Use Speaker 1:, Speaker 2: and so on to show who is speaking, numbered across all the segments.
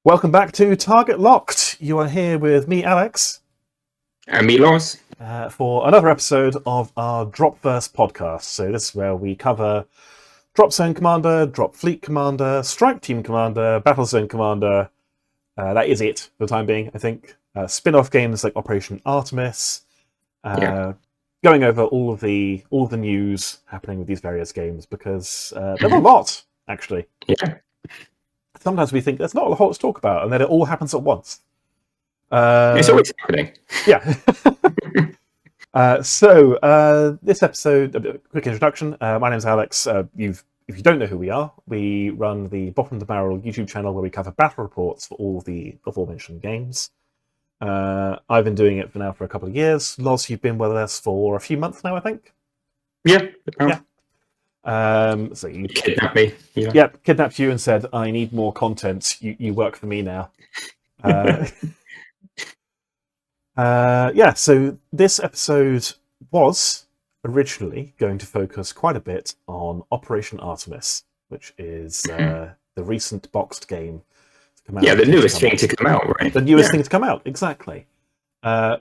Speaker 1: Welcome back to Target Locked. You are here with me, Alex.
Speaker 2: And me, Lawrence.
Speaker 1: For another episode of our Dropverse podcast. So this is where we cover Dropzone Commander, Drop Fleet Commander, Striketeam Commander, Battlezone Commander. That is it for the time being, I think. Spin-off games like Operation Artemis. Going over all of the news happening with these various games, because there's a lot, actually.
Speaker 2: Yeah.
Speaker 1: Sometimes we think there's not a lot to talk about, and then it all happens at once.
Speaker 2: It's always happening.
Speaker 1: Yeah. This episode, a quick introduction. My name's Alex. If you don't know who we are, we run the Bottom of the Barrel YouTube channel where we cover battle reports for all the aforementioned games. I've been doing it for a couple of years. Loz, you've been with us for a few months now, I think.
Speaker 2: Yeah.
Speaker 1: So you
Speaker 2: kidnapped me. Yeah.
Speaker 1: Yep, kidnapped you and said, "I need more content. You work for me now." So this episode was originally going to focus quite a bit on Operation Artemis, which is the recent boxed game to come out.
Speaker 2: Yeah, the newest thing to come out, right?
Speaker 1: The newest thing to come out, exactly.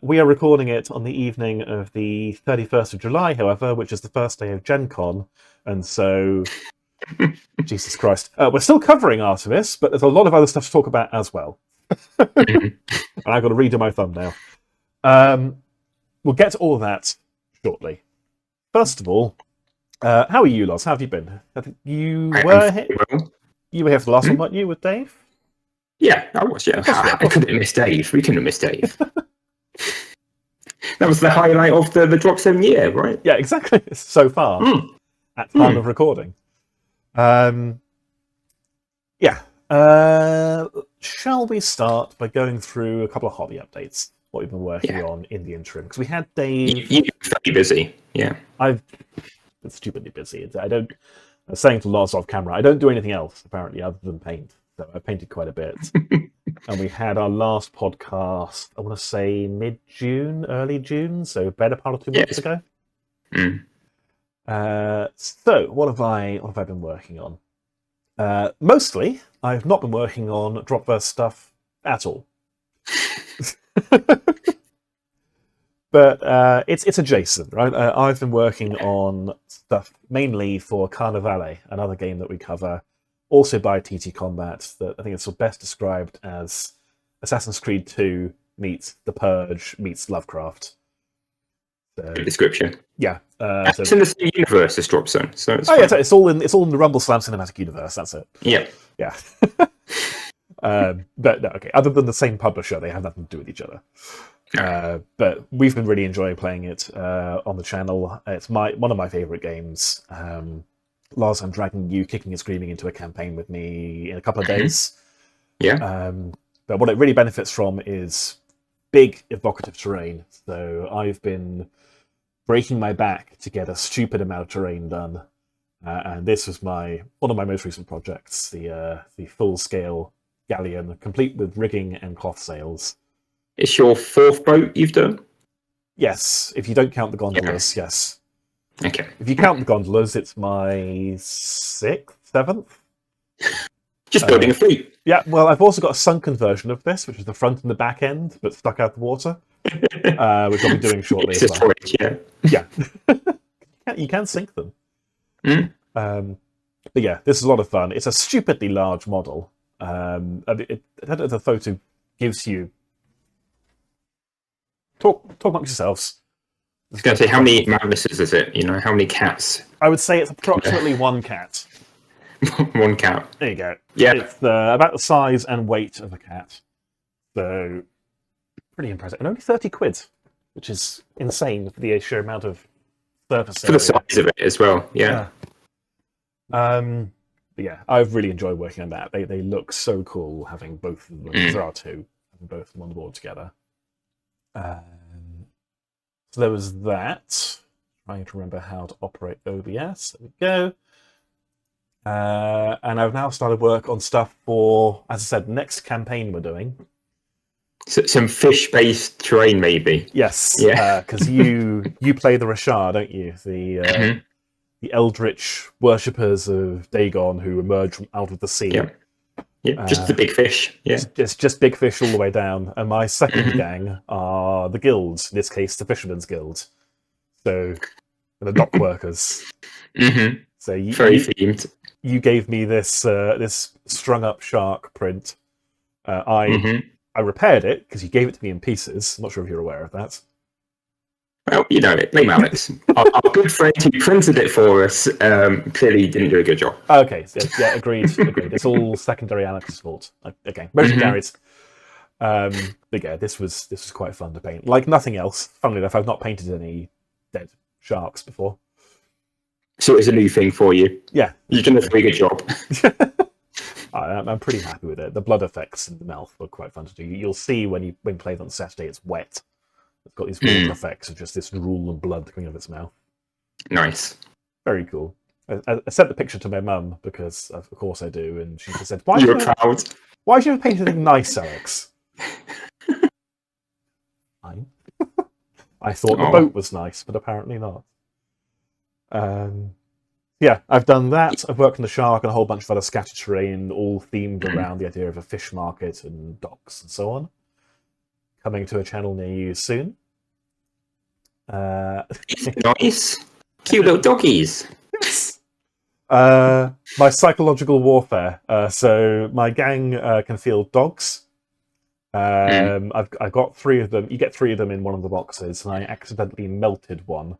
Speaker 1: We are recording it on the evening of the 31st of July, however, which is the first day of Gencon, and so, Jesus Christ, we're still covering Artemis, but there's a lot of other stuff to talk about as well. And I've got to redo my thumbnail. We'll get to all of that shortly. First of all, how are you, Loz? How have you been? You were here for the last one, weren't you, with Dave?
Speaker 2: Yeah, I was, yeah. I couldn't have missed Dave. We couldn't have missed Dave. That was the highlight of the Dropzone year, right?
Speaker 1: Yeah, exactly. So far, at time of recording. Shall we start by going through a couple of hobby updates? What we've been working on in the interim, because we had Dave.
Speaker 2: You've been very busy, yeah.
Speaker 1: I've been stupidly busy. I was saying to Loz off camera, I don't do anything else apparently other than paint. So I painted quite a bit, and we had our last podcast. I want to say mid-June, early June, so better part of 2 months ago. So what have I been working on? Mostly, I've not been working on Dropverse stuff at all. But it's adjacent, right? I've been working on stuff mainly for Carnivale, another game that we cover, also by TT Combat, that I think it's best described as Assassin's Creed 2 meets The Purge meets Lovecraft.
Speaker 2: Good description.
Speaker 1: Yeah.
Speaker 2: It's in the same universe as Dropzone, so it's
Speaker 1: it's all in the Rumble Slam cinematic universe. That's it.
Speaker 2: Yeah.
Speaker 1: But no, okay. Other than the same publisher, they have nothing to do with each other. But we've been really enjoying playing it on the channel. It's one of my favorite games. Lars, I'm dragging you kicking and screaming into a campaign with me in a couple of days.
Speaker 2: Yeah.
Speaker 1: But what it really benefits from is big evocative terrain. So I've been breaking my back to get a stupid amount of terrain done. And this was one of my most recent projects, the full-scale galleon, complete with rigging and cloth sails.
Speaker 2: It's your fourth boat you've done?
Speaker 1: Yes, if you don't count the gondolas, yes.
Speaker 2: Okay.
Speaker 1: If you count the gondolas, it's my sixth, seventh.
Speaker 2: Just building a fleet.
Speaker 1: Yeah, well, I've also got a sunken version of this, which is the front and the back end, but stuck out the water, which I'll be doing shortly as well. Yeah. You can sink them. But yeah, this is a lot of fun. It's a stupidly large model. The photo gives you... Talk amongst yourselves.
Speaker 2: I was going to say, how many mammuses is it? How many cats?
Speaker 1: I would say it's approximately one cat.
Speaker 2: One cat.
Speaker 1: There you go.
Speaker 2: Yeah.
Speaker 1: It's about the size and weight of a cat. So, pretty impressive. And only 30 quid, which is insane for the sheer amount of surface area.
Speaker 2: For the size of it as well, yeah.
Speaker 1: But yeah, I've really enjoyed working on that. They look so cool having both of them. There are two, having both of them on the board together. So there was that. Trying to remember how to operate OBS. There we go. And I've now started work on stuff for, as I said, next campaign we're doing.
Speaker 2: So, some fish-based terrain, maybe.
Speaker 1: Yes. Yeah. Because you play the Rashar, don't you? The eldritch worshippers of Dagon who emerge from out of the sea.
Speaker 2: Yeah, just the big fish. Yeah.
Speaker 1: It's just big fish all the way down. And my second gang are the guilds, in this case, the Fisherman's Guild. So, the dock workers. So
Speaker 2: Very themed.
Speaker 1: You gave me this this strung-up shark print. I repaired it, because you gave it to me in pieces. I'm not sure if you're aware of that.
Speaker 2: Well, you know it. Blame Alex. our good friend who printed it for us clearly didn't do a good job.
Speaker 1: Okay, so, yeah, agreed. It's all secondary Alex's fault. Okay, mostly Gary's. But yeah, this was quite fun to paint. Like nothing else. Funnily enough, I've not painted any dead sharks before.
Speaker 2: So it's a new thing for you.
Speaker 1: Yeah,
Speaker 2: you've done a very good job.
Speaker 1: I'm pretty happy with it. The blood effects in the mouth were quite fun to do. You'll see when you play it on Saturday, it's wet. It's got these weird effects of just this drool and blood coming out of its mouth.
Speaker 2: Nice.
Speaker 1: Very cool. I sent the picture to my mum because, of course, I do, and she just said, "Why
Speaker 2: You're proud.
Speaker 1: Why should you have painted anything nice, Alex?" I thought the boat was nice, but apparently not. Yeah, I've done that. I've worked on the shark and a whole bunch of other scatter terrain, all themed around the idea of a fish market and docks and so on. Coming to a channel near you soon.
Speaker 2: Nice. Cute little doggies.
Speaker 1: Yes. My psychological warfare. So my gang can field dogs. I've got 3 of them. You get 3 of them in one of the boxes, and I accidentally melted one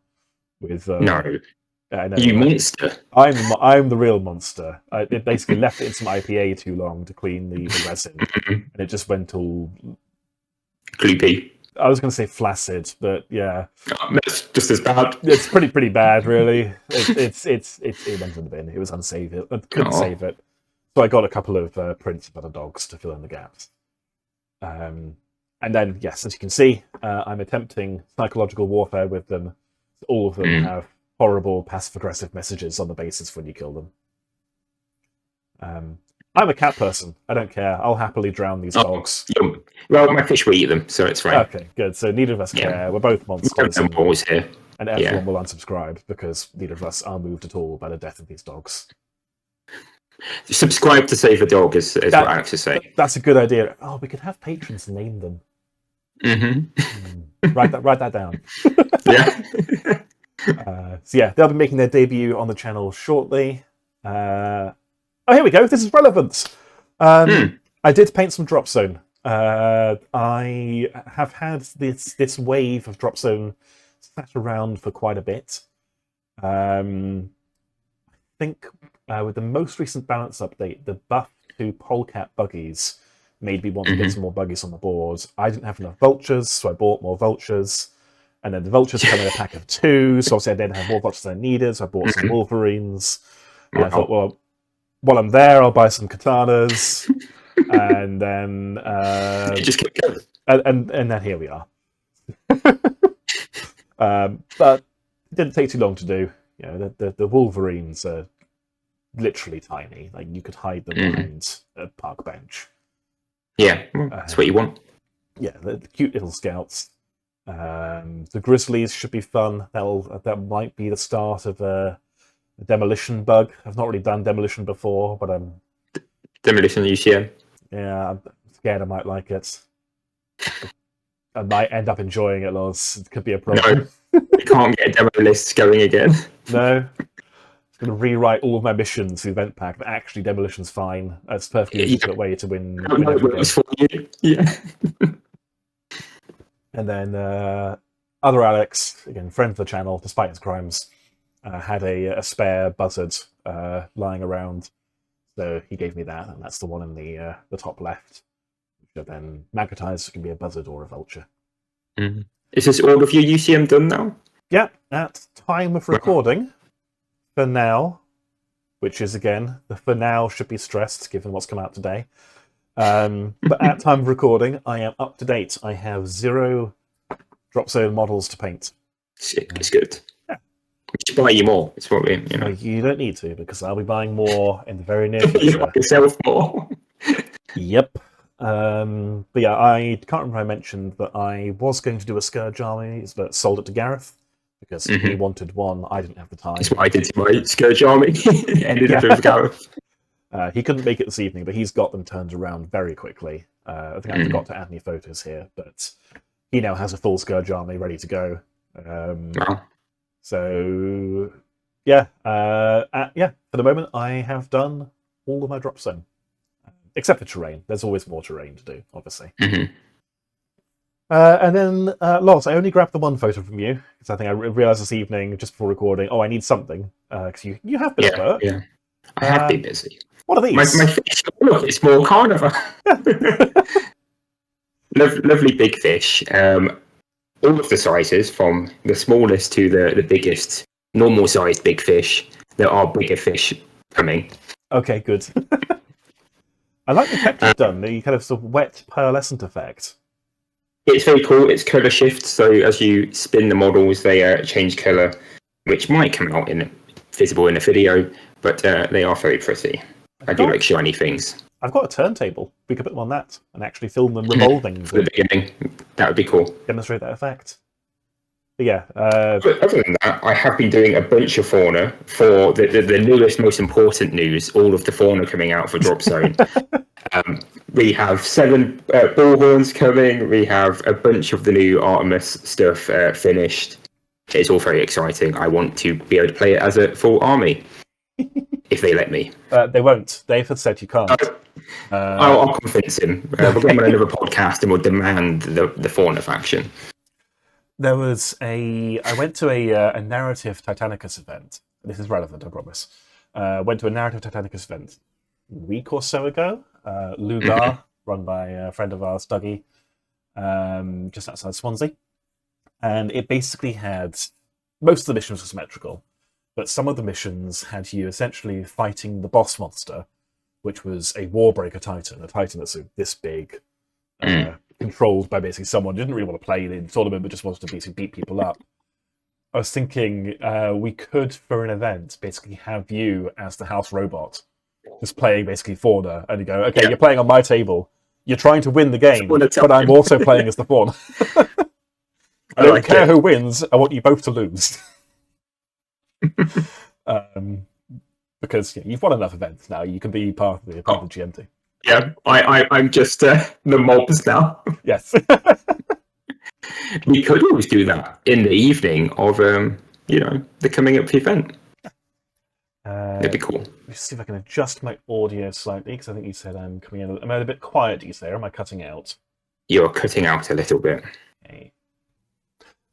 Speaker 1: with.
Speaker 2: No.
Speaker 1: I know,
Speaker 2: you monster.
Speaker 1: I'm the real monster. It basically left it in some IPA too long to clean the resin, and it just went all
Speaker 2: gloopy.
Speaker 1: I was going to say flaccid, but yeah,
Speaker 2: that's just as bad.
Speaker 1: It's pretty bad, really. It went in the bin. It was unsaved. I couldn't save it, so I got a couple of prints of other dogs to fill in the gaps. And then, yes, as you can see, I'm attempting psychological warfare with them. All of them have horrible passive-aggressive messages on the basis when you kill them. I'm a cat person. I don't care. I'll happily drown these dogs.
Speaker 2: Well, my fish will eat them, so it's fine.
Speaker 1: Okay, good. So neither of us care. We're both monsters.
Speaker 2: Here.
Speaker 1: And everyone will unsubscribe because neither of us are moved at all by the death of these dogs.
Speaker 2: Subscribe to save a dog, is what Alex is saying.
Speaker 1: That's a good idea. Oh, we could have patrons name them. Write that down.
Speaker 2: Yeah.
Speaker 1: So yeah, they'll be making their debut on the channel shortly. Oh, here we go. This is relevant. I did paint some Dropzone. I have had this wave of Dropzone sat around for quite a bit. I think with the most recent balance update, the buff to polecat buggies made me want to get some more buggies on the board. I didn't have enough vultures, so I bought more vultures. And then the vultures come in a pack of 2, so obviously I didn't have more vultures than I needed, so I bought some wolverines. And I thought, well, while I'm there, I'll buy some katanas. And then...
Speaker 2: just keep going.
Speaker 1: And then here we are. But it didn't take too long to do. You know, the wolverines are literally tiny. Like, you could hide them behind a park bench.
Speaker 2: Yeah, that's what you want.
Speaker 1: Yeah, the cute little scouts. The grizzlies should be fun. That might be the start of a demolition bug. I've not really done demolition before, but I'm
Speaker 2: demolition UCM.
Speaker 1: Yeah, I'm scared I might like it. I might end up enjoying it, Loz. It could be a problem.
Speaker 2: No, you can't get demo lists going again.
Speaker 1: No. I'm going to rewrite all of my missions through the event pack, but actually demolition's fine. That's a perfectly legitimate way to win.
Speaker 2: No, it works for you. Yeah.
Speaker 1: And then other Alex, again, friend of the channel, despite his crimes, had a spare buzzard lying around. So he gave me that, and that's the one in the top left. Which are then magnetized, so it can be a buzzard or a vulture.
Speaker 2: Is this all of your UCM done now?
Speaker 1: Yeah, at time of recording, for now, which is, again, the for now should be stressed, given what's come out today. But at time of recording, I am up to date. I have 0 Dropzone models to paint.
Speaker 2: Sick, it's good. Yeah. We should buy you more. It's what we, you know.
Speaker 1: You don't need to, because I'll be buying more in the very near future.
Speaker 2: You buy yourself more.
Speaker 1: Yep. But yeah, I can't remember if I mentioned that I was going to do a Scourge army, but sold it to Gareth because he wanted one. I didn't have the time.
Speaker 2: That's what I did to my Scourge army. Ended up with Gareth.
Speaker 1: He couldn't make it this evening, but he's got them turned around very quickly. I think I forgot to add any photos here, but he now has a full Scourge army ready to go.
Speaker 2: Wow.
Speaker 1: So, yeah, for the moment, I have done all of my drop zone. Except for terrain. There's always more terrain to do, obviously. And then, Loz, I only grabbed the one photo from you, because I think I realised this evening, just before recording, I need something, because you have been at work.
Speaker 2: Yeah, I have been busy.
Speaker 1: What are these?
Speaker 2: My fish, look, it's more carnivore. Lovely big fish. All of the sizes, from the smallest to the biggest, normal-sized big fish. There are bigger fish coming.
Speaker 1: Okay, good. I like the effect you've done, the kind of sort of wet, pearlescent effect.
Speaker 2: It's very cool. It's colour shift, so as you spin the models, they change colour, which might come out visible in a video, but they are very pretty. I do like shiny things.
Speaker 1: I've got a turntable. We could put them on that and actually film them revolving.
Speaker 2: For the beginning, that would be cool.
Speaker 1: Demonstrate that effect. But yeah.
Speaker 2: But other than that, I have been doing a bunch of fauna for the newest, most important news. All of the fauna coming out for Dropzone. We have 7 bullhorns coming. We have a bunch of the new Artemis stuff finished. It's all very exciting. I want to be able to play it as a full army, if they let me.
Speaker 1: They won't. Dave has said you can't.
Speaker 2: I'll convince him. We'll get him on another podcast and we'll demand the fauna faction.
Speaker 1: There was I went to a narrative Titanicus event. This is relevant, I promise. Went to a narrative Titanicus event a week or so ago. Lugar, run by a friend of ours, Dougie, just outside Swansea. And it basically had, most of the missions were symmetrical, but some of the missions had you essentially fighting the boss monster, which was a Warbreaker Titan, a Titan that's this big, controlled by basically someone who didn't really want to play the tournament, but just wanted to basically beat people up. I was thinking we could, for an event, basically have you as the house robot, just playing basically Fauna, and you go, okay, you're playing on my table, you're trying to win the game, but I'm also playing as the Fauna. I don't care who wins, I want you both to lose. Because you've won enough events now, you can be part of the GM team.
Speaker 2: Yeah, I'm just the mobs now.
Speaker 1: Yes.
Speaker 2: We could always do that in the evening of the coming up event. It'd be cool.
Speaker 1: Let's see if I can adjust my audio slightly, because I think you said I'm coming in. Am I a bit quiet, do you say, or am I cutting out?
Speaker 2: You're cutting out a little bit.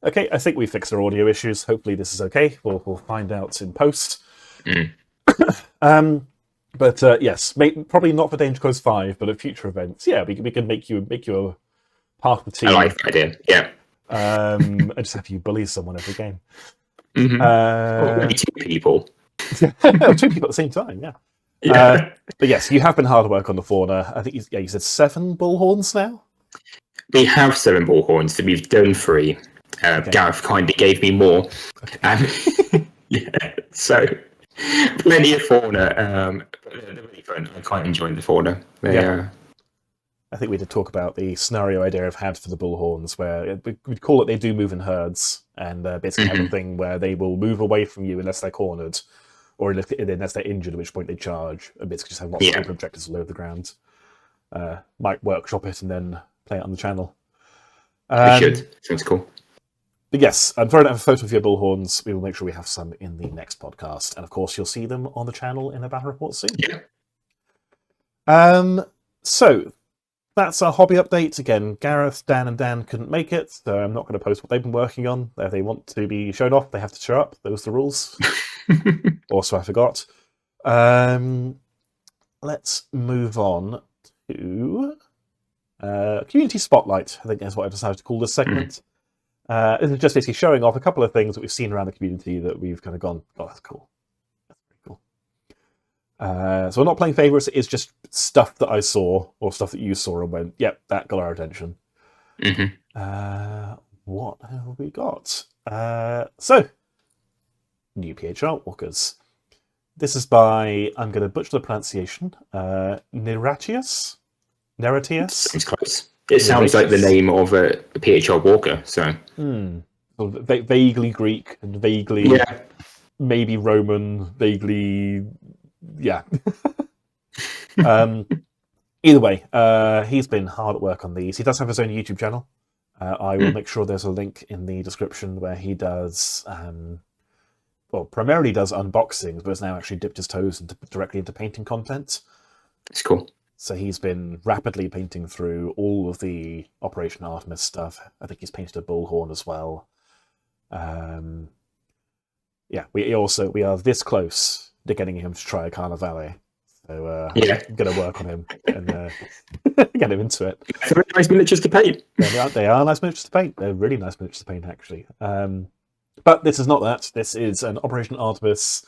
Speaker 1: Okay, I think we fixed our audio issues. Hopefully this is okay. We'll find out in post. But yes, probably not for Danger Close 5, but at future events, yeah, we can make you a part of the team.
Speaker 2: I like that idea, yeah.
Speaker 1: And just have you bully someone every game.
Speaker 2: Maybe 2 people.
Speaker 1: 2 people at the same time, yeah. But yes, you have been hard at work on the Fauna. I think you said 7 bullhorns now?
Speaker 2: We have 7 bullhorns, so we've done 3. Gareth kindly gave me more. Okay. So plenty of Fauna. They're really fun. I quite enjoy the Fauna.
Speaker 1: I think we did talk about the scenario idea I've had for the bullhorns, where we'd call it they do move in herds, and basically have a thing where they will move away from you unless they're cornered, or unless they're injured, at which point they charge, and basically just have lots of objectives all over the ground. Might workshop it and then play it on the channel.
Speaker 2: We should. Sounds cool.
Speaker 1: But yes, I'm throwing out a photo of your bullhorns. We will make sure we have some in the next podcast. And of course, you'll see them on the channel in a battle report soon.
Speaker 2: Yeah.
Speaker 1: So, that's our hobby update. Again, Gareth, Dan, and Dan couldn't make it, so I'm not going to post what they've been working on. If they want to be shown off, they have to show up. Those are the rules. Also, I forgot. Let's move on to Community Spotlight, I think is what I decided to call this segment. This is just basically showing off a couple of things that we've seen around the community that we've kind of gone, oh, that's cool. That's pretty cool. So we're not playing favourites, it's just stuff that I saw, or stuff that you saw and went, yep, that got our attention. What have we got? So, new PHR Walkers. This is by, I'm going to butcher the pronunciation, Neratius?
Speaker 2: Sounds close. It sounds like the name of a PHR Walker, so...
Speaker 1: Vaguely Greek and vaguely maybe Roman, vaguely... Yeah. Either way, he's been hard at work on these. He does have his own YouTube channel. I will make sure there's a link in the description where he does, primarily does unboxings, but has now actually dipped his toes directly into painting content.
Speaker 2: It's cool.
Speaker 1: So he's been rapidly painting through all of the Operation Artemis stuff. I think he's painted a bullhorn as well. We are this close to getting him to try a Carnivale. So I'm going to work on him and get him into it.
Speaker 2: They're very nice miniatures to paint.
Speaker 1: They are nice miniatures to paint. They're really nice miniatures to paint, actually. But this is not that. This is an Operation Artemis,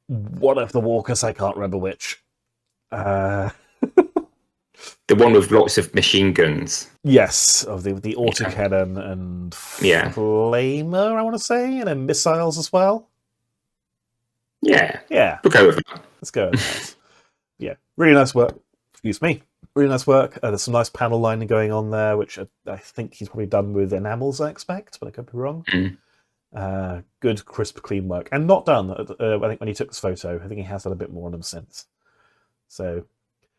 Speaker 1: one of the walkers, I can't remember which.
Speaker 2: The one with lots of machine guns.
Speaker 1: Yes, of the autocannon and flamer, I want to say, and then missiles as well.
Speaker 2: Yeah.
Speaker 1: We'll
Speaker 2: go with that.
Speaker 1: Let's go with that. Yeah, really nice work. Excuse me. Really nice work. There's some nice panel lining going on there, which I think he's probably done with enamels, I expect, but I could be wrong. Good, crisp, clean work. And not done, I think, when he took this photo. I think he has done a bit more on them since. So,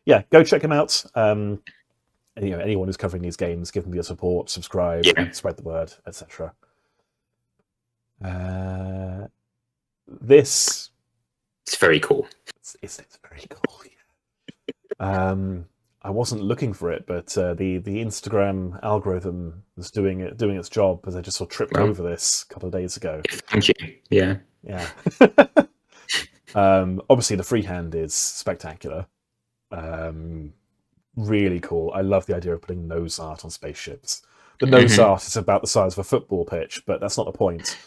Speaker 1: yeah, go check him out. Anyone who's covering these games, give them your support, subscribe, spread the word, etc. This...
Speaker 2: It's very cool.
Speaker 1: It's very cool, yeah. I wasn't looking for it, but the Instagram algorithm was doing its job, because I just sort of tripped over this a couple of days ago.
Speaker 2: Thank you. Yeah.
Speaker 1: Obviously, the freehand is spectacular. Really cool. I love the idea of putting nose art on spaceships. The nose art is about the size of a football pitch, but that's not the point.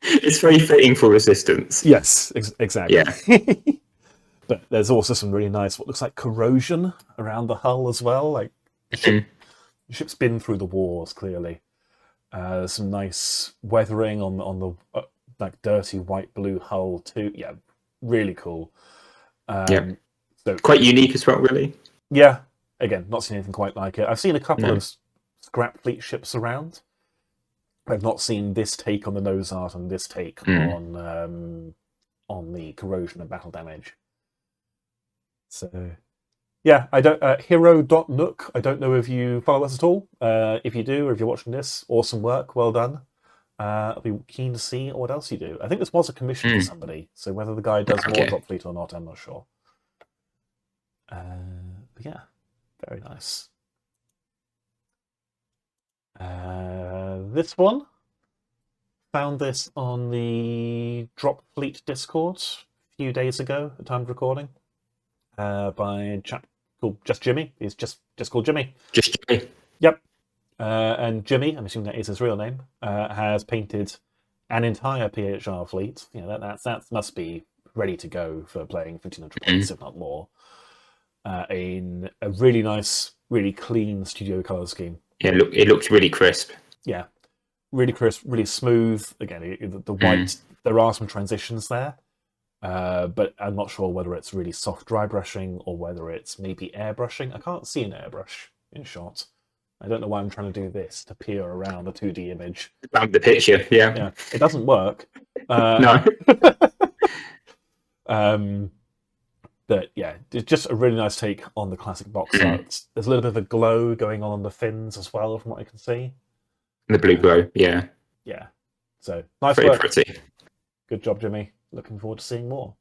Speaker 2: It's very fitting for Resistance.
Speaker 1: Yes, exactly.
Speaker 2: Yeah.
Speaker 1: But there's also some really nice, what looks like corrosion around the hull as well. Like the ship's been through the wars, clearly. Some nice weathering on the like dirty white blue hull too. Yeah, really cool. So
Speaker 2: quite unique as well, really.
Speaker 1: Yeah, again, not seen anything quite like it. I've seen a couple of scrap fleet ships around. I've not seen this take on the nose art and this take on the corrosion and battle damage. So, yeah, I don't. Hero.nook. I don't know if you follow us at all. If you do, or if you're watching this, awesome work, well done. I'll be keen to see what else you do. I think this was a commission for somebody, so whether the guy does more drop fleet or not, I'm not sure. But yeah, very nice. This one, found this on the Drop Fleet Discord a few days ago at time of recording, by a chap called Just Jimmy. He's just called Jimmy.
Speaker 2: Just Jimmy.
Speaker 1: Yep. And Jimmy, I'm assuming that is his real name, has painted an entire PHR fleet. You know, that must be ready to go for playing 1500 points, if not more. In a really nice, really clean studio color scheme.
Speaker 2: Yeah, it looks really crisp.
Speaker 1: Yeah, really crisp, really smooth. Again, the white, there are some transitions there, but I'm not sure whether it's really soft dry brushing or whether it's maybe airbrushing. I can't see an airbrush in shot. I don't know why I'm trying to do this, to peer around a 2D image.
Speaker 2: Around the picture, yeah.
Speaker 1: It doesn't work.
Speaker 2: No.
Speaker 1: But yeah, it's just a really nice take on the classic box art. There's a little bit of a glow going on the fins as well, from what I can see.
Speaker 2: The blue glow, yeah.
Speaker 1: Yeah. So, nice
Speaker 2: very
Speaker 1: work.
Speaker 2: Pretty.
Speaker 1: Good job, Jimmy. Looking forward to seeing more.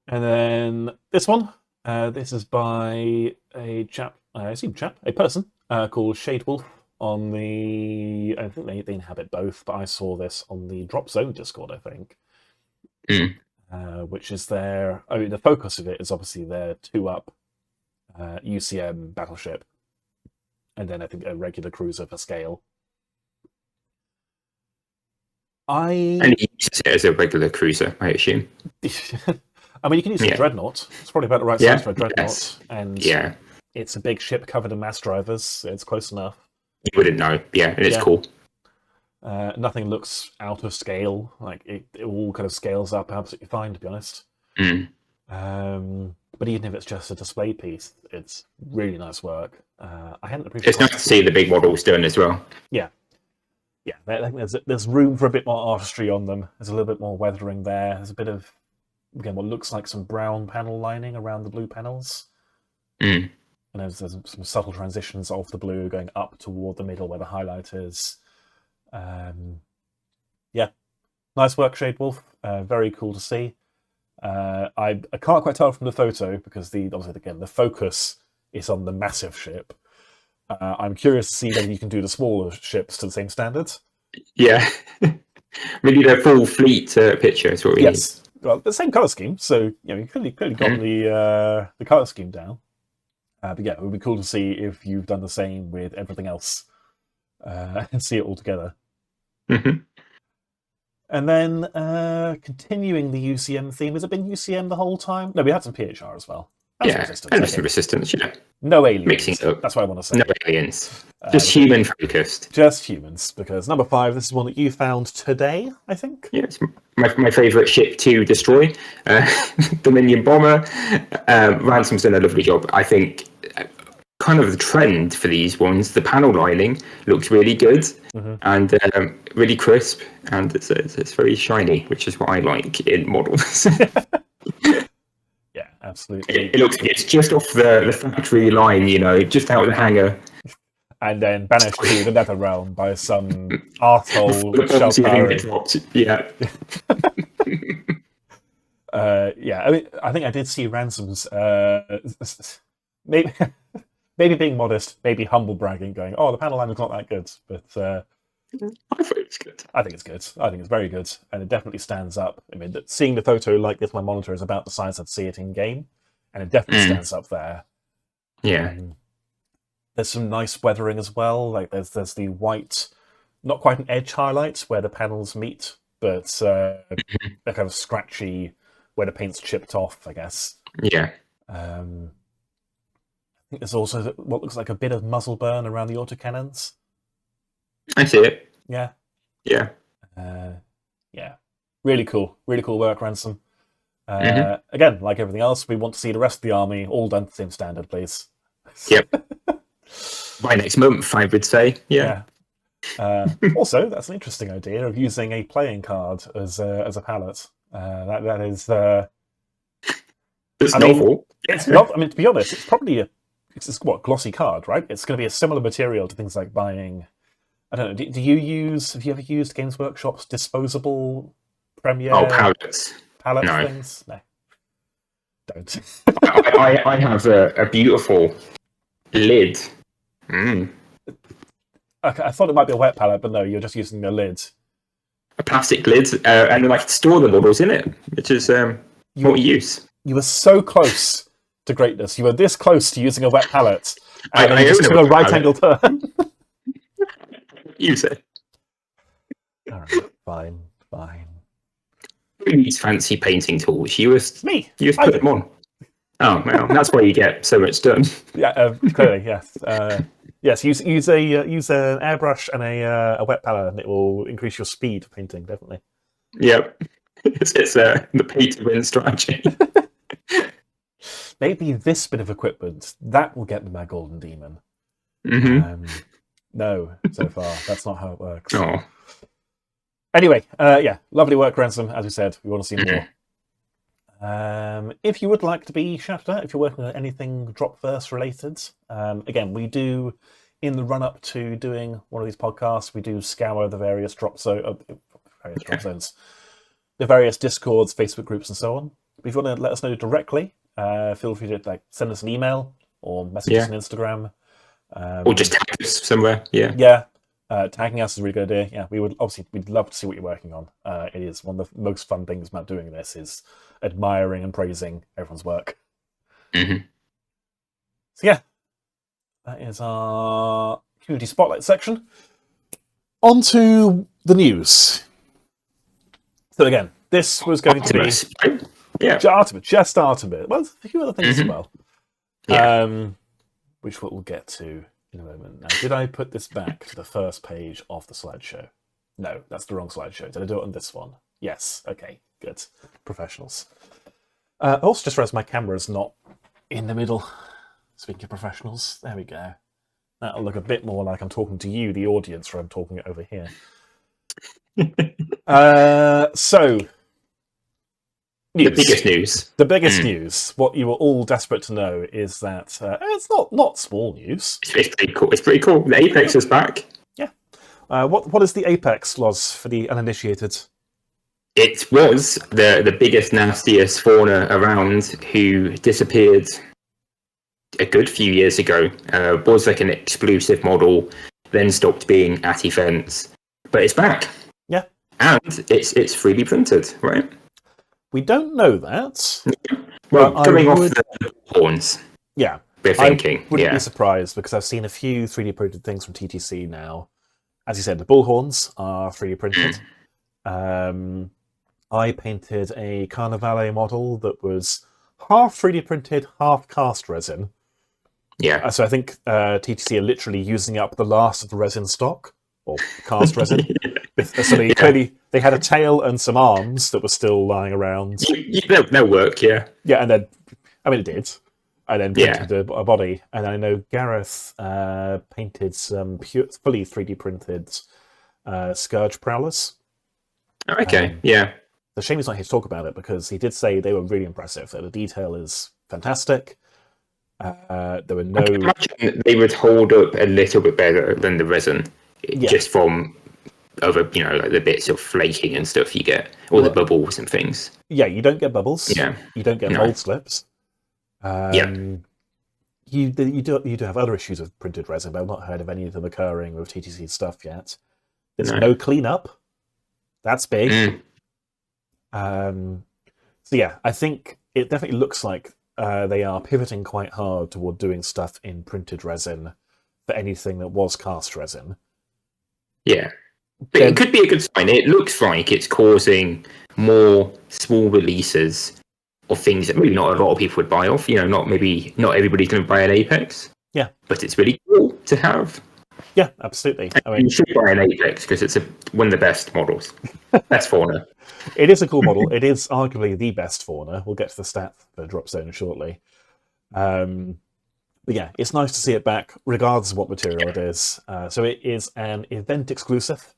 Speaker 1: And then this one. This is by a chap, a person called Shade Wolf on the... I think they inhabit both, but I saw this on the Dropzone Discord, I think. Which is their... I mean, the focus of it is obviously their 2-up UCM battleship. And then I think a regular cruiser for scale.
Speaker 2: And he uses it as a regular cruiser, I assume.
Speaker 1: I mean, you can use a Dreadnought. It's probably about the right size for a Dreadnought.
Speaker 2: Yes.
Speaker 1: And it's a big ship covered in mass drivers. So it's close enough.
Speaker 2: You wouldn't know. Yeah, and it's cool.
Speaker 1: Nothing looks out of scale. Like, it all kind of scales up absolutely fine, to be honest. But even if it's just a display piece, it's really nice work. I hadn't appreciated.
Speaker 2: It's nice to see the big models doing as well.
Speaker 1: Yeah. yeah, I think there's room for a bit more artistry on them. There's a little bit more weathering there. There's a bit of, again, what looks like some brown panel lining around the blue panels.
Speaker 2: Mm.
Speaker 1: And there's some subtle transitions of the blue going up toward the middle where the highlight is. Yeah, nice work, Shade Wolf. Very cool to see. I can't quite tell from the photo because obviously again the focus is on the massive ship. I'm curious to see whether you can do the smaller ships to the same standards.
Speaker 2: Yeah, we need a full fleet picture. Is what we need.
Speaker 1: Well, the same color scheme, so you clearly got the color scheme down. But yeah, it would be cool to see if you've done the same with everything else and see it all together.
Speaker 2: Mm-hmm.
Speaker 1: And then continuing the UCM theme, has it been UCM the whole time? No, we had some PHR as well.
Speaker 2: And some resistance, yeah.
Speaker 1: No aliens.
Speaker 2: Mixing it up.
Speaker 1: That's what I want to say.
Speaker 2: No aliens. Just human focused.
Speaker 1: Just humans, because number 5, this is one that you found today, I think.
Speaker 2: Yeah, it's my favourite ship to destroy. Dominion bomber. Ransom's done a lovely job. I think kind of the trend for these ones, the panel lining looks really good and really crisp, and it's very shiny, which is what I like in models.
Speaker 1: Yeah, absolutely.
Speaker 2: It looks like it's just off the factory line, just out of the hangar.
Speaker 1: And then banished to the nether realm by some arsehole shell.
Speaker 2: Yeah.
Speaker 1: Yeah, I mean, I think I did see Ransom's maybe being modest, maybe humble bragging, going, "Oh, the panel line is not that good," but
Speaker 2: I think it's good.
Speaker 1: I think it's good. I think it's very good, and it definitely stands up. I mean, seeing the photo like this, my monitor is about the size I'd see it in game, and it definitely stands up there.
Speaker 2: Yeah.
Speaker 1: There's some nice weathering as well. Like there's the white, not quite an edge highlight where the panels meet, but they're kind of scratchy where the paint's chipped off, I guess.
Speaker 2: Yeah.
Speaker 1: I think there's also what looks like a bit of muzzle burn around the autocannons.
Speaker 2: I see it.
Speaker 1: Yeah.
Speaker 2: Yeah.
Speaker 1: Yeah. Really cool work, Ransom. Again, like everything else, we want to see the rest of the army all done to the same standard, please.
Speaker 2: Yep. By next month, I would say. Yeah.
Speaker 1: Also, that's an interesting idea of using a playing card as a palette. That is.
Speaker 2: It's novel.
Speaker 1: It's not. I mean, to be honest, it's probably it's glossy card, right? It's going to be a similar material to things like buying. I don't know. Have you ever used Games Workshop's disposable Premiere?
Speaker 2: Oh, palettes.
Speaker 1: Palette
Speaker 2: No.
Speaker 1: things? No. Don't.
Speaker 2: I have a beautiful lid.
Speaker 1: Okay, I thought it might be a wet palette, but no, you're just using a lid.
Speaker 2: A plastic lid, and then I can store the models in it, which is multi-use.
Speaker 1: You were so close to greatness. You were this close to using a wet palette, and
Speaker 2: I
Speaker 1: then you just took a right-angle turn.
Speaker 2: Use it.
Speaker 1: All right, fine.
Speaker 2: These fancy painting tools. You just
Speaker 1: I
Speaker 2: put
Speaker 1: do.
Speaker 2: them on. Oh, well, that's why you get so much done.
Speaker 1: Yeah, clearly, yes. Yes, use an airbrush and a wet palette, and it will increase your speed of painting, definitely.
Speaker 2: Yep. It's the pay to win strategy.
Speaker 1: Maybe this bit of equipment, that will get them our golden demon. No, so far, that's not how it works.
Speaker 2: Oh.
Speaker 1: Anyway, yeah, lovely work, Ransom. As we said, we want to see more. If you would like to be shouted out, if you're working on anything Dropverse related, again, we do, in the run-up to doing one of these podcasts, we do scour the various drop zones, the various Discords, Facebook groups, and so on. But if you want to let us know directly, feel free to send us an email or message us on Instagram.
Speaker 2: Or just tag us somewhere,
Speaker 1: tagging us is a really good idea. Yeah, we'd love to see what you're working on. It is one of the most fun things about doing this is admiring and praising everyone's work. So yeah, that is our community spotlight section. On to the news. So again, this was going
Speaker 2: Artemis.
Speaker 1: to be just Artemis. Well, a few other things as well. Which we'll get to in a moment. Now, did I put this back to the first page of the slideshow? No, that's the wrong slideshow. Did I do it on this one? Yes. Okay, good. Professionals. I also just realized my camera's not in the middle. Speaking of professionals, there we go. That'll look a bit more like I'm talking to you, the audience, or I'm talking it over here. So,
Speaker 2: The
Speaker 1: news.
Speaker 2: biggest news.
Speaker 1: The biggest news, what you were all desperate to know, is that it's not small news.
Speaker 2: It's pretty cool. It's pretty cool. The Apex is back.
Speaker 1: Yeah. What is the Apex, Loz, for the uninitiated?
Speaker 2: It was the biggest, nastiest fauna around, who disappeared a good few years ago. Was like an exclusive model, then stopped being at events, but it's back.
Speaker 1: Yeah.
Speaker 2: And it's 3D printed, right?
Speaker 1: We don't know that.
Speaker 2: Well,
Speaker 1: But
Speaker 2: coming off the horns,
Speaker 1: Yeah.
Speaker 2: we're thinking.
Speaker 1: I wouldn't be surprised, because I've seen a few 3D printed things from TTC now. As you said, the bullhorns are 3D printed. I painted a Carnivale model that was half 3D printed, half cast resin.
Speaker 2: Yeah.
Speaker 1: So I think TTC are literally using up the last of the resin stock, or cast resin. So clearly they had a tail and some arms that were still lying around.
Speaker 2: No work, yeah.
Speaker 1: Yeah, and then, I mean, it did. I then printed a body, and I know Gareth painted some fully 3D printed Scourge Prowlers.
Speaker 2: Okay, yeah.
Speaker 1: The shame he's not here to talk about it, because he did say they were really impressive. The detail is fantastic. There were no.
Speaker 2: I can imagine they would hold up a little bit better than the resin, just from over like the bits of flaking and stuff you get, or the bubbles and things.
Speaker 1: Yeah, you don't get bubbles.
Speaker 2: Yeah,
Speaker 1: you don't get mold slips. You do have other issues with printed resin, but I've not heard of any of them occurring with TTC stuff yet. There's no cleanup. That's big. So yeah, I think it definitely looks like they are pivoting quite hard toward doing stuff in printed resin for anything that was cast resin.
Speaker 2: Yeah, but it could be a good sign. It looks like it's causing more small releases of things that maybe not a lot of people would buy off. Not everybody's going to buy an Apex. Yeah, but it's really cool to have.
Speaker 1: Yeah, absolutely.
Speaker 2: I mean, you should buy an Apex because it's one of the best models. Best fauna.
Speaker 1: It is a cool model. It is arguably the best fauna. We'll get to the stat for Dropzone shortly. But yeah, it's nice to see it back, regardless of what material it is. So it is an event exclusive.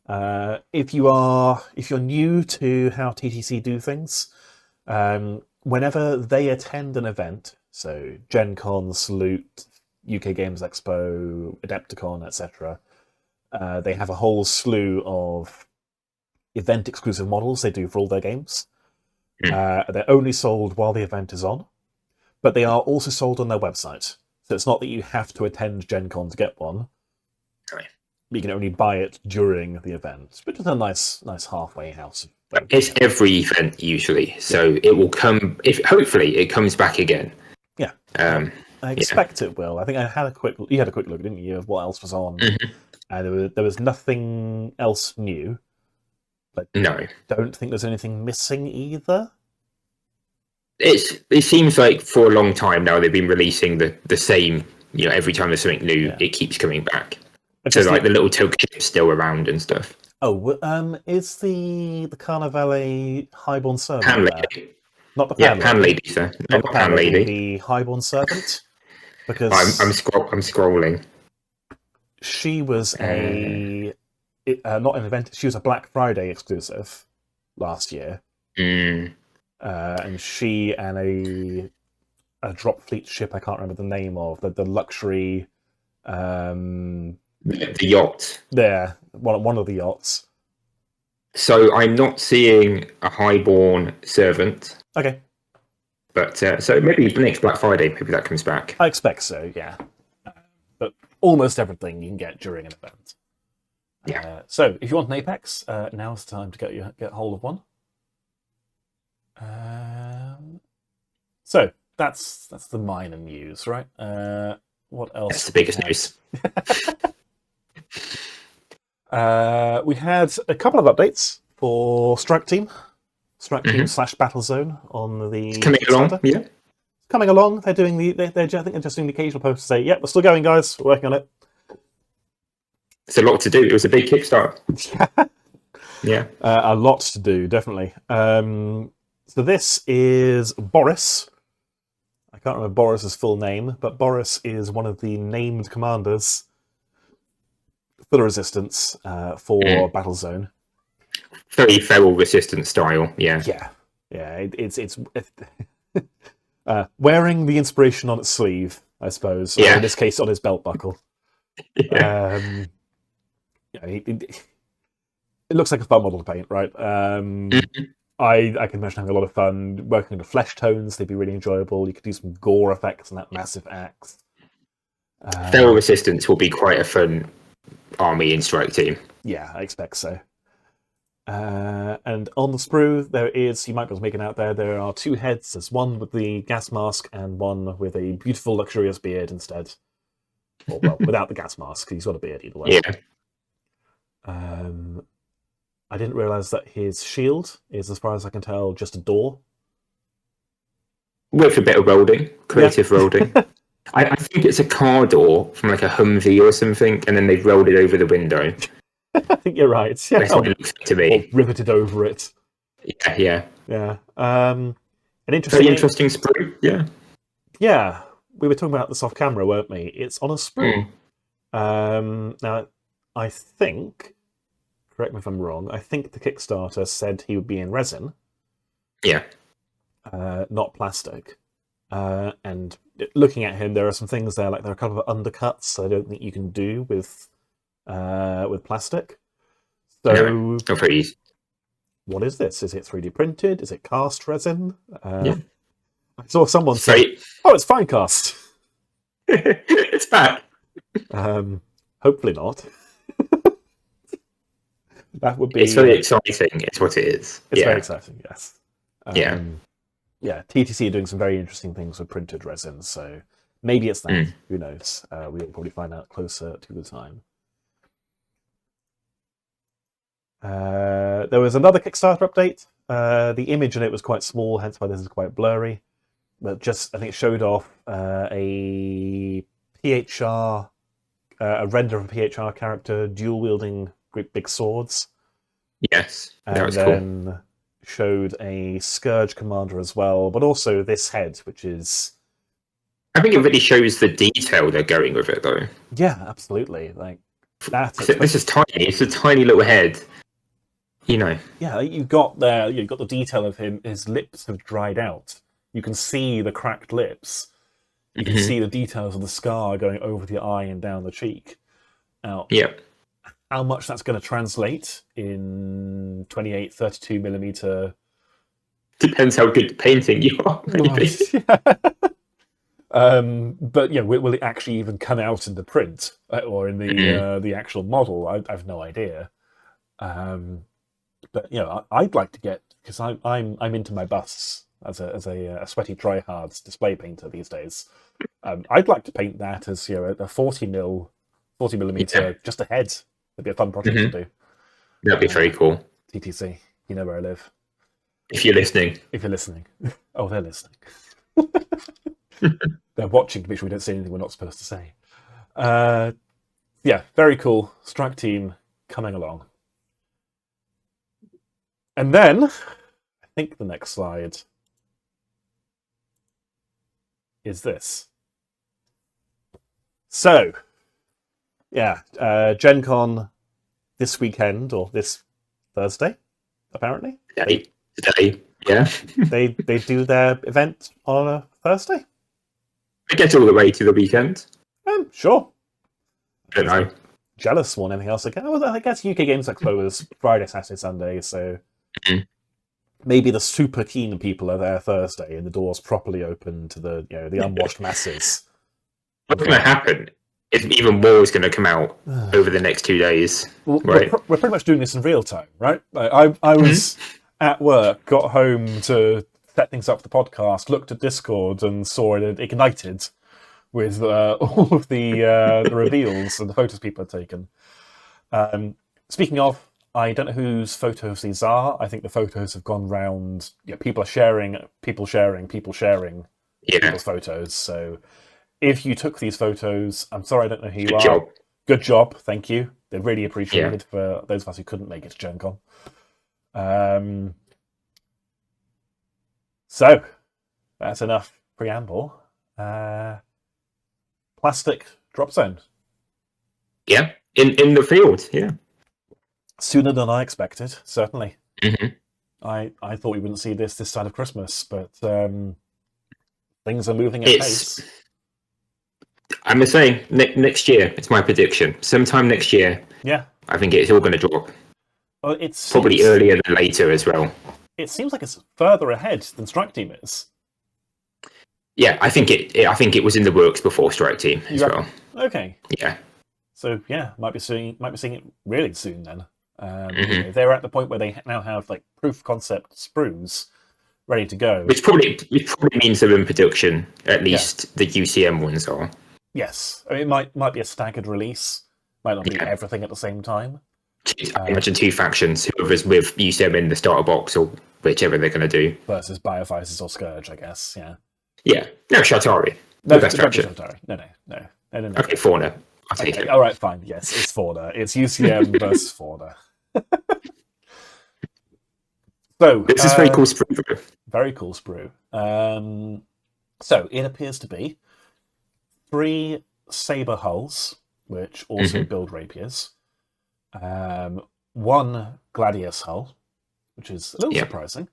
Speaker 1: If you're new to how TTC do things, whenever they attend an event, so Gen Con, Salute, UK Games Expo, Adepticon, etc., they have a whole slew of event exclusive models they do for all their games. They're only sold while the event is on, but they are also sold on their website. So it's not that you have to attend Gen Con to get one.
Speaker 2: Right.
Speaker 1: You can only buy it during the event, which is a nice halfway house.
Speaker 2: It's every event usually, so it will come. Hopefully it comes back again.
Speaker 1: Yeah. I expect it will. I think you had a quick look, didn't you, of what else was on? And there was nothing else new. But
Speaker 2: no,
Speaker 1: don't think there's anything missing either.
Speaker 2: It seems like for a long time now they've been releasing the same. Every time there's something new, it keeps coming back. So like the little token ship's still around and stuff.
Speaker 1: Oh, is the Carnivale Highborn Servant
Speaker 2: Pan
Speaker 1: there?
Speaker 2: Lady.
Speaker 1: Not the Pan Lady.
Speaker 2: Pan Lady, sir.
Speaker 1: Not the Pan Lady. The Highborn Servant. Because
Speaker 2: I'm scrolling.
Speaker 1: She was not an event. She was a Black Friday exclusive last year. And she and a drop fleet ship I can't remember the name of, the luxury
Speaker 2: the yacht.
Speaker 1: There, one of the yachts.
Speaker 2: So I'm not seeing a Highborn Servant.
Speaker 1: Okay.
Speaker 2: But so maybe next Black Friday, maybe that comes back.
Speaker 1: I expect so, yeah. But almost everything you can get during an event.
Speaker 2: Yeah.
Speaker 1: So if you want an Apex, now's the time to get hold of one. So that's the minor news, right? What else?
Speaker 2: That's the biggest news.
Speaker 1: We had a couple of updates for Striketeam /Battlezone on the
Speaker 2: coming along. Yeah,
Speaker 1: coming along. They're doing I think they're just doing the occasional post to say, "Yep, we're still going, guys. We're working on it."
Speaker 2: It's a lot to do. It was a big Kickstarter. Yeah,
Speaker 1: a lot to do, definitely. So this is Boris. I can't remember Boris's full name, but Boris is one of the named commanders for the Resistance for Battlezone.
Speaker 2: Very feral Resistance style, yeah.
Speaker 1: Yeah. It's wearing the inspiration on its sleeve, I suppose, or in this case, on his belt buckle.
Speaker 2: Yeah.
Speaker 1: It looks like a fun model to paint, right? I can imagine having a lot of fun working on the flesh tones. They'd be really enjoyable. You could do some gore effects on that massive axe.
Speaker 2: Feral Resistance will be quite a fun army in Strike Team.
Speaker 1: Yeah, I expect so. And on the sprue, there is, you might be able to make it out there are two heads. There's one with the gas mask and one with a beautiful, luxurious beard instead. Or, well, without the gas mask. He's got a beard either way.
Speaker 2: Yeah.
Speaker 1: I didn't realise that his shield is, as far as I can tell, just a door.
Speaker 2: With a bit of welding, creative welding. I think it's a car door from like a Humvee or something, and then they've rolled it over the window.
Speaker 1: I think you're right. Yeah.
Speaker 2: That's what it looks like to me.
Speaker 1: Or riveted over it.
Speaker 2: Yeah.
Speaker 1: An interesting,
Speaker 2: very interesting sprue. Yeah.
Speaker 1: Yeah. We were talking about this off camera, weren't we? It's on a sprue. Now, I think, correct me if I'm wrong, I think the Kickstarter said he would be in resin.
Speaker 2: Yeah.
Speaker 1: Not plastic. And looking at him, there are some things there, like there are a couple of undercuts I don't think you can do with plastic. So,
Speaker 2: no, not very easy.
Speaker 1: What is this? Is it 3D printed? Is it cast resin?
Speaker 2: Yeah.
Speaker 1: I saw someone say, "Oh, it's fine cast."
Speaker 2: It's back.
Speaker 1: Hopefully not. That would be.
Speaker 2: It's very exciting. It's what it is.
Speaker 1: It's very exciting. Yes. Yeah. TTC are doing some very interesting things with printed resin, so maybe it's that. Who knows? We'll probably find out closer to the time. There was another Kickstarter update. The image in it was quite small, hence why this is quite blurry. But just, I think it showed off a PHR, a render of a PHR character dual-wielding great big swords.
Speaker 2: Yes, that was
Speaker 1: cool. And then showed a Scourge commander as well, but also this head, which is...
Speaker 2: I think it really shows the detail they're going with it, though.
Speaker 1: Yeah, absolutely. Like that.
Speaker 2: This is tiny. It's a tiny little head. You know.
Speaker 1: Yeah, you've got the detail of him. His lips have dried out. You can see the cracked lips. You can see the details of the scar going over the eye and down the cheek. Now, how much that's going to translate in 28, 32 millimeter?
Speaker 2: Depends how good painting you are. Maybe.
Speaker 1: But will it actually even come out in the print or in the actual model? I've no idea. But I'd like to get, because I'm into my busts as a sweaty tryhard display painter these days. I'd like to paint that as a 40 millimeter, just a head. It'd be a fun project to do.
Speaker 2: That'd be very cool.
Speaker 1: TTC, you know where I live.
Speaker 2: If you're listening.
Speaker 1: Oh, they're listening. They're watching to make sure we don't say anything we're not supposed to say. Very cool. Strike Team coming along. And then, I think the next slide is this. So, Gencon this weekend, or this Thursday, apparently.
Speaker 2: Today, yeah.
Speaker 1: They do their event on a Thursday?
Speaker 2: I get all the way to the weekend.
Speaker 1: Sure.
Speaker 2: I don't know.
Speaker 1: Jealous more than anything else. I guess UK Games Expo was Friday, Saturday, Sunday, so maybe the super keen people are there Thursday and the doors properly open to the unwashed masses.
Speaker 2: What's going to happen is even more is going to come out over the next 2 days.
Speaker 1: Well,
Speaker 2: right?
Speaker 1: We're pretty much doing this in real time, right? Like, I was at work, got home to set things up for the podcast, looked at Discord and saw it ignited with all of the reveals and the photos people had taken. Speaking of, I don't know whose photos these are. I think the photos have gone round. People are sharing people's photos. So if you took these photos, I'm sorry I don't know who you are. Good job, thank you. They're really appreciated for those of us who couldn't make it to Gencon. So that's enough preamble. Plastic Dropzone.
Speaker 2: Yeah, in the field. Yeah.
Speaker 1: Sooner than I expected, certainly.
Speaker 2: Hmm.
Speaker 1: I thought we wouldn't see this side of Christmas, but things are moving at pace.
Speaker 2: I'm going to say next year. It's my prediction. Sometime next year.
Speaker 1: Yeah.
Speaker 2: I think it's all going to drop.
Speaker 1: Well, it seems,
Speaker 2: Probably earlier than later as well.
Speaker 1: It seems like it's further ahead than Striketeam is.
Speaker 2: Yeah, I think it was in the works before Striketeam as well.
Speaker 1: Okay.
Speaker 2: Yeah.
Speaker 1: So yeah, might be seeing it really soon then. They're at the point where they now have like proof concept sprues ready to go.
Speaker 2: Which probably means they're in production. At least the UCM ones are.
Speaker 1: Yes, I mean, it might be a staggered release. Might not be everything at the same time.
Speaker 2: I imagine two factions, whoever's with UCM in the starter box or whichever they're going to do.
Speaker 1: Versus Biofighters or Scourge, I guess, yeah.
Speaker 2: Yeah. No, Shatari.
Speaker 1: No,
Speaker 2: best faction.
Speaker 1: Shatari. No.
Speaker 2: Okay, Fauna. I'll take it.
Speaker 1: All right, fine. Yes, it's Fauna. It's UCM versus Fauna. So
Speaker 2: this is very cool sprue.
Speaker 1: Very cool sprue. So it appears to be 3 saber hulls, which also build rapiers. 1 gladius hull, which is a little surprising,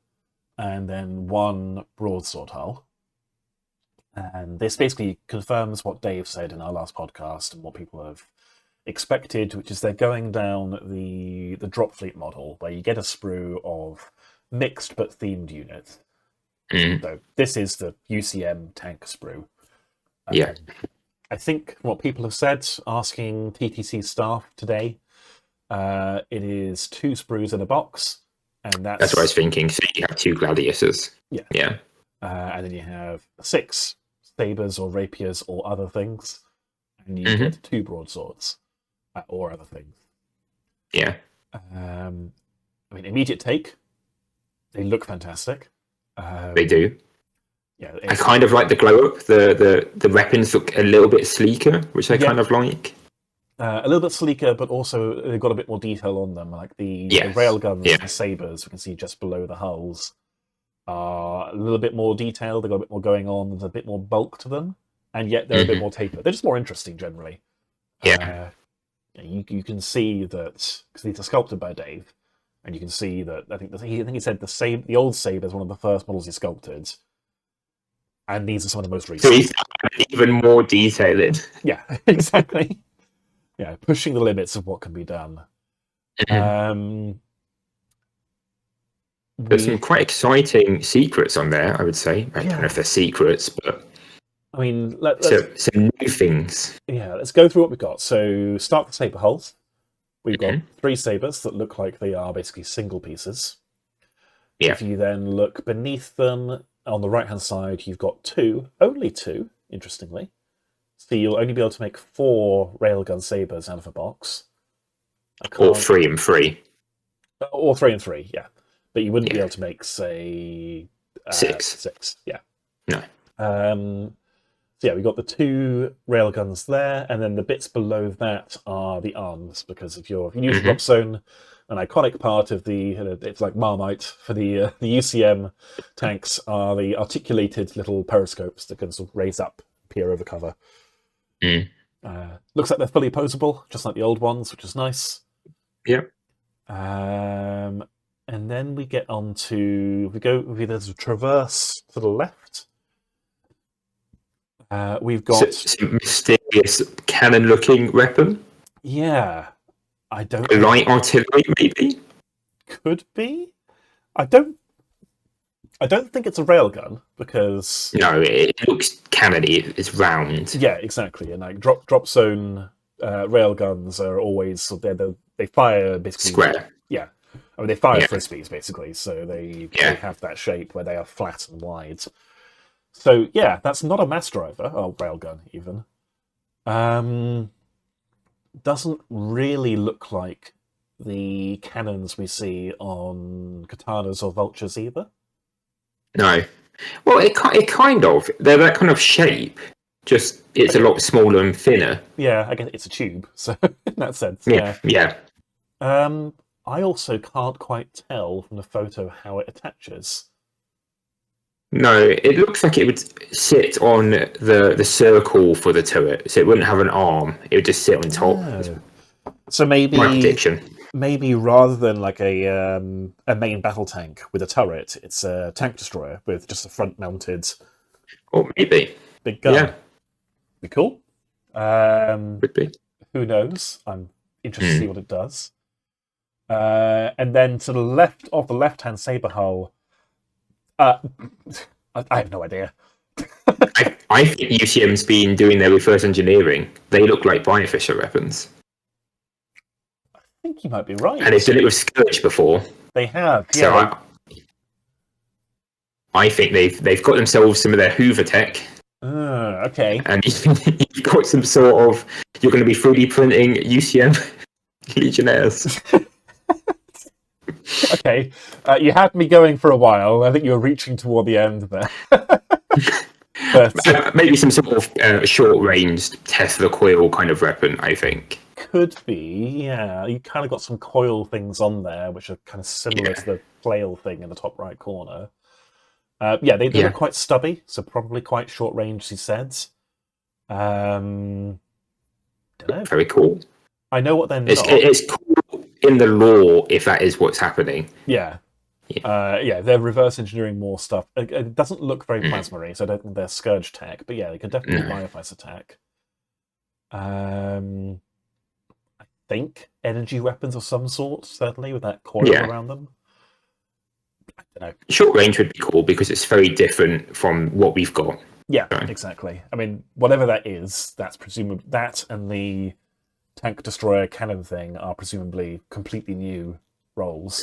Speaker 1: and then 1 broadsword hull. And this basically confirms what Dave said in our last podcast and what people have expected, which is they're going down the drop fleet model, where you get a sprue of mixed but themed units. So this is the UCM tank sprue. I think what people have said, asking TTC staff today, it is 2 sprues in a box, and that's
Speaker 2: what I was thinking. So you have 2 gladiuses. Yeah.
Speaker 1: And then you have 6 sabers or rapiers or other things, and you get 2 broadswords or other things.
Speaker 2: Yeah.
Speaker 1: I mean, immediate take. They look fantastic.
Speaker 2: They do.
Speaker 1: Yeah,
Speaker 2: I kind of like the glow up. The weapons look a little bit sleeker, which I kind of like.
Speaker 1: A little bit sleeker, but also they've got a bit more detail on them. Like the railguns and the sabers, we can see just below the hulls, are a little bit more detailed. They've got a bit more going on. There's a bit more bulk to them, and yet they're a bit more tapered. They're just more interesting generally. You can see that because these are sculpted by Dave, and you can see that I think he said the old saber is one of the first models he sculpted. And these are some of the most recent.
Speaker 2: So he's even more detailed.
Speaker 1: Yeah, exactly. Yeah, pushing the limits of what can be done.
Speaker 2: There's some quite exciting secrets on there, I would say. I don't know if they're secrets, but
Speaker 1: I mean,
Speaker 2: some new things.
Speaker 1: Yeah, let's go through what we've got. So start with saber hulls. We've got 3 sabers that look like they are basically single pieces.
Speaker 2: Yeah.
Speaker 1: If you then look beneath them, on the right-hand side, you've got 2, only 2, interestingly. So you'll only be able to make 4 railgun sabers out of a box.
Speaker 2: Or 3 and 3.
Speaker 1: Or 3 and 3, yeah. But you wouldn't be able to make, say...
Speaker 2: 6.
Speaker 1: Yeah.
Speaker 2: No.
Speaker 1: So yeah, we've got the 2 railguns there, and then the bits below that are the arms, because if you use Dropzone, an iconic part of it's like Marmite for the UCM tanks are the articulated little periscopes that can sort of raise up, peer over cover. Looks like they're fully posable, just like the old ones, which is nice.
Speaker 2: Yeah.
Speaker 1: And then we get on to there's a traverse to the left. We've got
Speaker 2: some mysterious cannon-looking weapon.
Speaker 1: Yeah, I don't.
Speaker 2: Light artillery, maybe.
Speaker 1: Could be. I don't think it's a railgun because
Speaker 2: no, it looks cannony. It's round.
Speaker 1: Yeah, exactly. And like Dropzone railguns are always they fire basically
Speaker 2: square.
Speaker 1: Yeah, I mean they fire frisbees basically, so they have that shape where they are flat and wide. So yeah, that's not a mass driver or railgun even. Doesn't really look like the cannons we see on katanas or vultures either.
Speaker 2: No. Well, it kind of. They're that kind of shape. Just it's a lot smaller and thinner.
Speaker 1: Yeah, I guess it's a tube, so in that sense.
Speaker 2: Yeah.
Speaker 1: I also can't quite tell from the photo how it attaches.
Speaker 2: No, it looks like it would sit on the circle for the turret, so it wouldn't have an arm. It would just sit on top.
Speaker 1: So
Speaker 2: My
Speaker 1: maybe
Speaker 2: prediction.
Speaker 1: rather than like a main battle tank with a turret, it's a tank destroyer with just a front mounted
Speaker 2: Or maybe.
Speaker 1: big gun.
Speaker 2: Yeah,
Speaker 1: Be cool.
Speaker 2: would be.
Speaker 1: Who knows? I'm interested to see what it does. And then to the left of the left-hand saber hull, I have no idea.
Speaker 2: I think UCM's been doing their reverse engineering. They look like Bioficer weapons.
Speaker 1: I think you might be right.
Speaker 2: And they've done it with Scourge before.
Speaker 1: They have,
Speaker 2: So
Speaker 1: yeah.
Speaker 2: I think they've got themselves some of their Hoover tech.
Speaker 1: Okay.
Speaker 2: And you've got some sort of... You're going to be 3D printing UCM Legionnaires.
Speaker 1: Okay. You had me going for a while. I think you were reaching toward the end there. But,
Speaker 2: maybe some sort of short-range Tesla coil kind of weapon, I think.
Speaker 1: could be, yeah. You kind of got some coil things on there, which are kind of similar to the flail thing in the top right corner. They look quite stubby, so probably quite short range, he said. Don't know.
Speaker 2: Very cool.
Speaker 1: I know what they're not.
Speaker 2: It's cool in the lore if that is what's happening.
Speaker 1: Yeah. They're reverse engineering more stuff. It doesn't look very plasma-y, so I don't think they're Scourge tech, but yeah, they could definitely Bioficer tech. I think energy weapons of some sort, certainly, with that coil around them. I don't know.
Speaker 2: Short range would be cool because it's very different from what we've got.
Speaker 1: Yeah, exactly. I mean, whatever that is, that's presumably that and the tank destroyer cannon thing are presumably completely new roles.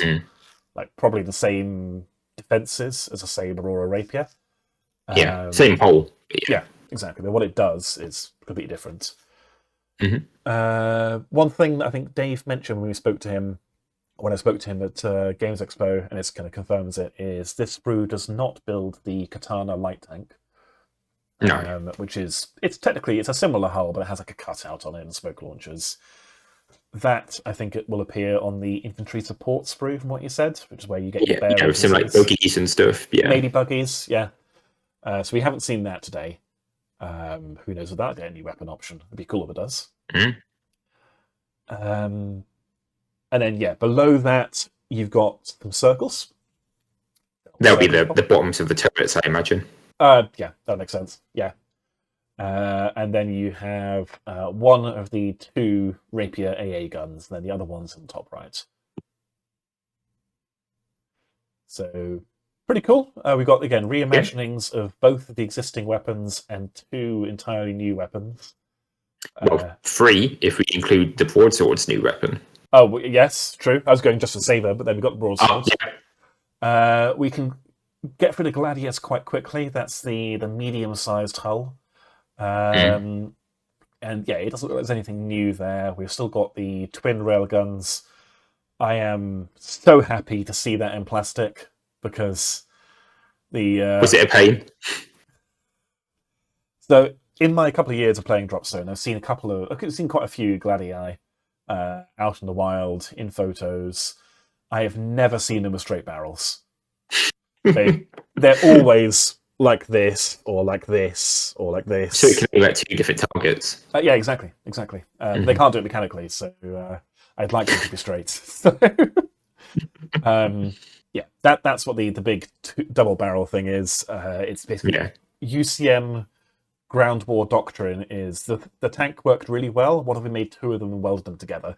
Speaker 1: Like probably the same defenses as a saber or a rapier.
Speaker 2: Same hole.
Speaker 1: Yeah, exactly. But what it does is completely different. One thing that I think Dave mentioned when I spoke to him at Games Expo, and it's kind of confirms it, is this sprue does not build the Katana light tank.
Speaker 2: No.
Speaker 1: Which is, it's a similar hull, but it has like a cutout on it and smoke launchers. That, I think, it will appear on the infantry support sprue, from what you said, which is where you get your bear
Speaker 2: some like buggies and stuff. Yeah,
Speaker 1: maybe buggies. Yeah. So we haven't seen that today. Who knows if that'll get a new weapon option? It'd be cool if it does. And then below that you've got some circles.
Speaker 2: That'll be the bottoms of the turrets, I imagine.
Speaker 1: Yeah, that makes sense. Yeah. And then you have one of the two rapier AA guns, and then the other one's in the top right. So, pretty cool. We've got, again, reimaginings of both of the existing weapons and two entirely new weapons.
Speaker 2: Well, 3 if we include the broadsword's new weapon.
Speaker 1: Oh, yes, true. I was going just for saber, but then we've got the broadsword. We can get through the gladius quite quickly. That's the medium-sized hull. And it doesn't look like there's anything new there. We've still got the twin railguns. I am so happy to see that in plastic because
Speaker 2: was it a pain?
Speaker 1: So in my couple of years of playing Dropzone, I've seen quite a few Gladii out in the wild in photos. I have never seen them with straight barrels. They're always like this, or like this, or like this.
Speaker 2: So it can be like 2 different targets.
Speaker 1: Yeah, exactly. They can't do it mechanically, so I'd like them to be straight. So, that's what the big double barrel thing is. It's basically UCM ground war doctrine is the tank worked really well. What if we made 2 of them and welded them together?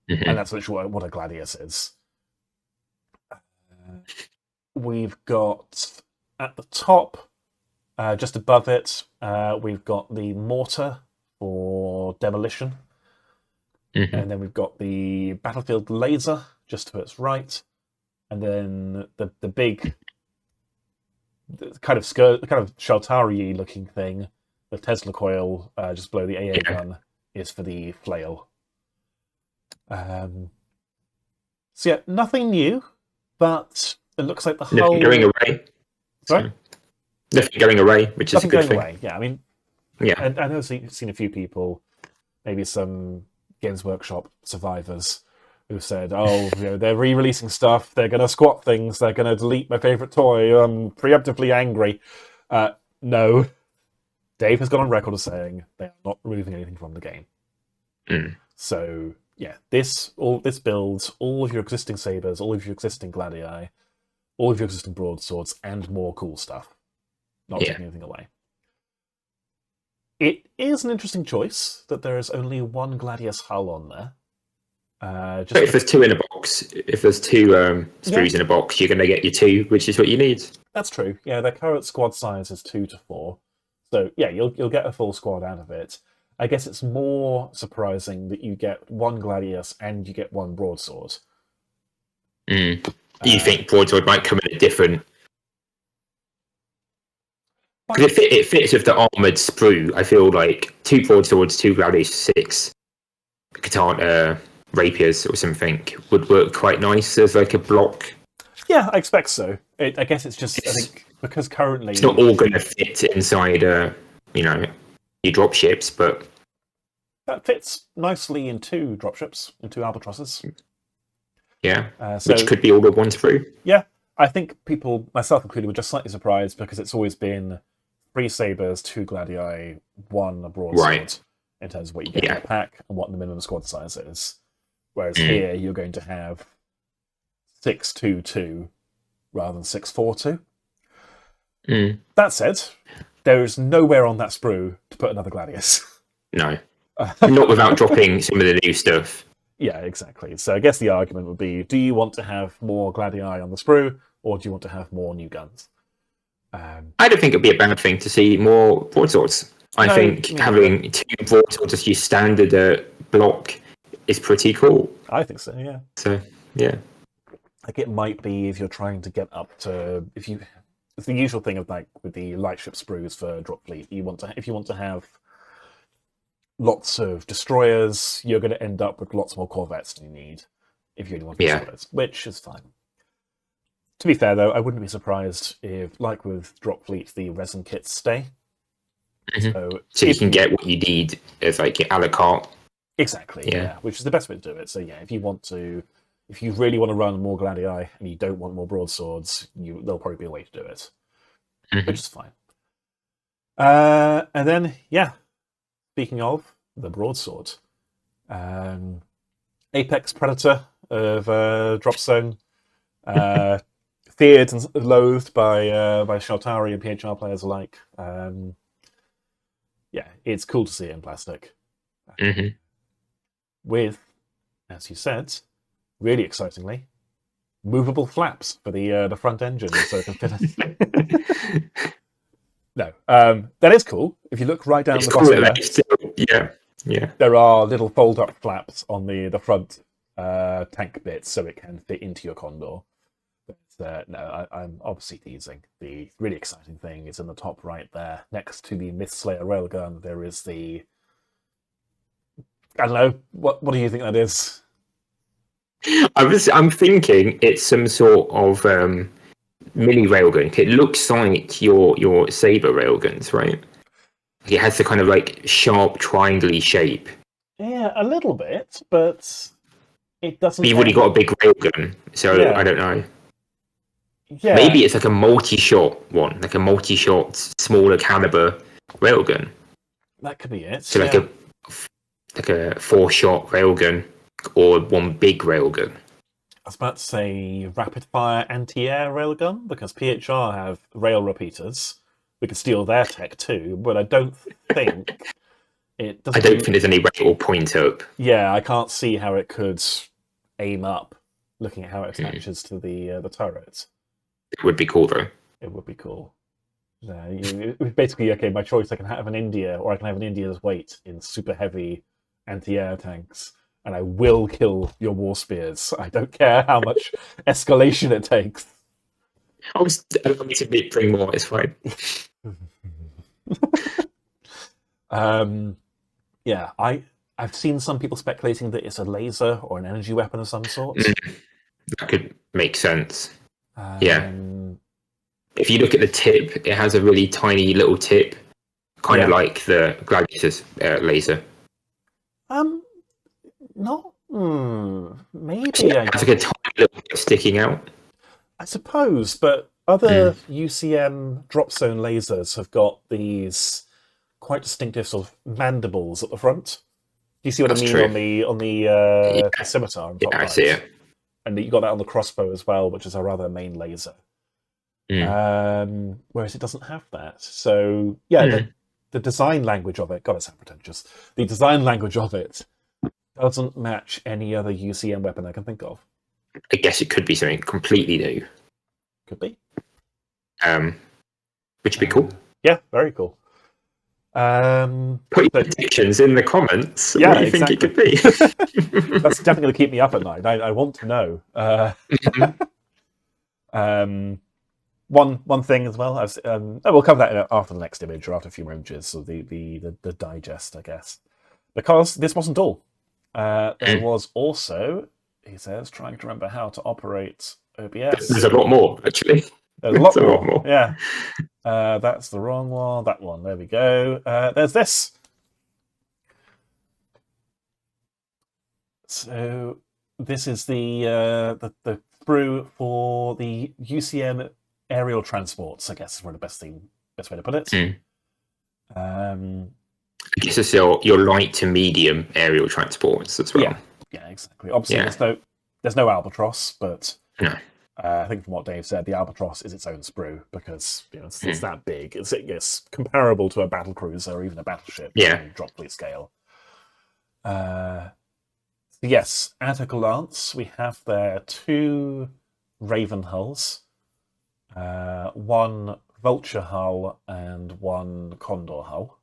Speaker 1: And that's literally what a Gladius is. We've got at the top, just above it, we've got the mortar for demolition. And then we've got the battlefield laser just to its right. And then the big kind of Sheltari looking thing, the Tesla coil just below the AA gun, is for the flail. Nothing new, but it looks like the
Speaker 2: Nothing
Speaker 1: whole
Speaker 2: going away.
Speaker 1: Sorry?
Speaker 2: Nothing going away, which is a good thing.
Speaker 1: Away. Yeah, I mean, and I know I've seen a few people, maybe some Games Workshop survivors, who said, they're re-releasing stuff, they're going to squat things, they're going to delete my favourite toy, I'm preemptively angry. No. Dave has gone on record as saying they are not removing anything from the game. So, yeah, this builds all of your existing sabers, all of your existing gladii, all of your existing broadswords, and more cool stuff. Not taking anything away. It is an interesting choice that there is only one Gladius hull on there.
Speaker 2: But if there's two in a box, if there's two sprues in a box, you're going to get your two, which is what you need.
Speaker 1: That's true. Yeah, their current squad size is 2 to 4, so yeah, you'll get a full squad out of it. I guess it's more surprising that you get one Gladius and you get one broadsword.
Speaker 2: You think broadsword might come in a different? Because it fits with the armored sprue. I feel like 2 broadswords, 2 Gladius, 6 katana rapiers or something would work quite nice as like a block.
Speaker 1: Yeah, I expect so. I guess it's just, I think, because currently...
Speaker 2: It's not all going to fit inside, your dropships, but...
Speaker 1: That fits nicely in 2 dropships, in 2 albatrosses.
Speaker 2: Yeah, which could be all of one sprue.
Speaker 1: Yeah, I think people, myself included, were just slightly surprised because it's always been 3 sabers, 2 gladii, 1 broadsword, in terms of what you get in the pack and what the minimum squad size is. Whereas here, you're going to have 6-2-2 rather than 6-4-2. That said, there is nowhere on that sprue to put another Gladius.
Speaker 2: No. Not without dropping some of the new stuff.
Speaker 1: Yeah, exactly. So I guess the argument would be, do you want to have more Gladii on the sprue, or do you want to have more new guns?
Speaker 2: I don't think it'd be a bad thing to see more broadswords. I think having 2 broadswords as your standard block is pretty cool.
Speaker 1: I think so, yeah.
Speaker 2: So, yeah.
Speaker 1: Like, it might be if you're trying to get up to... It's the usual thing of, like, with the lightship sprues for drop fleet. If you want to have lots of destroyers, you're going to end up with lots more corvettes than you need if you only want destroyers, which is fine. To be fair, though, I wouldn't be surprised if, like with drop fleet, the resin kits stay.
Speaker 2: So you can get what you need as like your a la carte.
Speaker 1: Exactly, yeah, which is the best way to do it. So yeah, if you really want to run more Gladii and you don't want more broadswords, there'll probably be a way to do it, which is fine. And then, yeah, speaking of the broadsword, Apex Predator of Dropzone, feared and loathed by Sheltari and PHR players alike. Yeah, it's cool to see it in plastic. With, as you said, really excitingly, movable flaps for the front engine, so it can fit in. No, that is cool. If you look right down the bottom there, there are little fold-up flaps on the front tank bits, so it can fit into your Condor. But no, I'm obviously teasing. The really exciting thing is in the top right there, next to the Mythslayer railgun. There is the... I don't know. What do you think that is?
Speaker 2: I'm thinking it's some sort of mini railgun. It looks like your Saber railguns, right? It has the kind of like sharp triangle-y shape.
Speaker 1: Yeah, a little bit, but it doesn't.
Speaker 2: But you've already got a big railgun, so I don't know.
Speaker 1: Yeah.
Speaker 2: Maybe it's like a multi-shot one, like a multi-shot smaller caliber railgun.
Speaker 1: That could be it.
Speaker 2: So like a 4-shot railgun or one big railgun.
Speaker 1: I was about to say rapid-fire anti-air railgun, because PHR have rail repeaters. We could steal their tech too, but I don't think it doesn't.
Speaker 2: I don't think there's any way it will point up.
Speaker 1: Yeah, I can't see how it could aim up, looking at how it attaches to the turret.
Speaker 2: It would be cool, though.
Speaker 1: It would be cool. Basically, okay, my choice, I can have an India, or I can have an India's weight in super heavy anti-air tanks, and I will kill your war spears. I don't care how much escalation it takes.
Speaker 2: Allow me to bring more, it's fine.
Speaker 1: Yeah, I've seen some people speculating that it's a laser or an energy weapon of some sort.
Speaker 2: That could make sense. If you look at the tip, it has a really tiny little tip, kind of like the Gladiator's laser.
Speaker 1: Maybe.
Speaker 2: It's like a tiny little tip sticking out.
Speaker 1: I suppose, but other UCM Dropzone lasers have got these quite distinctive sort of mandibles at the front. you see what
Speaker 2: That's
Speaker 1: I mean
Speaker 2: true.
Speaker 1: on the
Speaker 2: Yeah.
Speaker 1: scimitar on
Speaker 2: Yeah,
Speaker 1: top
Speaker 2: I
Speaker 1: right?
Speaker 2: see it.
Speaker 1: And you got that on the crossbow as well, which is our other main laser. Whereas it doesn't have that. So yeah, the design language of it, God, it sounds pretentious. The design language of it doesn't match any other UCM weapon I can think of.
Speaker 2: I guess it could be something completely new.
Speaker 1: Could be.
Speaker 2: Which would be cool.
Speaker 1: Yeah, very cool.
Speaker 2: Put your predictions in the comments.
Speaker 1: Yeah,
Speaker 2: What do you
Speaker 1: exactly.
Speaker 2: think it could be?
Speaker 1: That's definitely going to keep me up at night. I want to know. One thing as well. We'll cover that after the next image or after a few more images of the digest, I guess. Because this wasn't all. There was also, he says, trying to remember how to operate OBS.
Speaker 2: There's a lot more, actually.
Speaker 1: There's a lot more. Yeah. That's the wrong one. That one. There we go. There's this. So this is the sprue for the UCM aerial transports, I guess is probably the best way to put it.
Speaker 2: I guess it's your light to medium aerial transports as well.
Speaker 1: Yeah, exactly. Obviously, there's no albatross, but
Speaker 2: no.
Speaker 1: I think from what Dave said, the albatross is its own sprue because it's that big. It's comparable to a battlecruiser or even a battleship. On drop fleet scale. Yes, at a glance, we have there 2 Raven hulls, 1 Vulture hull, and 1 Condor hull.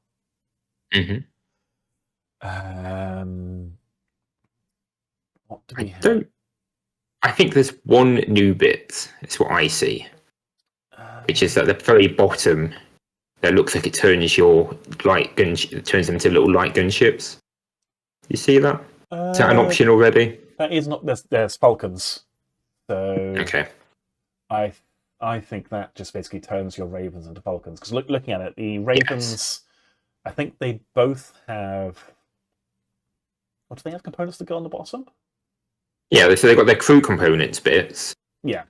Speaker 1: What do we have?
Speaker 2: I think there's one new bit. It's what I see, which is at the very bottom. That looks like it turns your turns them into little light gunships. You see that? Is that an option already?
Speaker 1: That is not. There's Falcons. So
Speaker 2: okay.
Speaker 1: I think that just basically turns your Ravens into Falcons. Because looking at it, the Ravens, I think they both have. What do they have components that go on the bottom?
Speaker 2: Yeah, so they've got their crew components bits.
Speaker 1: Yeah.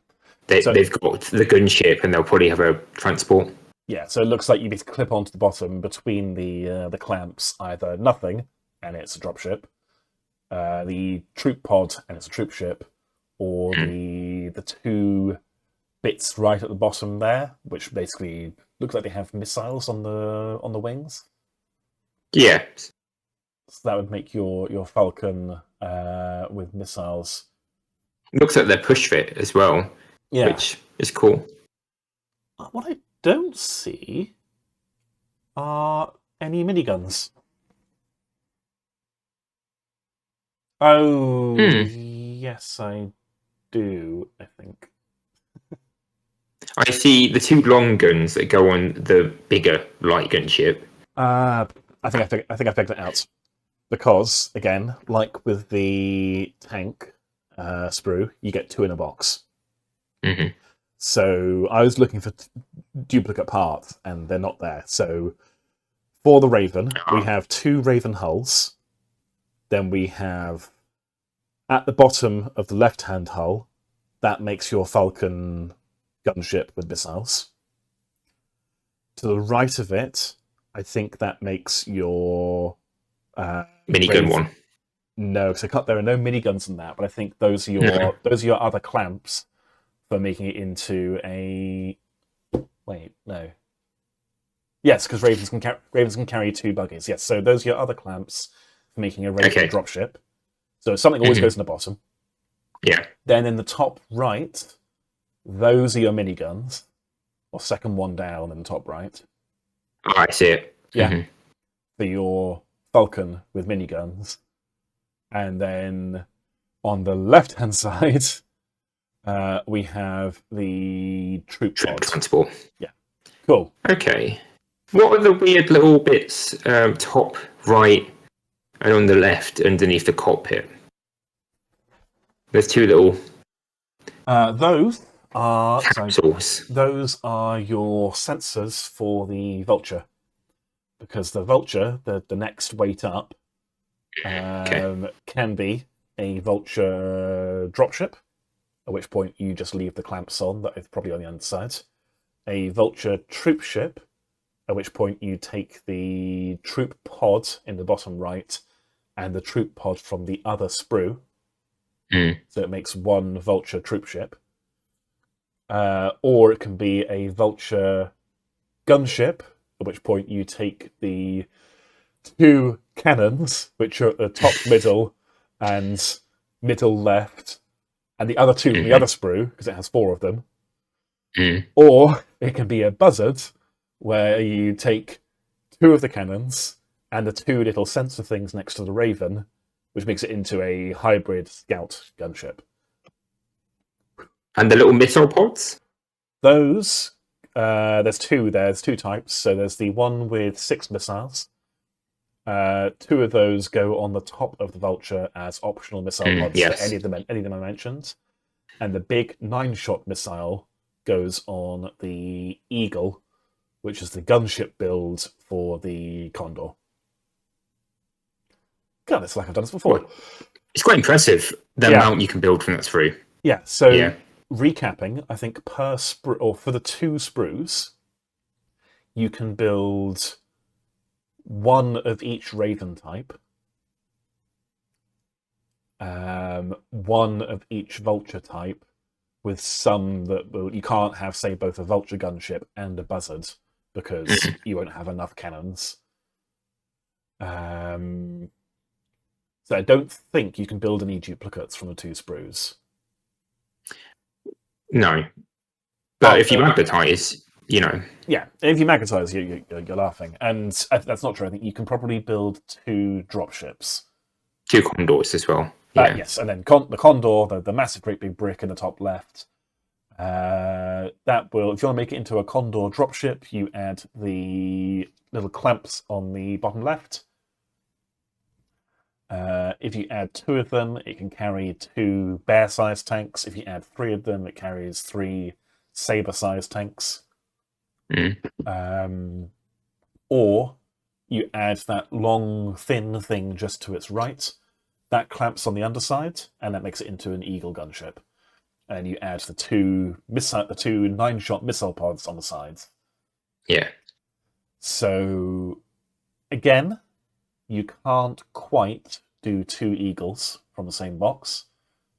Speaker 2: They've got the gunship, and they'll probably have a transport.
Speaker 1: Yeah, so it looks like you need to clip onto the bottom between the clamps either nothing, and it's a dropship, the troop pod, and it's a troop ship, or the 2 bits right at the bottom there, which basically looks like they have missiles on the wings.
Speaker 2: Yeah.
Speaker 1: So that would make your Falcon with missiles.
Speaker 2: Looks like they're push fit as well, which is cool.
Speaker 1: What I don't see are any miniguns. Oh, yes, I do, I think.
Speaker 2: I see the 2 long guns that go on the bigger light gunship.
Speaker 1: I think I figured it out. Because, again, like with the tank sprue, you get 2 in a box. So I was looking for duplicate parts, and they're not there. So for the Raven, we have 2 Raven hulls. Then we have, at the bottom of the left-hand hull, that makes your Falcon gunship with missiles. To the right of it, I think that makes your...
Speaker 2: minigun one.
Speaker 1: No, because there are no miniguns in that, but I think those are your other clamps for making it into a. Wait, no. Yes, because Ravens can carry 2 buggies. Yes, so those are your other clamps for making a Raven dropship. So something always goes in the bottom.
Speaker 2: Yeah.
Speaker 1: Then in the top right, those are your miniguns, or second one down in the top right.
Speaker 2: Oh, I see it.
Speaker 1: Yeah. For your Falcon with miniguns. And then on the left-hand side, we have the troop
Speaker 2: transport.
Speaker 1: Yeah. Cool.
Speaker 2: Okay. What are the weird little bits top right and on the left underneath the cockpit? There's 2 little...
Speaker 1: those are...
Speaker 2: capsules.
Speaker 1: Those are your sensors for the Vulture. Because the Vulture, the next weight up, can be a Vulture dropship, at which point you just leave the clamps on, that is probably on the underside. A Vulture troop ship, at which point you take the troop pod in the bottom right and the troop pod from the other sprue.
Speaker 2: Mm.
Speaker 1: So it makes one vulture troop ship. Or it can be a vulture gunship, at which point you take the 2 cannons, which are at the top middle and middle left, and the other 2 from the other sprue, because it has 4 of them.
Speaker 2: Mm.
Speaker 1: Or it can be a buzzard, where you take 2 of the cannons and the 2 little sensor things next to the Raven, which makes it into a hybrid scout gunship.
Speaker 2: And the little missile pods?
Speaker 1: Those, there's 2 there. There's 2 types. So there's the one with 6 missiles. 2 of those go on the top of the Vulture as optional missile pods for any of them I mentioned. And the big 9-shot missile goes on the Eagle, which is the gunship build for the Condor. God, it's like I've done this before.
Speaker 2: It's quite impressive, the amount you can build from that sprue.
Speaker 1: Yeah, so recapping, I think per sprue, or for the 2 sprues, you can build 1 of each Raven type, 1 of each Vulture type, with some that you can't have, say, both a Vulture gunship and a buzzard, because you won't have enough cannons. So I don't think you can build any duplicates from the 2 sprues.
Speaker 2: No. But if you magnetize, you know.
Speaker 1: Yeah, if you magnetize, you're laughing. And that's not true. I think you can probably build 2 dropships.
Speaker 2: 2 Condors as well. Yeah.
Speaker 1: Yes, and then the Condor, the massive great big brick in the top left. That will, if you want to make it into a Condor dropship, you add the little clamps on the bottom left. If you add 2 of them, it can carry 2 bear-sized tanks. If you add 3 of them, it carries 3 saber-sized tanks. Or you add that long, thin thing just to its right. That clamps on the underside, and that makes it into an Eagle gunship. And you add the 2 9-shot missile pods on the sides.
Speaker 2: Yeah.
Speaker 1: So, again, you can't quite do 2 Eagles from the same box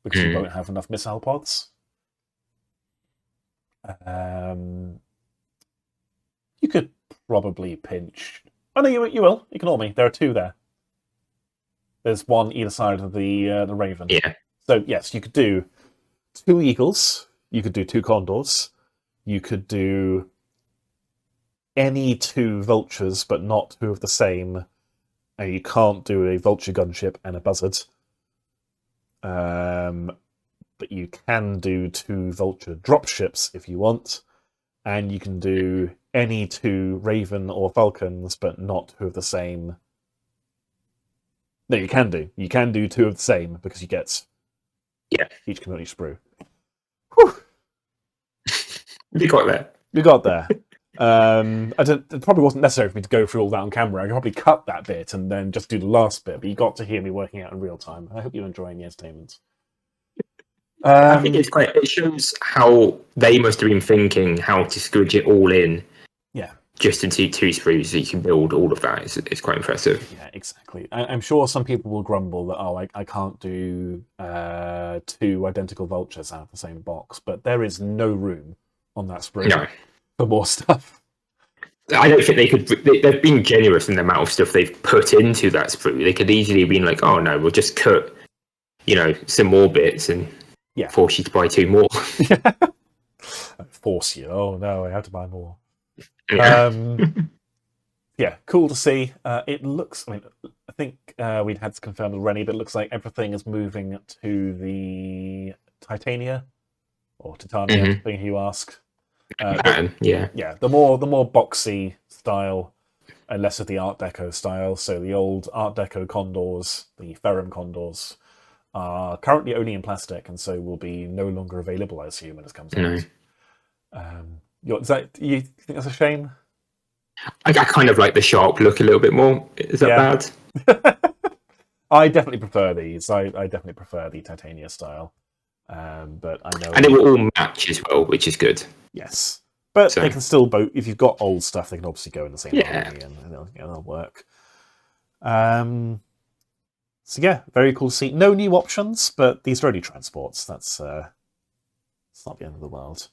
Speaker 1: because you won't have enough missile pods. You could probably pinch. Oh no, you will. Ignore me. There are 2 there. There's 1 either side of the Raven.
Speaker 2: Yeah.
Speaker 1: So yes, you could do 2 Eagles. You could do 2 Condors. You could do any 2 Vultures, but not 2 of the same. And you can't do a Vulture gunship and a buzzard. But you can do 2 Vulture dropships if you want. And you can do any 2 Raven or Falcons, but not 2 of the same. No, you can do. You can do 2 of the same because you get each community sprue. Whew.
Speaker 2: You got there.
Speaker 1: You got there. It probably wasn't necessary for me to go through all that on camera. I could probably cut that bit and then just do the last bit, but you got to hear me working out in real time. I hope you're enjoying the entertainment.
Speaker 2: I think it's quite. It shows how they must have been thinking how to squidge it all in. Yeah. Just into 2 sprues, so you can build all of that. It's quite impressive.
Speaker 1: Yeah, exactly. I'm sure some people will grumble that I can't do 2 identical vultures out of the same box, but there is no room on that sprue for more stuff.
Speaker 2: I don't think they could. They've been generous in the amount of stuff they've put into that sprue. They could easily have been like, "Oh no, we'll just cut, some more bits and force you to buy 2 more."
Speaker 1: Force you? Oh no, I have to buy more.
Speaker 2: Yeah.
Speaker 1: Cool to see. It looks. I think we'd had to confirm with Rennie, but it looks like everything is moving to the Titania or Titania, depending who you ask. The more boxy style and less of the Art Deco style. So the old Art Deco Condors, the Ferrum Condors, are currently only in plastic, and so will be no longer available, I assume, when it comes out. You think that's a shame?
Speaker 2: I kind of like the sharp look a little bit more. Is that bad?
Speaker 1: I definitely prefer these. I definitely prefer the Titania style. But I know,
Speaker 2: and it will all match as well, which is good.
Speaker 1: Yes, but they can still both. If you've got old stuff, they can obviously go in the same body, and it'll work. So yeah, very cool to see. No new options, but these are only transports. That's it's not the end of the world.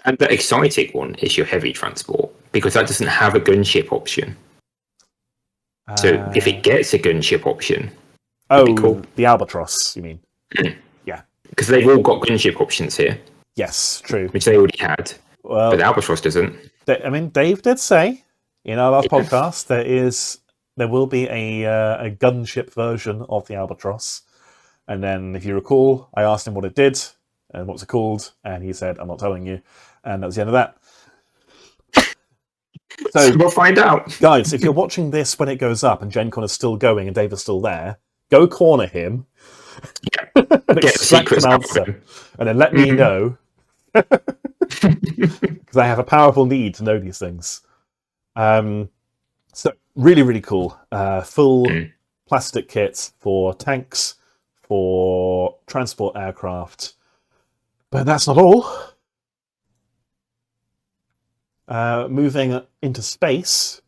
Speaker 2: And the exciting one is your heavy transport, because that doesn't have a gunship option. So if it gets a gunship option, it'd be cool.
Speaker 1: The Albatross, you mean? Yeah.
Speaker 2: Because they've all got gunship options here.
Speaker 1: Yes, true.
Speaker 2: Which they already had.
Speaker 1: Well,
Speaker 2: but the Albatross doesn't.
Speaker 1: I mean, Dave did say in our last podcast there will be a gunship version of the Albatross. And then, if you recall, I asked him what it did and what's it called, and he said, "I'm not telling you." And that was the end of that.
Speaker 2: So we'll find out.
Speaker 1: Guys, if you're watching this when it goes up and Gencon is still going and Dave is still there, go corner him.
Speaker 2: Yeah. Get the secrets out of him.
Speaker 1: And then let me know. Because I have a powerful need to know these things. So, really, really cool. Full plastic kits for tanks, for transport aircraft. But that's not all. Moving into space,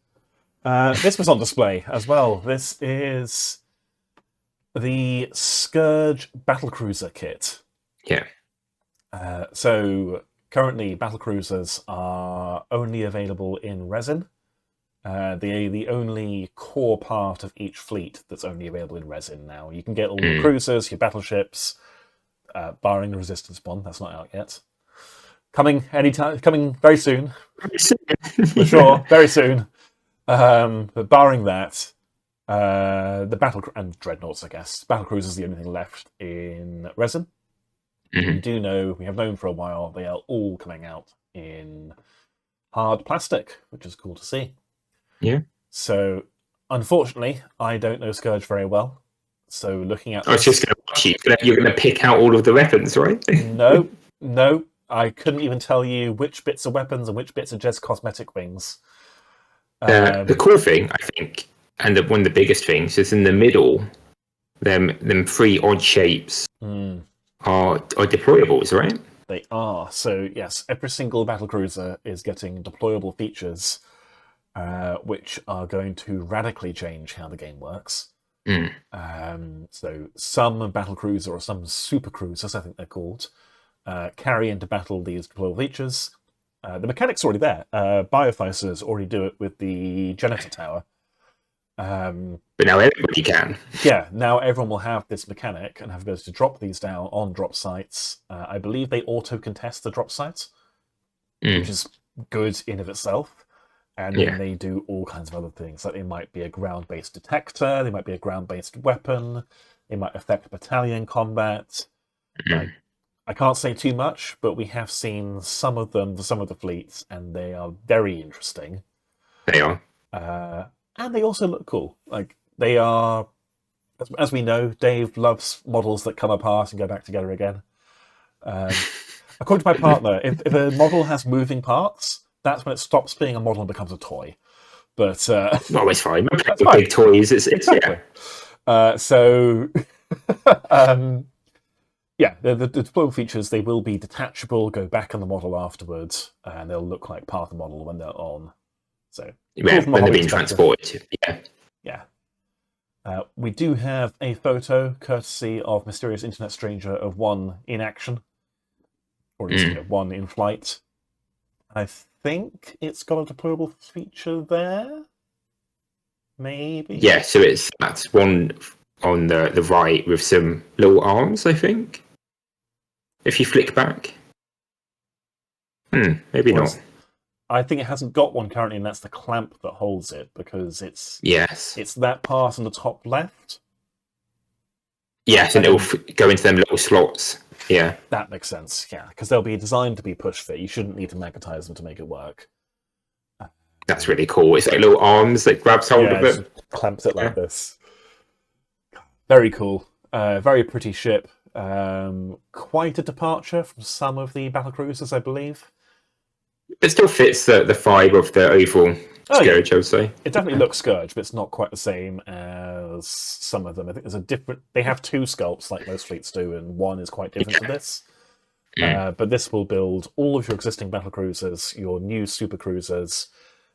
Speaker 1: this was on display as well. This is the Scourge Battlecruiser kit.
Speaker 2: Yeah.
Speaker 1: So currently, battlecruisers are only available in resin. The only core part of each fleet that's only available in resin now. You can get all your cruisers, your battleships, barring the Resistance one. That's not out yet. Coming very soon. For sure, very soon. But barring that, the battle and dreadnoughts, I guess. Battlecruisers is the only thing left in resin. We have known for a while, they are all coming out in hard plastic, which is cool to see.
Speaker 2: Yeah.
Speaker 1: So, unfortunately, I don't know Scourge very well. So, looking at
Speaker 2: I was just going to watch you. You're going to pick out all of the weapons, right?
Speaker 1: No. I couldn't even tell you which bits are weapons and which bits are just cosmetic wings.
Speaker 2: The cool thing, I think, and one of the biggest things, is in the middle, them three odd shapes are deployables, right?
Speaker 1: They are. So, yes, every single battlecruiser is getting deployable features, which are going to radically change how the game works. So, some battlecruiser or some supercruisers, I think they're called, carry into battle these deployable features. The mechanic's already there. Bioficers already do it with the Janitor Tower.
Speaker 2: But now everybody can.
Speaker 1: Yeah, now everyone will have this mechanic and have the ability to drop these down on drop sites. I believe they auto-contest the drop sites, which is good in of itself. And then they do all kinds of other things. Like, it might be a ground-based detector, they might be a ground-based weapon, it might affect battalion combat. I can't say too much, but we have seen some of them, some of the fleets, and they are very interesting.
Speaker 2: They are.
Speaker 1: And they also look cool. Like, they are, as we know, Dave loves models that come apart and go back together again. According to my partner, if a model has moving parts, that's when it stops being a model and becomes a toy. But
Speaker 2: no, it's fine. With big toys, it's
Speaker 1: exactly. So, yeah, the deployable features, they will be detachable, go back on the model afterwards, and they'll look like part of the model when they're on. So,
Speaker 2: when they're being transported.
Speaker 1: Yeah. We do have a photo, courtesy of Mysterious Internet Stranger, of one in action, or at least one in flight. I think it's got a deployable feature there. Maybe.
Speaker 2: Yeah, so that's one on the right with some little arms, I think. If you flick back. Maybe not.
Speaker 1: I think it hasn't got one currently, and that's the clamp that holds it, because it's that part on the top left.
Speaker 2: Yes, and it'll go into them little slots. Yeah.
Speaker 1: That makes sense, yeah, because they'll be designed to be push fit. You shouldn't need to magnetize them to make it work.
Speaker 2: That's really cool. It's like little arms that grabs hold of it.
Speaker 1: Clamps it like this. Very cool. Very pretty ship. Quite a departure from some of the battlecruisers, I believe.
Speaker 2: It still fits the vibe of the overall Scourge, I would say.
Speaker 1: It definitely looks Scourge, but it's not quite the same as some of them. I think there's a different... They have two sculpts, like most fleets do, and one is quite different to this. But this will build all of your existing battlecruisers, your new supercruisers,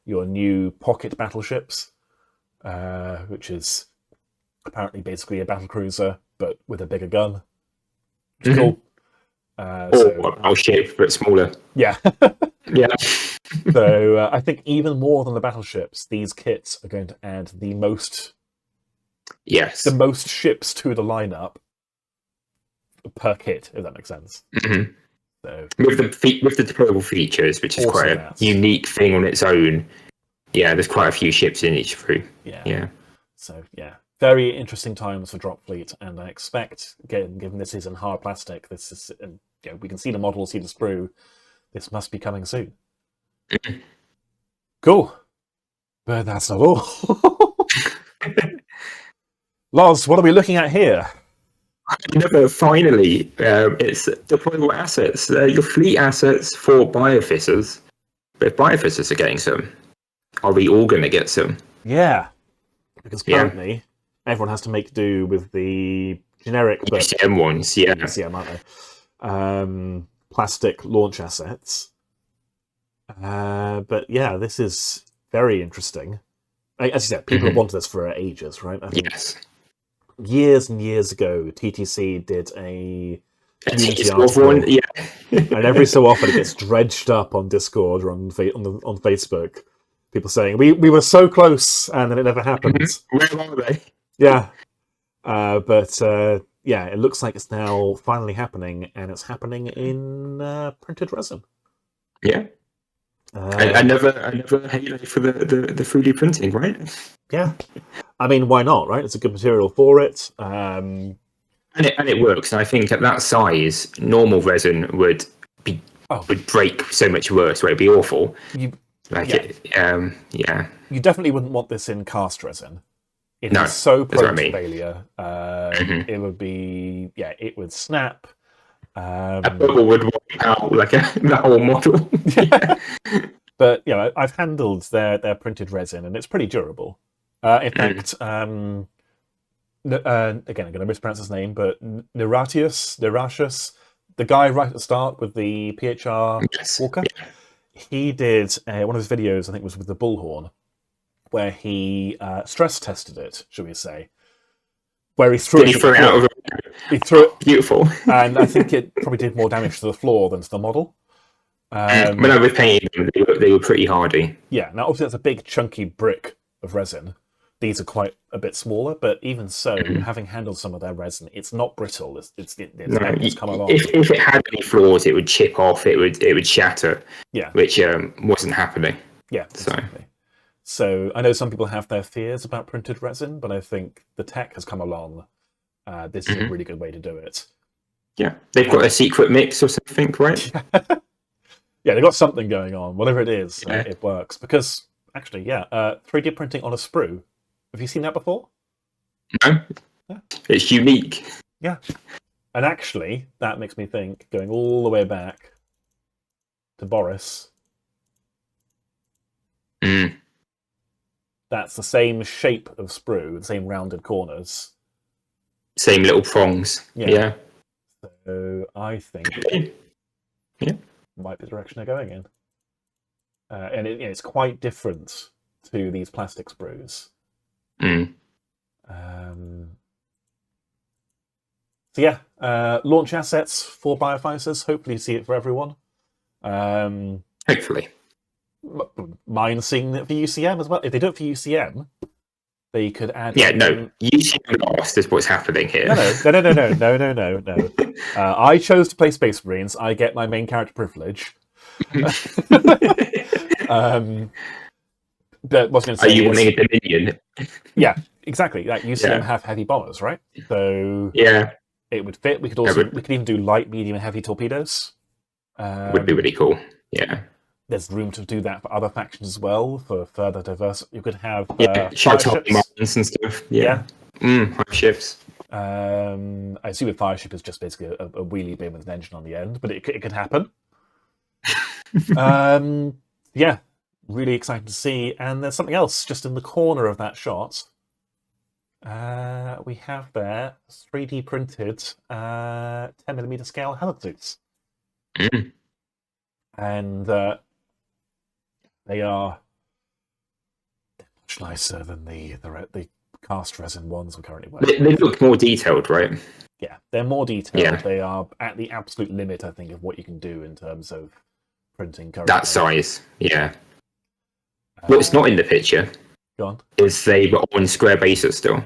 Speaker 1: your new pocket battleships, which is Apparently, basically a battlecruiser, but with a bigger gun, which is cool.
Speaker 2: Or a battleship, but smaller.
Speaker 1: Yeah.
Speaker 2: Yeah.
Speaker 1: So I think even more than the battleships, these kits are going to add the most ships to the lineup per kit, if that makes sense.
Speaker 2: Mm-hmm.
Speaker 1: So
Speaker 2: with the deployable features, which is
Speaker 1: also
Speaker 2: quite a unique thing on its own. Yeah, there's quite a few ships in each sprue.
Speaker 1: Yeah. So yeah, very interesting times for Drop Fleet, and I expect, given this is in hard plastic, this is, we can see the model, see the sprue. This must be coming soon. Cool, but that's not all. Loz, what are we looking at here?
Speaker 2: Finally, it's deployable assets. Your fleet assets for Biofissers. But if Biofissers are getting some, are we all going to get some?
Speaker 1: Yeah, because currently everyone has to make do with the generic
Speaker 2: UCM ones,
Speaker 1: UCM, aren't they? Plastic launch assets. But yeah, this is very interesting. As you said, people have wanted this for ages, right? I think years and years ago, TTC did a community article, one, and every so often it gets dredged up on Discord or on Facebook. People saying we were so close and then it never happened.
Speaker 2: Where are they?
Speaker 1: Yeah, but it looks like it's now finally happening, and it's happening in printed resin.
Speaker 2: Yeah. Another halo for the 3D printing, right?
Speaker 1: Yeah, I mean, why not, right? It's a good material for it, and
Speaker 2: it works. And I think at that size, normal resin would break so much worse. It'd be awful. You
Speaker 1: definitely wouldn't want this in cast resin. It is so prone to failure. It would be it would snap.
Speaker 2: A bubble would wipe out like the whole model.
Speaker 1: But I've handled their printed resin, and it's pretty durable. In fact, again, I'm going to mispronounce his name, but Neratius, the guy right at the start with the PHR Walker, he did one of his videos, I think it was with the Bullhorn, where he stress tested it, shall we say, where he threw it out of he threw it.
Speaker 2: Beautiful.
Speaker 1: And I think it probably did more damage to the floor than to the model.
Speaker 2: When I was painting them, they were pretty hardy.
Speaker 1: Yeah, now obviously that's a big chunky brick of resin. These are quite a bit smaller, but even so, having handled some of their resin, it's not brittle. It's come along.
Speaker 2: If it had any flaws, it would chip off. It would shatter.
Speaker 1: Yeah,
Speaker 2: which wasn't happening.
Speaker 1: Yeah, exactly. So I know some people have their fears about printed resin, but I think the tech has come along. This is a really good way to do it.
Speaker 2: Yeah, they've got a secret mix or something, right?
Speaker 1: Yeah, they've got something going on. Whatever it is, it works. Because, actually, 3D printing on a sprue. Have you seen that before?
Speaker 2: No. Yeah. It's unique.
Speaker 1: Yeah. And actually, that makes me think, going all the way back to Boris, that's the same shape of sprue, the same rounded corners.
Speaker 2: Same little prongs. Yeah.
Speaker 1: So I think might be the direction they're going in. And it's quite different to these plastic sprues. Launch assets for Bioficers. Hopefully you see it for everyone.
Speaker 2: Hopefully.
Speaker 1: Mind seeing it for UCM as well. If they do it for UCM, they could add...
Speaker 2: UCM last is what's happening here.
Speaker 1: No. I chose to play Space Marines. I get my main character privilege. But what's going to say?
Speaker 2: Are you wanting a Dominion?
Speaker 1: Yeah, exactly. Like UCM have heavy bombers, right? So it would fit. We could even do light, medium, and heavy torpedoes.
Speaker 2: Would be really cool. Yeah.
Speaker 1: There's room to do that for other factions as well, for further diverse. You could have
Speaker 2: ships and stuff. Yeah. Ships.
Speaker 1: I assume a fire ship is just basically a wheelie bin with an engine on the end, but it could happen. Really exciting to see. And there's something else just in the corner of that shot. We have there 3D printed 10mm scale Helitudes. And they are much nicer than the cast resin ones we're currently working.
Speaker 2: They look more detailed, right?
Speaker 1: Yeah, they're more detailed.
Speaker 2: Yeah.
Speaker 1: They are at the absolute limit, I think, of what you can do in terms of printing currently.
Speaker 2: That size, yeah. What's not in the picture
Speaker 1: Go on.
Speaker 2: is they were on square bases still.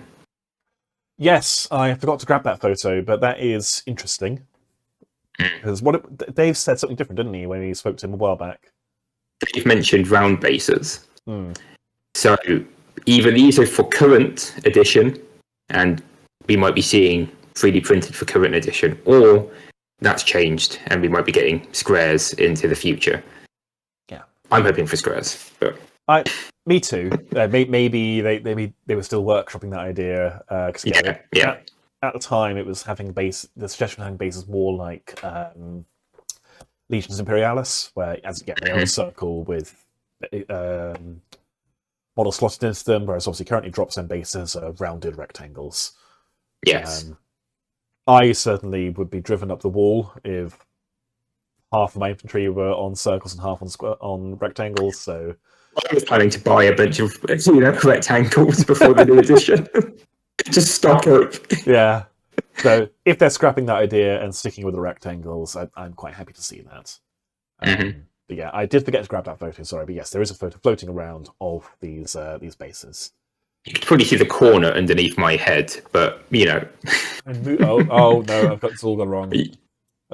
Speaker 1: Yes, I forgot to grab that photo, but that is interesting. Because Dave said something different, didn't he, when he spoke to him a while back?
Speaker 2: Dave mentioned round bases. So either these are for current edition, and we might be seeing 3D printed for current edition, or that's changed and we might be getting squares into the future.
Speaker 1: Yeah,
Speaker 2: I'm hoping for squares, but
Speaker 1: me too. Maybe they were still workshopping that idea. Cause, at the time, it was having the suggestion of having bases more like Legions Imperialis, where they are a circle with models slotted into them, whereas obviously currently Dropzone bases are rounded rectangles.
Speaker 2: yes.
Speaker 1: I certainly would be driven up the wall if half of my infantry were on circles and half on rectangles. So
Speaker 2: I was planning to buy a bunch of rectangles before the new edition. Just stock up.
Speaker 1: Yeah. So if they're scrapping that idea and sticking with the rectangles, I'm quite happy to see that. But yeah, I did forget to grab that photo. Sorry, but yes, there is a photo floating around of these bases.
Speaker 2: You could probably see the corner underneath my head, but
Speaker 1: Oh no, I've got it's all gone wrong.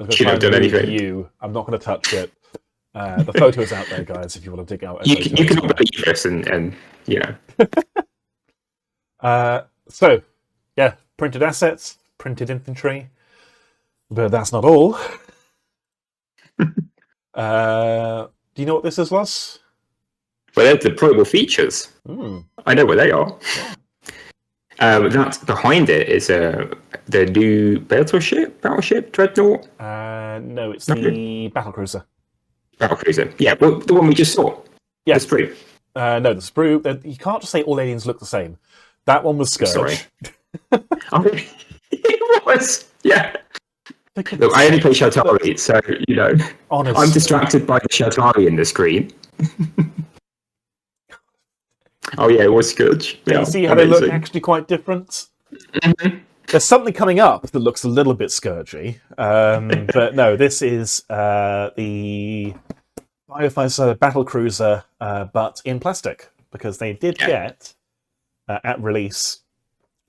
Speaker 2: Should have done anything.
Speaker 1: I'm not going to touch it. The photo is out there, guys. If you want to dig out,
Speaker 2: you can believe this, and
Speaker 1: So, yeah, printed assets, printed infantry, but that's not all. Do you know what this is, Loss?
Speaker 2: Well, they're deployable features. I know where they are. That behind it is the new battleship dreadnought.
Speaker 1: No, it's the Battlecruiser.
Speaker 2: Battlecruiser, yeah, well, the one we just saw.
Speaker 1: Yeah,
Speaker 2: the sprue.
Speaker 1: No, the sprue. You can't just say all aliens look the same. That one was Scourge.
Speaker 2: Sorry. It was, yeah. Look, I only play Shatari, so
Speaker 1: honest.
Speaker 2: I'm distracted by the Shatari in the screen. Oh yeah, it was Scourge.
Speaker 1: Yeah, you see how they look actually quite different? There's something coming up that looks a little bit Scourgy. But no, this is the Bioficer Battlecruiser, but in plastic, because they did get, at release,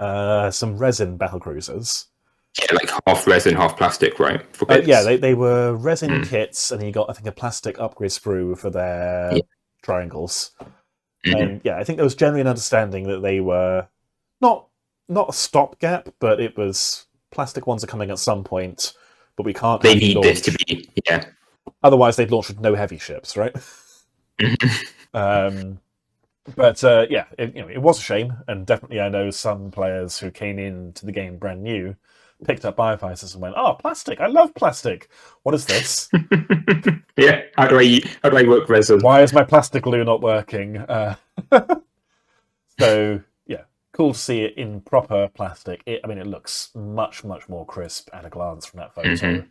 Speaker 1: some resin Battlecruisers.
Speaker 2: Yeah, like half resin, half plastic, right?
Speaker 1: They were resin kits, and you got, I think, a plastic upgrade sprue for their triangles. And yeah, I think there was generally an understanding that they were not a stopgap, but it was plastic ones are coming at some point, but we can't.
Speaker 2: They need this to be,
Speaker 1: Otherwise, they'd launch with no heavy ships, right? But it was a shame, and definitely I know some players who came into the game brand new, picked up Biofighters and went, "Oh, plastic! I love plastic. What is this?"
Speaker 2: Yeah, how do I work resin?
Speaker 1: Why is my plastic glue not working? So yeah, cool to see it in proper plastic. It looks much more crisp at a glance from that photo.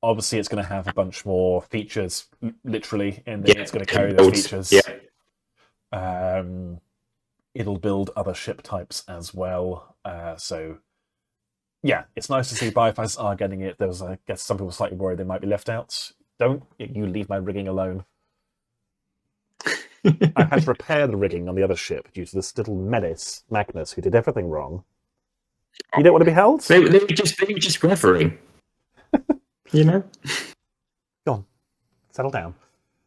Speaker 1: Obviously, it's going to have a bunch more features, literally, and it's going to carry those features.
Speaker 2: Yeah.
Speaker 1: It'll build other ship types as well. So yeah, it's nice to see Biofighters are getting it. There was, I guess, some people slightly worried they might be left out. Don't you leave my rigging alone. I had to repair the rigging on the other ship due to this little menace, Magnus, who did everything wrong. You don't want to be held?
Speaker 2: They were just reveling.
Speaker 1: Go on. Settle down.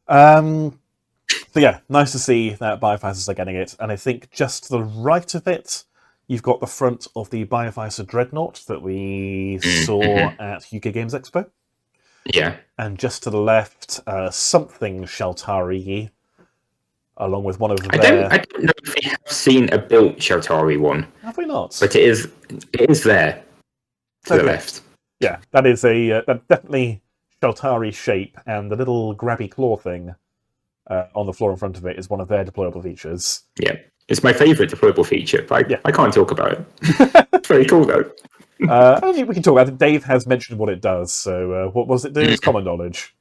Speaker 1: So yeah, nice to see that Biofighters are getting it. And I think just to the right of it, you've got the front of the Bioficer Dreadnought that we saw at UK Games Expo.
Speaker 2: Yeah. And
Speaker 1: just to the left, something Sheltari, along with one of
Speaker 2: I don't know if we have seen a built Sheltari one.
Speaker 1: Have we not?
Speaker 2: But it is there to the left.
Speaker 1: Yeah, that is that's definitely Sheltari shape, and the little grabby claw thing on the floor in front of it is one of their deployable features.
Speaker 2: Yeah. It's my favourite deployable feature, but I can't talk about it. It's very cool, though.
Speaker 1: I think we can talk about it. Dave has mentioned what it does, so what does it do? It's common knowledge.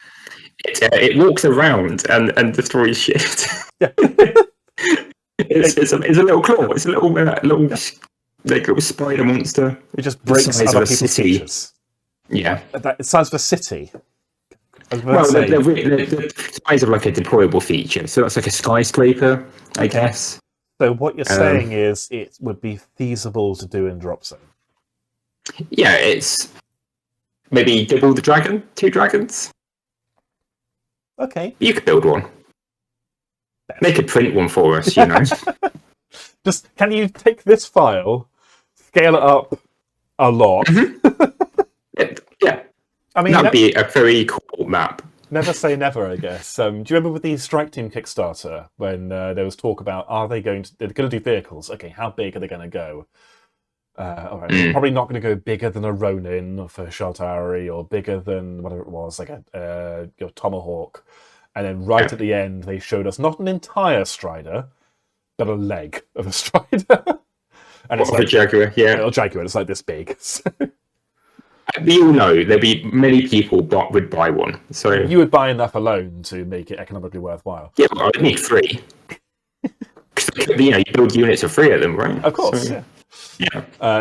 Speaker 2: It walks around and destroys shit.
Speaker 1: Yeah.
Speaker 2: It's a little claw. It's a little spider monster.
Speaker 1: It just
Speaker 2: The
Speaker 1: breaks
Speaker 2: size
Speaker 1: other
Speaker 2: of a
Speaker 1: people's
Speaker 2: city.
Speaker 1: features.
Speaker 2: Yeah.
Speaker 1: It stands for city. I was about
Speaker 2: Well,
Speaker 1: to say,
Speaker 2: the size of like a deployable feature. So that's like a skyscraper, I guess.
Speaker 1: so what you're saying is it would be feasible to do in Dropzone.
Speaker 2: Yeah, it's maybe double the dragon, 2 dragons.
Speaker 1: Okay.
Speaker 2: You could build one. They could print one for us, you know.
Speaker 1: Just, can you take this file, scale it up a lot?
Speaker 2: Yeah.
Speaker 1: I mean,
Speaker 2: That'd be a very cool map.
Speaker 1: never say never, I guess. Do you remember with the Striketeam Kickstarter when there was talk about they're going to do vehicles? Okay, how big are they going to go? All right, they're probably not going to go bigger than a Ronin for Shaltari or bigger than whatever it was, like a Tomahawk. And then right at the end, they showed us not an entire Strider, but a leg of a Strider. And it's like
Speaker 2: a Jaguar, yeah.
Speaker 1: A Jaguar, it's like this big.
Speaker 2: We all know there'd be many people would buy one. So
Speaker 1: you would buy enough alone to make it economically worthwhile.
Speaker 2: Yeah, well, I'd need 3. You build units of 3 of them, right?
Speaker 1: Of course,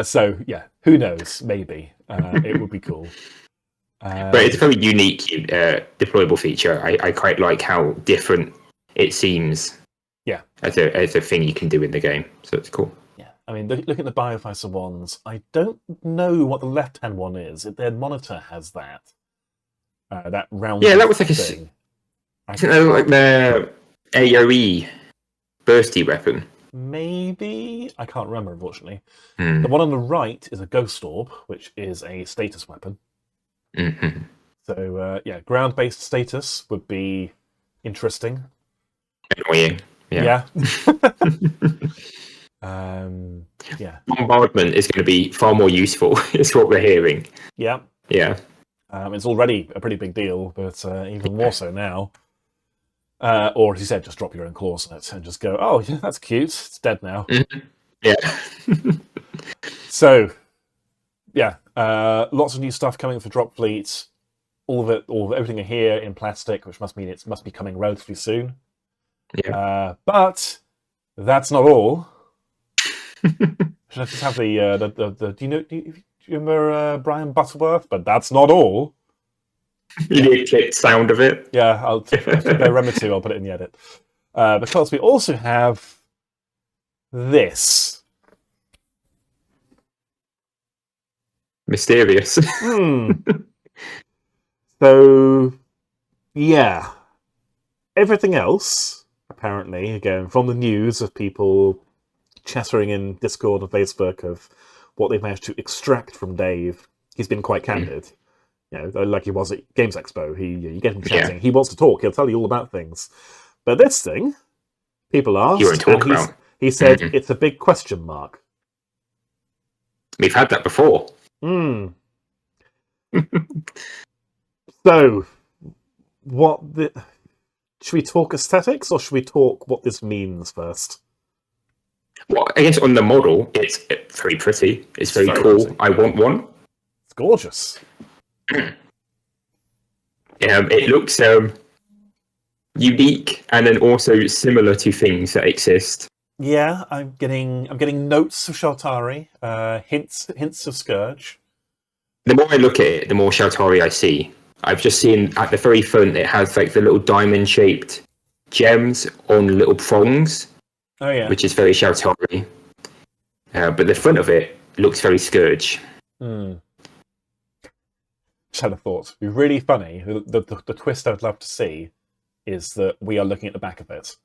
Speaker 2: so,
Speaker 1: yeah. Who knows? Maybe it would be cool.
Speaker 2: But it's a very unique deployable feature. I quite like how different it seems.
Speaker 1: Yeah,
Speaker 2: as a thing you can do in the game, so it's cool.
Speaker 1: Yeah, I mean, look at the Bioficer ones. I don't know what the left-hand one is. Their monitor has that round.
Speaker 2: Yeah, that was like
Speaker 1: thing.
Speaker 2: I think they look like their AoE bursty weapon.
Speaker 1: Maybe I can't remember, unfortunately. The one on the right is a Ghost Orb, which is a status weapon.
Speaker 2: Mm-hmm.
Speaker 1: So ground-based status would be interesting.
Speaker 2: Annoying. Yeah. Bombardment is going to be far more useful. Is what we're hearing.
Speaker 1: Yeah.
Speaker 2: Yeah.
Speaker 1: It's already a pretty big deal, but even more so now. Or as you said, just drop your own claws on it and just go, oh, yeah, that's cute. It's dead now.
Speaker 2: Mm-hmm. Yeah.
Speaker 1: So, yeah, lots of new stuff coming for Drop Fleet. All of everything here in plastic, which must mean it must be coming relatively soon.
Speaker 2: Yeah.
Speaker 1: But that's not all. Should I just have the do you remember Brian Butterworth? But that's not all.
Speaker 2: You need a clipped sound of it.
Speaker 1: Yeah, I'll remember to. I'll put it in the edit. Because we also have this.
Speaker 2: Mysterious.
Speaker 1: So, yeah. Everything else, apparently, again, from the news of people chattering in Discord and Facebook of what they've managed to extract from Dave, he's been quite candid. Like he was at Games Expo. You get him chatting. He wants to talk. He'll tell you all about things. But this thing, people asked,
Speaker 2: you won't talk about.
Speaker 1: He said it's a big question mark.
Speaker 2: We've had that before.
Speaker 1: So, should we talk aesthetics or should we talk what this means first?
Speaker 2: Well, I guess on the model, it's very pretty. It's very cool. Pretty. I want one.
Speaker 1: It's gorgeous.
Speaker 2: It looks unique and then also similar to things that exist.
Speaker 1: Yeah, I'm getting notes of Shaltari, hints of Scourge.
Speaker 2: The more I look at it, the more Shaltari I see. I've just seen at the very front it has like the little diamond-shaped gems on little prongs.
Speaker 1: Oh yeah,
Speaker 2: which is very Shaltari. But the front of it looks very Scourge.
Speaker 1: Just had a thought. It'd be really funny. The twist I'd love to see is that we are looking at the back of it.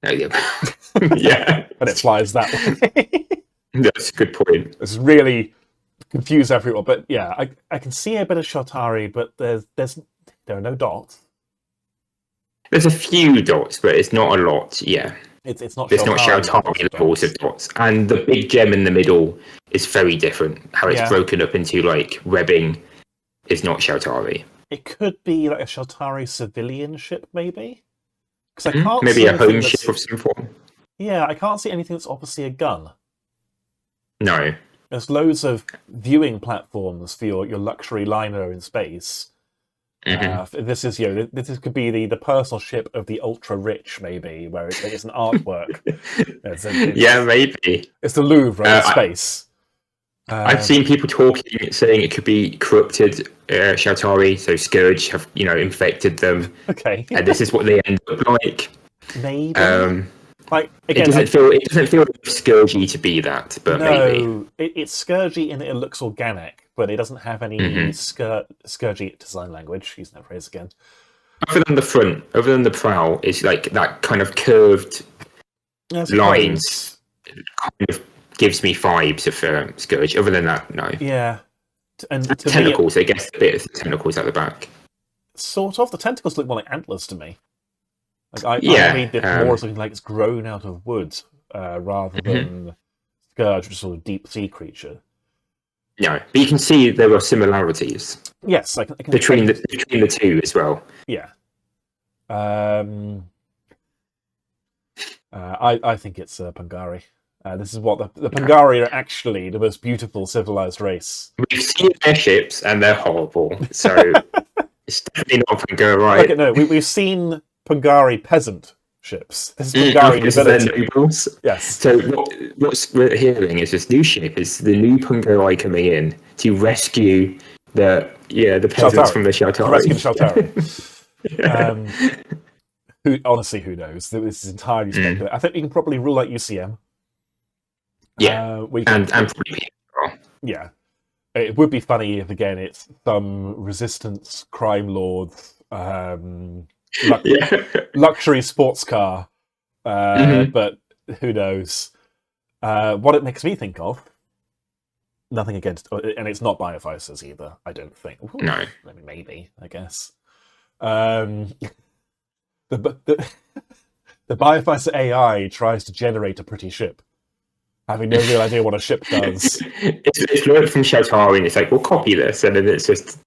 Speaker 2: Yeah.
Speaker 1: And it flies that way.
Speaker 2: That's a good point.
Speaker 1: It's really confused everyone. But yeah, I can see a bit of Shaltari, but there are no dots.
Speaker 2: There's a few dots, but it's not a lot. Yeah.
Speaker 1: It's not
Speaker 2: Shaltari levels of dots. And the big gem in the middle is very different. How it's broken up into like webbing is not Shaltari.
Speaker 1: It could be like a Shaltari civilian ship, maybe? Because I can't
Speaker 2: maybe
Speaker 1: see
Speaker 2: a home ship of some form.
Speaker 1: Yeah, I can't see anything that's obviously a gun.
Speaker 2: No.
Speaker 1: There's loads of viewing platforms for your luxury liner in space. This is, this could be the personal ship of the ultra rich, maybe, where it's an artwork.
Speaker 2: Yeah, maybe.
Speaker 1: It's the Louvre in space.
Speaker 2: I've seen people saying it could be corrupted Sheltari, so Scourge have infected them.
Speaker 1: Okay,
Speaker 2: and this is what they end up like.
Speaker 1: Maybe. Again,
Speaker 2: it doesn't feel Scourgey to be that, but maybe
Speaker 1: it's Scourgey in that it looks organic, but it doesn't have any Scourgey design language. Use that phrase again.
Speaker 2: Other than the front, other than the prow, it's like that kind of curved lines. Kind of gives me vibes of Scourge. Other than that, no.
Speaker 1: Yeah, and to
Speaker 2: tentacles. I guess a bit of the tentacles at the back.
Speaker 1: Sort of. The tentacles look more like antlers to me. I read it more as something like it's grown out of wood rather than Scourge, which is sort of deep sea creature.
Speaker 2: No, but you can see there are similarities.
Speaker 1: Yes, I can
Speaker 2: between the two as well.
Speaker 1: Yeah. I think it's Pungari. This is what the Pungari are actually the most beautiful civilized race.
Speaker 2: We've seen their ships and they're horrible, so it's definitely not Pungari.
Speaker 1: Okay, no, we've seen Pungari peasant ships. This is Pungari
Speaker 2: nobility.
Speaker 1: Yes.
Speaker 2: So what we're hearing is this new ship is the new Pungari coming in to rescue the peasants from the Sheltari.
Speaker 1: Rescue the Sheltari. Who knows? This is entirely speculative. I think you can probably rule out UCM.
Speaker 2: Yeah, and probably PHR.
Speaker 1: Yeah. It would be funny if, again, it's some resistance crime lord luxury sports car, but who knows? What it makes me think of, nothing against, and it's not Bioficers either, I don't think. Ooh,
Speaker 2: no.
Speaker 1: Maybe, I guess. The Bioficer AI tries to generate a pretty ship, having no real idea what a ship does.
Speaker 2: It's learned from Sheltari, and it's like, we'll copy this, and then it's just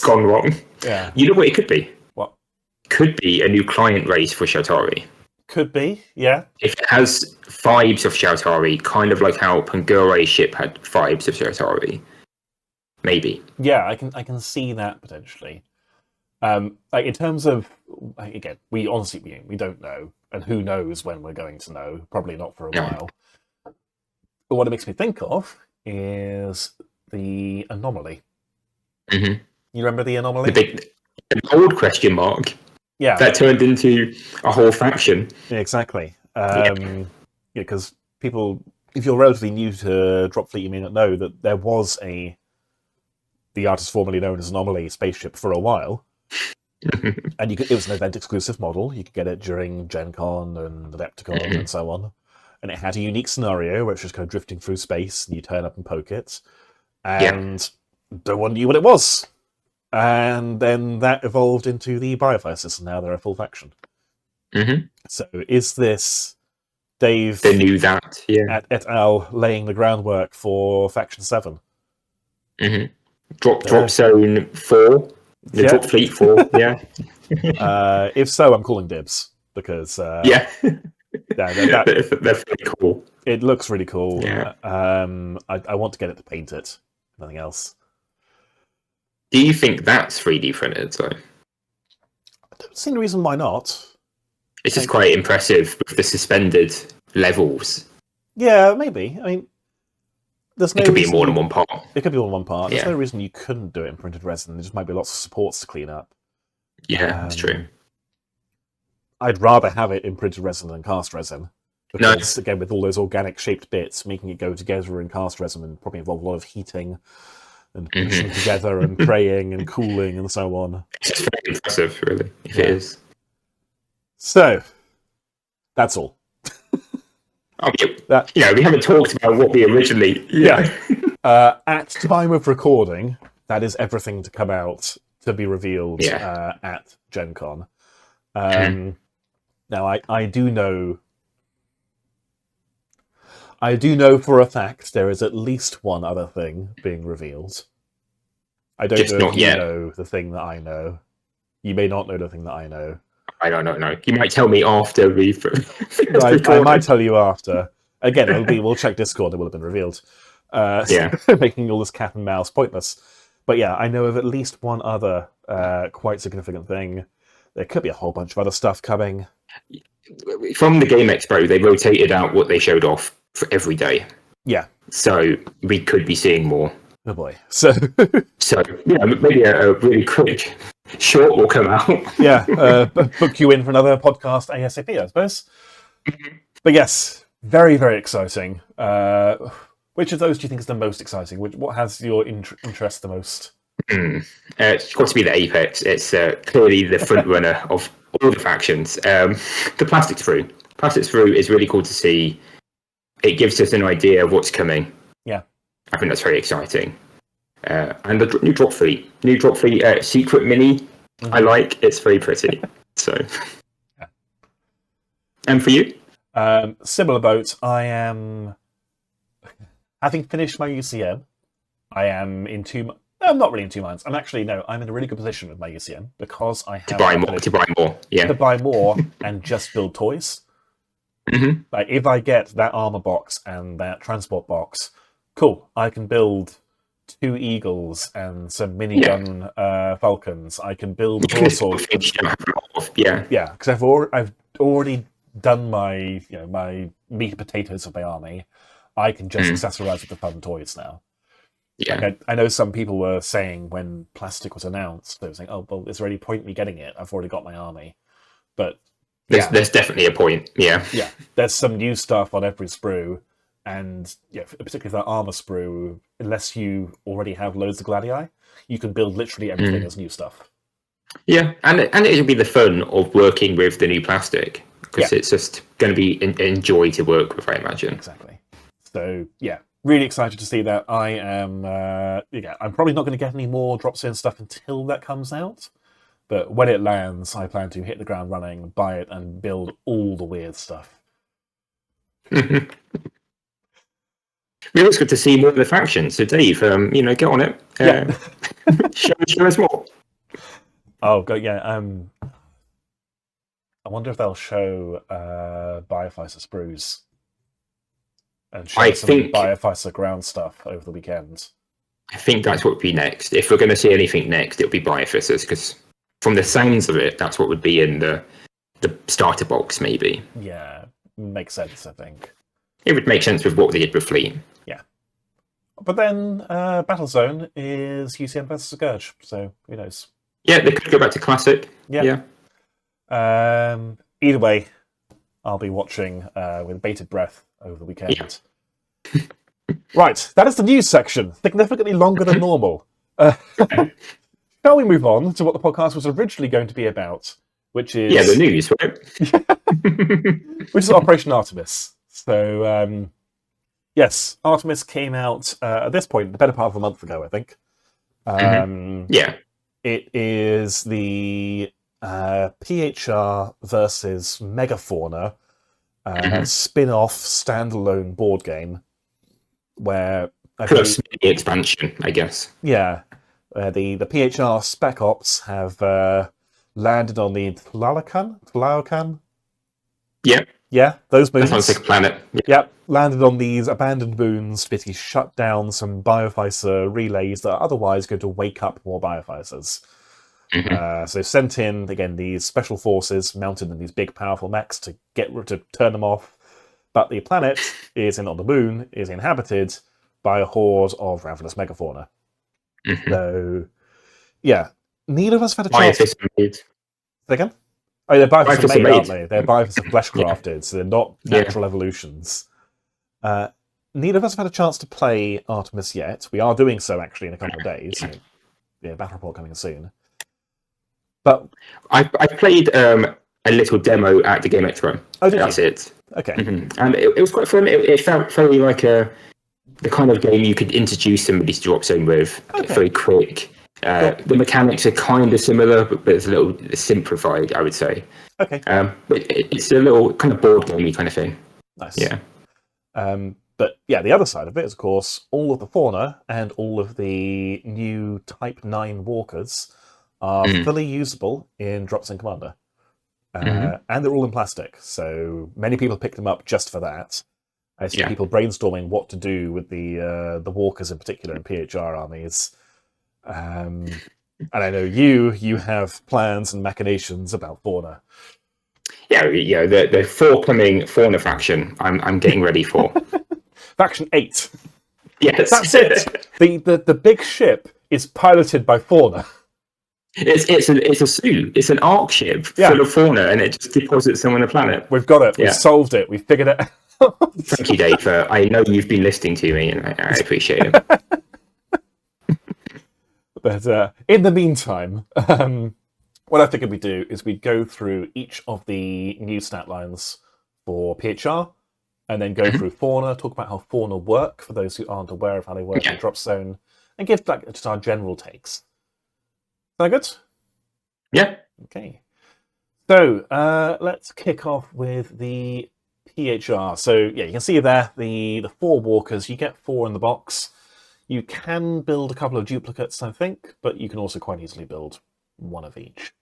Speaker 2: gone wrong.
Speaker 1: Yeah.
Speaker 2: You know what it could be?
Speaker 1: What?
Speaker 2: Could be a new client race for Sheltari.
Speaker 1: Could be, yeah.
Speaker 2: If it has vibes of Sheltari, kind of like how Pungari's ship had vibes of Sheltari. Maybe.
Speaker 1: Yeah, I can see that potentially. Like in terms of, again, we honestly we don't know, and who knows when we're going to know? Probably not for a while. But what it makes me think of is the anomaly.
Speaker 2: Mm-hmm.
Speaker 1: You remember the anomaly?
Speaker 2: An old question mark.
Speaker 1: Yeah,
Speaker 2: that turned into a whole faction.
Speaker 1: Yeah, exactly. Because people, if you're relatively new to Drop Fleet, you may not know that there was the artist formerly known as Anomaly spaceship for a while. And it was an event exclusive model. You could get it during Gen Con and Adepticon and so on. And it had a unique scenario where it's just kind of drifting through space and you turn up and poke it. And no one knew what it was. And then that evolved into the Biofighters, and now they're a full faction. So is this Dave
Speaker 2: they knew that,
Speaker 1: et al. Laying the groundwork for Faction 7?
Speaker 2: Drop Zone 4? The Drop Fleet 4,
Speaker 1: if so, I'm calling dibs, because
Speaker 2: they're pretty cool.
Speaker 1: It looks really cool.
Speaker 2: Yeah.
Speaker 1: I want to get it to paint it. Nothing else.
Speaker 2: Do you think that's 3D printed, though?
Speaker 1: I don't see any reason why not.
Speaker 2: It's just quite impressive with the suspended levels.
Speaker 1: Yeah, maybe. I mean, there's no
Speaker 2: it could be more than one part.
Speaker 1: It could be more than one part. There's no reason you couldn't do it in printed resin. There just might be lots of supports to clean up.
Speaker 2: Yeah, that's true.
Speaker 1: I'd rather have it in printed resin than cast resin. Because, again, with all those organic shaped bits, making it go together in cast resin would probably involve a lot of heating and pushing together and praying and cooling and so on.
Speaker 2: It's just very impressive, really, if it is.
Speaker 1: So, that's all.
Speaker 2: We haven't talked about what we originally...
Speaker 1: At time of recording, that is everything to come out to be revealed at Gen Con. Now, I do know for a fact there is at least one other thing being revealed. I don't know if you know the thing that I know. You may not know the thing that I know.
Speaker 2: I don't know. You might tell me after we've...
Speaker 1: I might tell you after. Again, we'll check Discord, it will have been revealed. Making all this cat and mouse pointless. But yeah, I know of at least one other quite significant thing. There could be a whole bunch of other stuff coming.
Speaker 2: From the Game Expo, they rotated out what they showed off for every day.
Speaker 1: Yeah.
Speaker 2: So we could be seeing more.
Speaker 1: Oh boy. So
Speaker 2: maybe a really quick short will come out.
Speaker 1: Yeah, book you in for another podcast ASAP, I suppose. But yes, very, very exciting. Which of those do you think is the most exciting? What has your interest the most?
Speaker 2: It's got to be the Apex. It's clearly the front runner of all the factions. The plastic sprue. Plastic sprue is really cool to see. It gives us an idea of what's coming.
Speaker 1: Yeah.
Speaker 2: I think that's very exciting. And the new drop fleet. Secret Mini. I like. It's very pretty. So.
Speaker 1: Yeah.
Speaker 2: And for you?
Speaker 1: Similar boat. I am... Having finished my UCM, I am in two... I'm not really in two minds. I'm in a really good position with my UCM because I have...
Speaker 2: To buy more, yeah.
Speaker 1: To buy more and just build toys.
Speaker 2: Mm-hmm.
Speaker 1: Like, if I get that armor box and that transport box, cool. I can build 2 Eagles and some minigun Falcons. I can build broadsword.
Speaker 2: Yeah,
Speaker 1: because I've already done my my meat and potatoes of my army. I can just accessorize with the fun toys now.
Speaker 2: Yeah,
Speaker 1: like I know some people were saying when plastic was announced, they were saying, "Oh, well, is there any point in me getting it? I've already got my army." But
Speaker 2: there's definitely a point. Yeah,
Speaker 1: there's some new stuff on every sprue, and particularly that armor sprue. Unless you already have loads of Gladii, you can build literally everything as new stuff.
Speaker 2: Yeah, and it'll be the fun of working with the new plastic because it's just going to be an joy to work with, I imagine.
Speaker 1: Exactly. So really excited to see that. I am. I'm probably not going to get any more Dropzone stuff until that comes out. But when it lands, I plan to hit the ground running, buy it, and build all the weird stuff.
Speaker 2: Really, it's good to see more of the factions. So, Dave, get on it. Show us more.
Speaker 1: Oh, God, yeah. I wonder if they'll show Bioficer sprues and show Bioficer ground stuff over the weekend.
Speaker 2: I think that's what would be next. If we're going to see anything next, it'll be Bioficers, because from the sounds of it, that's what would be in the starter box, maybe.
Speaker 1: Yeah, makes sense, I think.
Speaker 2: It would make sense with what they did with Fleet.
Speaker 1: Yeah. But then Battlezone is UCM versus Scourge, so who knows?
Speaker 2: Yeah, they could go back to Classic. Yeah.
Speaker 1: Either way, I'll be watching with bated breath over the weekend.
Speaker 2: Yeah.
Speaker 1: Right, that is the news section. Significantly longer than normal. Shall we move on to what the podcast was originally going to be about, which is...
Speaker 2: the news, right?
Speaker 1: Which is Operation Artemis. So, yes, Artemis came out at this point, the better part of a month ago, I think. It is the PHR versus Megafauna spin-off standalone board game where...
Speaker 2: Plus the expansion, I guess.
Speaker 1: Yeah. The PHR Spec Ops have landed on the Tlalocan?
Speaker 2: Yeah.
Speaker 1: Yeah, those moons.
Speaker 2: That sounds like a planet.
Speaker 1: Yep, landed on these abandoned moons to basically shut down some Bioficer relays that are otherwise going to wake up more Bioficers. So sent in, again, these special forces mounted in these big, powerful mechs to turn them off. But the planet on the moon is inhabited by a horde of ravenous megafauna. So, neither of us have had a chance... Say again? Oh, they're Bioficer made, aren't they? They're Bioficer flesh crafted, so they're not natural evolutions. Neither of us have had a chance to play Artemis yet. We are doing so, actually, in a couple of days. Battle report coming soon. But
Speaker 2: I played a little demo at the Game Expo.
Speaker 1: Oh, did
Speaker 2: That's
Speaker 1: you?
Speaker 2: it.
Speaker 1: Okay.
Speaker 2: And it was quite fun. It felt very like the kind of game you could introduce somebody to Dropzone with.
Speaker 1: Okay.
Speaker 2: Very quick. The mechanics are kind of similar, but it's a little simplified, I would say.
Speaker 1: Okay.
Speaker 2: But it's a little kind of board gamey kind of thing.
Speaker 1: Nice.
Speaker 2: Yeah.
Speaker 1: But the other side of it is, of course, all of the fauna and all of the new Type-9 Walkers are fully usable in Dropzone Commander. And they're all in plastic, so many people pick them up just for that. I see people brainstorming what to do with the Walkers in particular in PHR armies. And I know you have plans and machinations about Fauna.
Speaker 2: Yeah, the forthcoming Fauna faction. I'm getting ready for.
Speaker 1: Faction 8.
Speaker 2: Yes,
Speaker 1: That's it. The big ship is piloted by Fauna.
Speaker 2: It's a suit. It's an arc ship full of fauna, and it just deposits them on the planet.
Speaker 1: We've got it.
Speaker 2: Yeah.
Speaker 1: We've solved it. We've figured it out.
Speaker 2: Thank you, Dave. I know you've been listening to me, and I appreciate it.
Speaker 1: But in the meantime, what I figured we'd do is we'd go through each of the new stat lines for PHR, and then go through Fauna, talk about how Fauna work for those who aren't aware of how they work in Dropzone, and give just our general takes. Is that good?
Speaker 2: Yeah.
Speaker 1: Okay. So let's kick off with the PHR. So yeah, you can see there the 4 walkers. You get 4 in the box. You can build a couple of duplicates, I think, but you can also quite easily build one of each.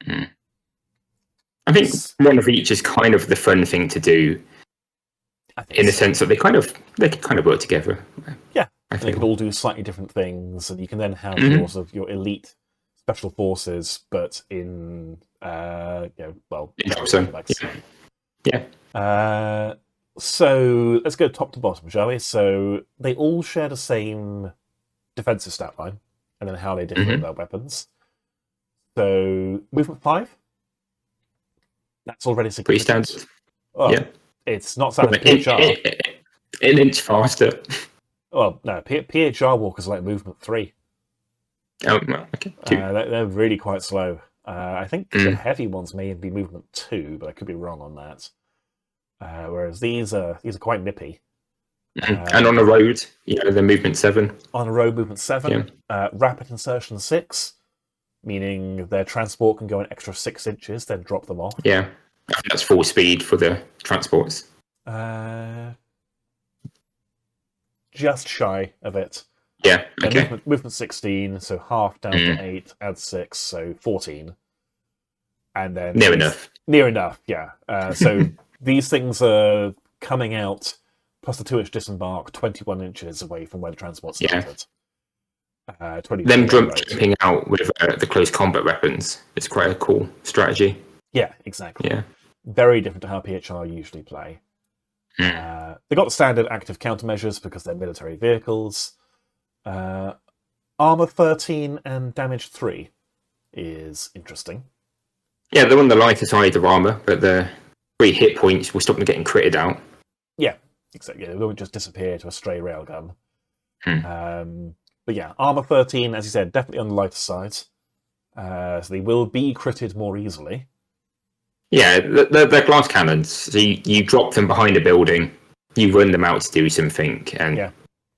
Speaker 2: I think one of each is kind of the fun thing to do, in the sense that they can kind of work together.
Speaker 1: Yeah, they can all do slightly different things, and you can then have your elite special forces, but in
Speaker 2: in Dropzone. Yeah.
Speaker 1: So let's go top to bottom, shall we? So they all share the same defensive stat line, and then how they differ with their weapons. So movement 5. That's already significant.
Speaker 2: Pretty standard.
Speaker 1: Oh, it's not standard PHR.
Speaker 2: An inch faster.
Speaker 1: Well, no, PHR walkers are like movement 3.
Speaker 2: Oh, okay.
Speaker 1: They're really quite slow. I think the heavy ones may be movement 2, but I could be wrong on that. Whereas these are quite nippy.
Speaker 2: And on the road, they're movement 7.
Speaker 1: On the road, movement 7. Rapid insertion 6, meaning their transport can go an extra 6 inches, then drop them off.
Speaker 2: Yeah, I think that's full speed for the transports.
Speaker 1: Just shy of it.
Speaker 2: Yeah, okay.
Speaker 1: Movement 16, so half down to 8, add 6, so 14. And then
Speaker 2: Near enough.
Speaker 1: Near enough, yeah. So these things are coming out, plus the 2-inch disembark, 21 inches away from where the transport started.
Speaker 2: Them jumping out with the close combat weapons is quite a cool strategy.
Speaker 1: Yeah, exactly.
Speaker 2: Yeah.
Speaker 1: Very different to how PHR usually play. They got the standard active countermeasures because they're military vehicles. Armor 13 and damage 3 is interesting.
Speaker 2: Yeah, they're on the lighter side of armor, but the 3 hit points will stop them getting critted out.
Speaker 1: Yeah, exactly. They won't just disappear to a stray railgun. But yeah, armor 13, as you said, definitely on the lighter side. So they will be critted more easily.
Speaker 2: Yeah, they're glass cannons. So you drop them behind a building, you run them out to do something, and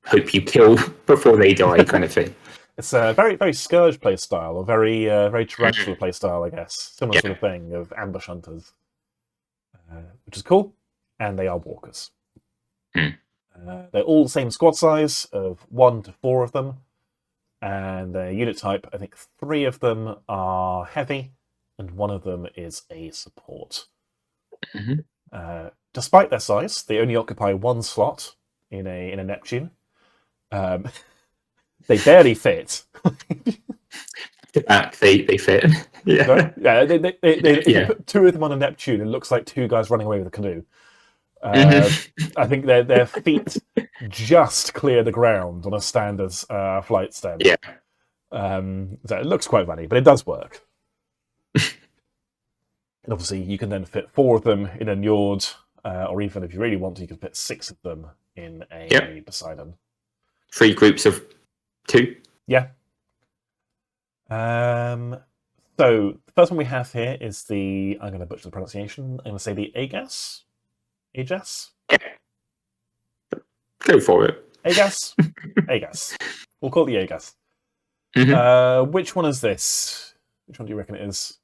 Speaker 2: hope you kill before they die, kind of thing.
Speaker 1: It's a very, very Scourge play style, or very, very Tarantula play style, I guess. Similar sort of thing of ambush hunters, which is cool. And they are walkers. They're all the same squad size of 1 to 4 of them, and their unit type. I think 3 of them are heavy, and 1 of them is a support. Despite their size, they only occupy 1 slot in a Neptune. They barely fit.
Speaker 2: They fit. Yeah.
Speaker 1: If you put 2 of them on a Neptune, it looks like 2 guys running away with a canoe. I think their feet just clear the ground on a standard flight stand.
Speaker 2: Yeah.
Speaker 1: So it looks quite funny, but it does work. And obviously, you can then fit 4 of them in a Njord, or even if you really want to, you can fit 6 of them in a Poseidon.
Speaker 2: 3 groups of 2.
Speaker 1: Yeah. So the first one we have here is I'm going to butcher the pronunciation. I'm going to say the Aegis. Aegis?
Speaker 2: Yeah. Go for it.
Speaker 1: Aegis? Aegis. We'll call it the Aegis. Which one is this? Which one do you reckon it is?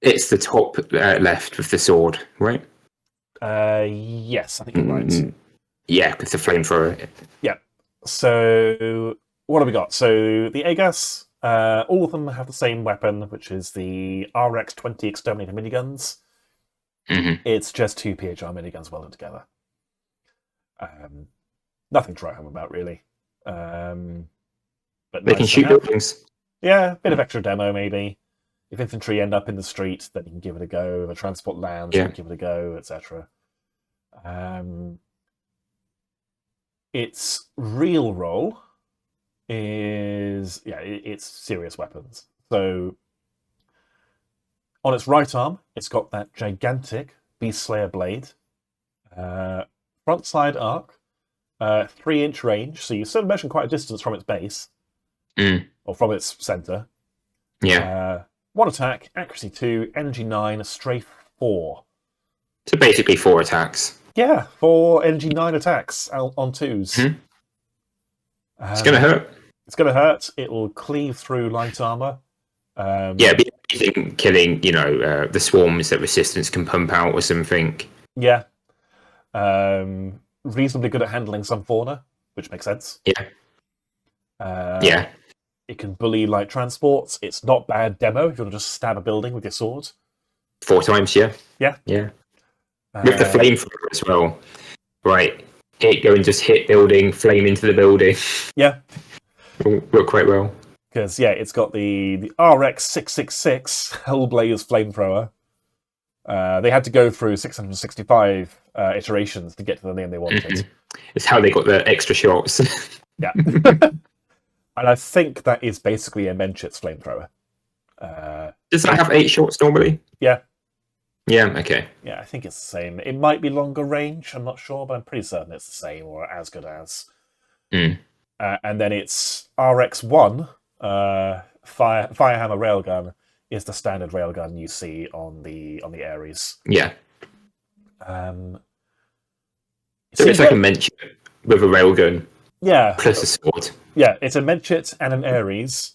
Speaker 2: It's the top left with the sword, right?
Speaker 1: Yes, I think you're right.
Speaker 2: Yeah, with the flamethrower.
Speaker 1: Yeah. So what have we got? So the Aegis, all of them have the same weapon, which is the RX-20 Exterminator miniguns. It's just 2 PHR miniguns welded together. Nothing to write home about, really. But
Speaker 2: they can shoot buildings.
Speaker 1: Yeah, bit of extra demo maybe. If infantry end up in the street, then you can give it a go. If a transport lands, you
Speaker 2: Yeah.
Speaker 1: can give it a go, etc. Its real role is it's serious weapons. So on its right arm, it's got that gigantic Beast Slayer blade, front side arc, 3-inch range. So you still measure quite a distance from its base or from its center.
Speaker 2: Yeah.
Speaker 1: 1 attack, accuracy 2, energy 9, strafe 4.
Speaker 2: So basically 4 attacks.
Speaker 1: Yeah, 4 energy 9 attacks on 2s.
Speaker 2: It's going to hurt.
Speaker 1: It's going to hurt. It will cleave through light armor.
Speaker 2: Yeah, be killing, the swarms that resistance can pump out or something.
Speaker 1: Yeah. Reasonably good at handling some fauna, which makes sense.
Speaker 2: Yeah.
Speaker 1: Yeah. It can bully light transports. It's not bad demo if you want to just stab a building with your sword.
Speaker 2: 4 times, yeah.
Speaker 1: Yeah.
Speaker 2: Yeah. With the flamethrower as well. Right. It go and just hit building, flame into the building.
Speaker 1: Yeah.
Speaker 2: Work quite well.
Speaker 1: Because, it's got the RX-666 Hellblaze flamethrower. They had to go through 665 iterations to get to the name they wanted.
Speaker 2: It's how they got the extra shots.
Speaker 1: Yeah. And I think that is basically a Menschitz flamethrower.
Speaker 2: Does that have 8 shots normally?
Speaker 1: Yeah.
Speaker 2: Yeah, okay.
Speaker 1: Yeah, I think it's the same. It might be longer range, I'm not sure, but I'm pretty certain it's the same or as good as. And then it's RX-1 Firehammer railgun is the standard railgun you see on the Ares.
Speaker 2: Yeah.
Speaker 1: So
Speaker 2: it's like a Menschit with a railgun.
Speaker 1: Yeah.
Speaker 2: Plus a sword.
Speaker 1: Yeah, it's a Menschit and an Ares.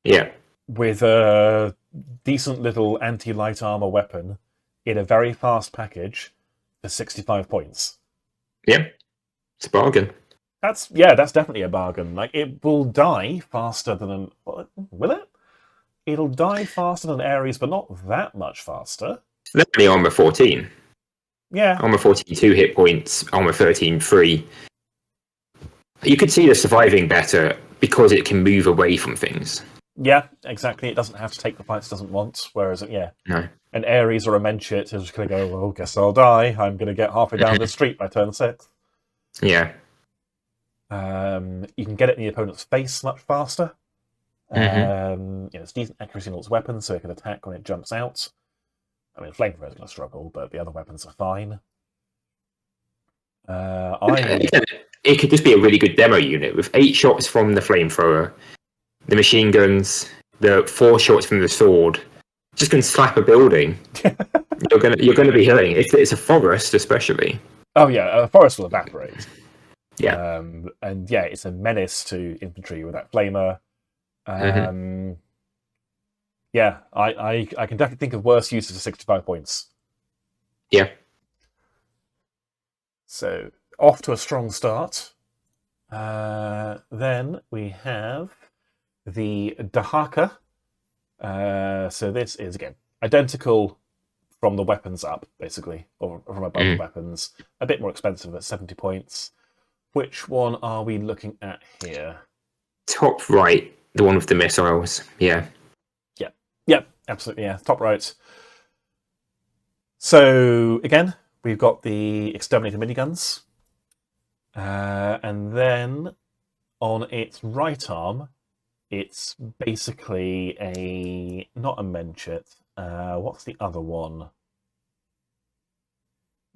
Speaker 2: Yeah.
Speaker 1: With a decent little anti-light armor weapon in a very fast package for 65 points.
Speaker 2: Yeah. It's a bargain.
Speaker 1: That's definitely a bargain. Like, it will die faster than will it? It'll die faster than Ares, but not that much faster.
Speaker 2: It's only armor 14.
Speaker 1: Yeah.
Speaker 2: Armor 14, 2 hit points. Armor 13, 3. You could see the surviving better because it can move away from things.
Speaker 1: Yeah, exactly. It doesn't have to take the fights it doesn't want. Whereas,
Speaker 2: no.
Speaker 1: An Ares or a Menschit is just going to go, well, guess I'll die. I'm going to get halfway down the street by turn 6.
Speaker 2: Yeah.
Speaker 1: You can get it in the opponent's face much faster. It's decent accuracy in all its weapons, so it can attack when it jumps out. I mean, Flamethrower is going to struggle, but the other weapons are fine.
Speaker 2: It could just be a really good demo unit with 8 shots from the Flamethrower, the machine guns, the 4 shots from the sword. Just going to slap a building. you're going to be hurting. It's a forest, especially.
Speaker 1: Oh yeah, a forest will evaporate.
Speaker 2: Yeah.
Speaker 1: And it's a menace to infantry with that flamer. Yeah, I can definitely think of worse uses of 65 points.
Speaker 2: Yeah.
Speaker 1: So, off to a strong start. Then we have the Dahaka. So this is, again, identical from the weapons up, basically, or from above the weapons. A bit more expensive at 70 points. Which one are we looking at here?
Speaker 2: Top right, the one with the missiles. Yeah.
Speaker 1: Yep, absolutely, yeah. Top right. So, again, we've got the Exterminator miniguns. And then on its right arm, it's basically not a Menschit. What's the other one?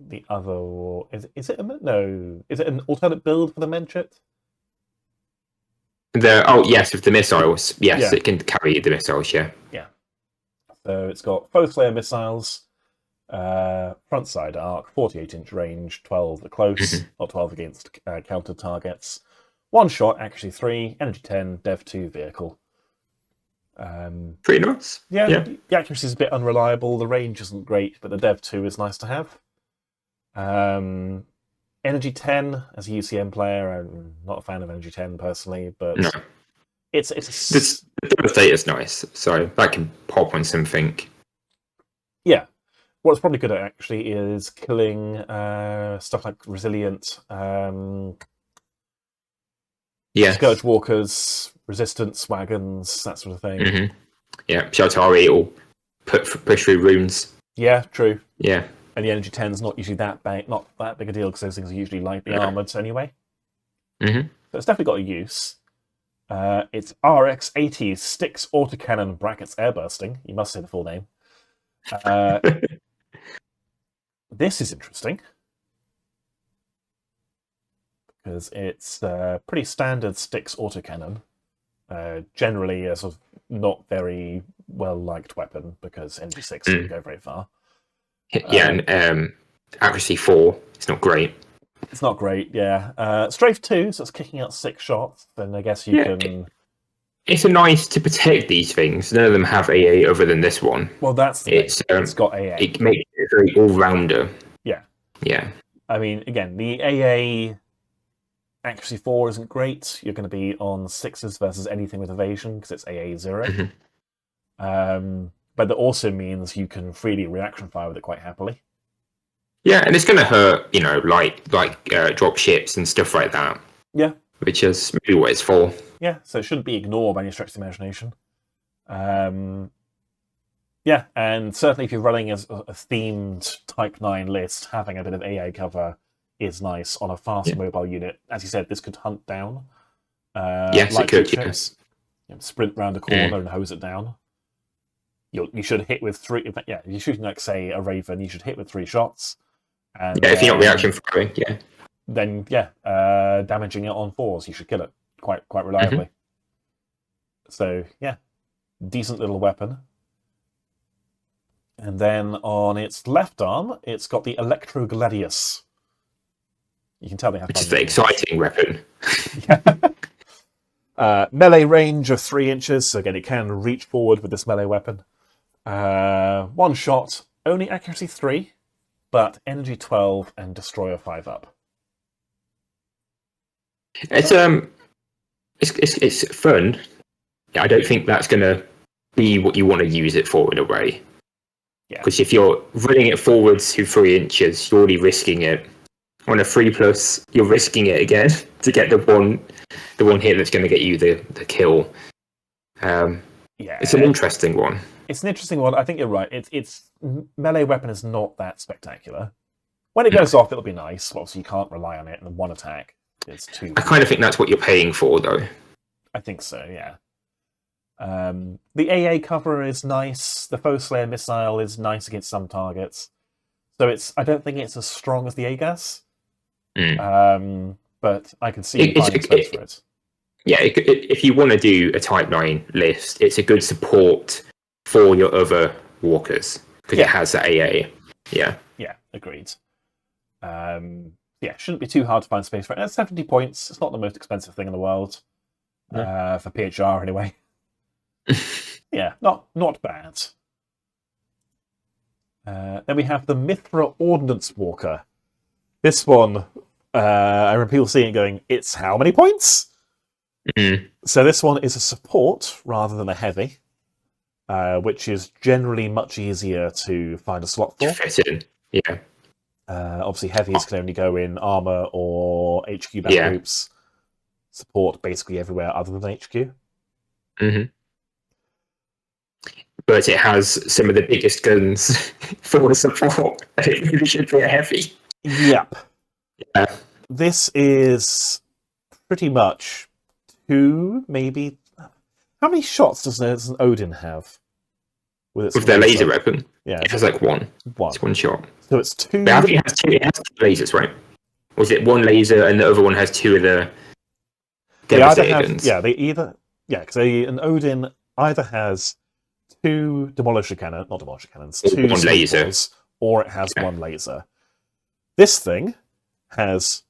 Speaker 1: The other is it an alternate build for the Menschit?
Speaker 2: Yes, with the missiles. Yes,
Speaker 1: Yeah.
Speaker 2: It can carry the missiles. Yeah.
Speaker 1: Yeah. So it's got foe slayer missiles, front side arc, 48-inch range, 12 at close, or 12 against counter targets. 1 shot, accuracy 3, energy 10, dev 2 vehicle.
Speaker 2: Pretty nice.
Speaker 1: Yeah. The accuracy is a bit unreliable. The range isn't great, but the dev 2 is nice to have. Energy 10 as a UCM player. I'm not a fan of Energy 10 personally, but
Speaker 2: no.
Speaker 1: It's
Speaker 2: the Devastator is nice, so that can pop on something.
Speaker 1: Yeah. What it's probably good at actually is killing stuff like resilient
Speaker 2: Yeah.
Speaker 1: Scourge walkers, resistance wagons, that sort of thing.
Speaker 2: Mm-hmm. Yeah. Sheltari will push through runes.
Speaker 1: Yeah, true.
Speaker 2: Yeah.
Speaker 1: And the energy 10's not usually not that big a deal because those things are usually lightly armored anyway.
Speaker 2: Mm-hmm.
Speaker 1: So it's definitely got a use. It's RX-80 Styx Autocannon brackets airbursting. You must say the full name. This is interesting because it's pretty standard Styx autocannon. Generally, a sort of not very well liked weapon because energy 6 doesn't go very far.
Speaker 2: Yeah, and accuracy 4. It's not great.
Speaker 1: It's not great, yeah. Strafe 2, so it's kicking out 6 shots. Then I guess you can.
Speaker 2: It's nice to protect these things. None of them have AA other than this one.
Speaker 1: Well, that's the thing. It's got AA.
Speaker 2: It makes it a very all-rounder.
Speaker 1: Yeah.
Speaker 2: Yeah.
Speaker 1: I mean, again, the AA accuracy 4 isn't great. You're going to be on 6s versus anything with evasion because it's AA 0.
Speaker 2: Mm-hmm.
Speaker 1: But that also means you can freely reaction fire with it quite happily.
Speaker 2: Yeah, and it's going to hurt, like drop ships and stuff like that.
Speaker 1: Yeah.
Speaker 2: Which is maybe what it's for.
Speaker 1: Yeah, so it shouldn't be ignored by any stretch of the imagination. Yeah, and certainly if you're running as a themed Type 9 list, having a bit of AA cover is nice on a fast mobile unit. As you said, this could hunt down.
Speaker 2: Yes, it could, yes.
Speaker 1: Sprint round a corner and hose it down. You should hit with 3. In fact, yeah, if you're shooting like, say, a Raven, you should hit with 3 shots. And,
Speaker 2: yeah, if you're not reaction firing,
Speaker 1: then damaging it on 4s, you should kill it quite reliably. So yeah, decent little weapon. And then on its left arm, it's got the Electro Gladius. You can tell they have.
Speaker 2: Which is the exciting weapon.
Speaker 1: Melee range of 3 inches. So again, it can reach forward with this melee weapon. 1 shot, only accuracy 3, but energy 12 and destroyer 5 up.
Speaker 2: It's fun. I don't think that's going to be what you want to use it for in a way. Because if you're running it forwards to 3 inches, you're already risking it. On a 3+, you're risking it again to get the one hit that's going to get you the kill. It's an interesting one.
Speaker 1: It's an interesting one. I think you're right. Its melee weapon is not that spectacular. When it goes off, it'll be nice. Obviously, you can't rely on it in one attack. It's too.
Speaker 2: I kind of think that's what you're paying for, though.
Speaker 1: I think so. Yeah. The AA cover is nice. The Foe Slayer missile is nice against some targets. So I don't think it's as strong as the AGAS. But I can see finding space for it.
Speaker 2: Yeah, if you want to do a Type 9 list, it's a good support for your other walkers because it has the AA. Yeah. Yeah,
Speaker 1: agreed. Shouldn't be too hard to find space for it. That's 70 points. It's not the most expensive thing in the world. For PHR anyway. Yeah, not bad. Then we have the Mithra Ordnance Walker. This one, I remember people seeing it going, it's how many points? So this one is a support rather than a heavy, which is generally much easier to find a slot for.
Speaker 2: Fit in, yeah.
Speaker 1: Obviously, heavies can only go in armor or HQ battle groups. Support basically everywhere other than HQ.
Speaker 2: But it has some of the biggest guns for support. It really should be a heavy.
Speaker 1: Yep.
Speaker 2: Yeah.
Speaker 1: This is pretty much 2, maybe. How many shots does an Odin have?
Speaker 2: With their laser weapon?
Speaker 1: Yeah.
Speaker 2: It has like 1. It's 1 shot.
Speaker 1: So it's 2.
Speaker 2: But I think it has 2 lasers, right? Or is it 1 laser and the other one has 2 of the devastator guns?
Speaker 1: Because an Odin either has 2 demolisher cannons, not demolisher cannons, 2
Speaker 2: 1 laser,
Speaker 1: or it has 1 laser. This thing has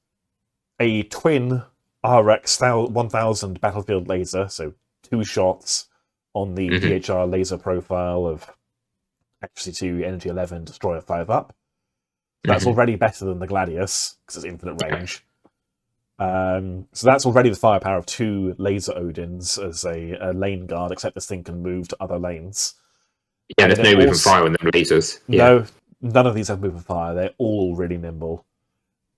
Speaker 1: a twin RX 1000 battlefield laser, so 2 shots on the PHR laser profile of accuracy 2, energy 11, destroyer 5 up. That's already better than the Gladius because it's infinite range. So that's already the firepower of 2 laser Odins as a lane guard, except this thing can move to other lanes.
Speaker 2: Yeah, there's no movement fire on them lasers.
Speaker 1: No, none of these have movement fire. They're all really nimble.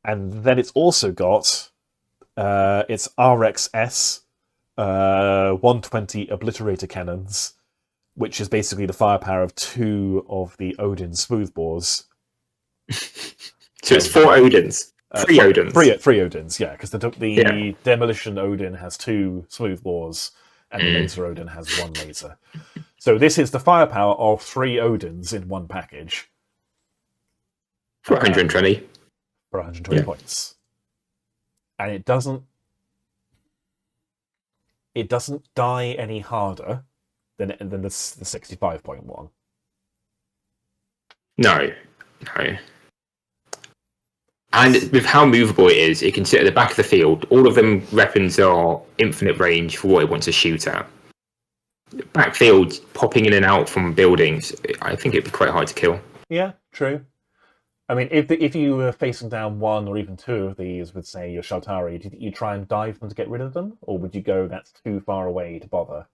Speaker 1: And then it's also got It's RXS 120 Obliterator Cannons, which is basically the firepower of 2 of the Odin smoothbores.
Speaker 2: So it's 4 Odins. 3 Odins.
Speaker 1: Three Odins, yeah, because the Demolition Odin has 2 smoothbores, and the Laser Odin has 1 laser. So this is the firepower of 3 Odins in one package.
Speaker 2: For 120.
Speaker 1: For 120 points. And it doesn't die any harder than the 65-point one.
Speaker 2: No. And with how movable it is, it can sit at the back of the field. All of them weapons are infinite range for what it wants to shoot at. Backfield, popping in and out from buildings, I think it'd be quite hard to kill.
Speaker 1: Yeah, true. I mean, if you were facing down 1 or even 2 of these with, say, your Shaltari, did you try and dive them to get rid of them? Or would you go, that's too far away to bother?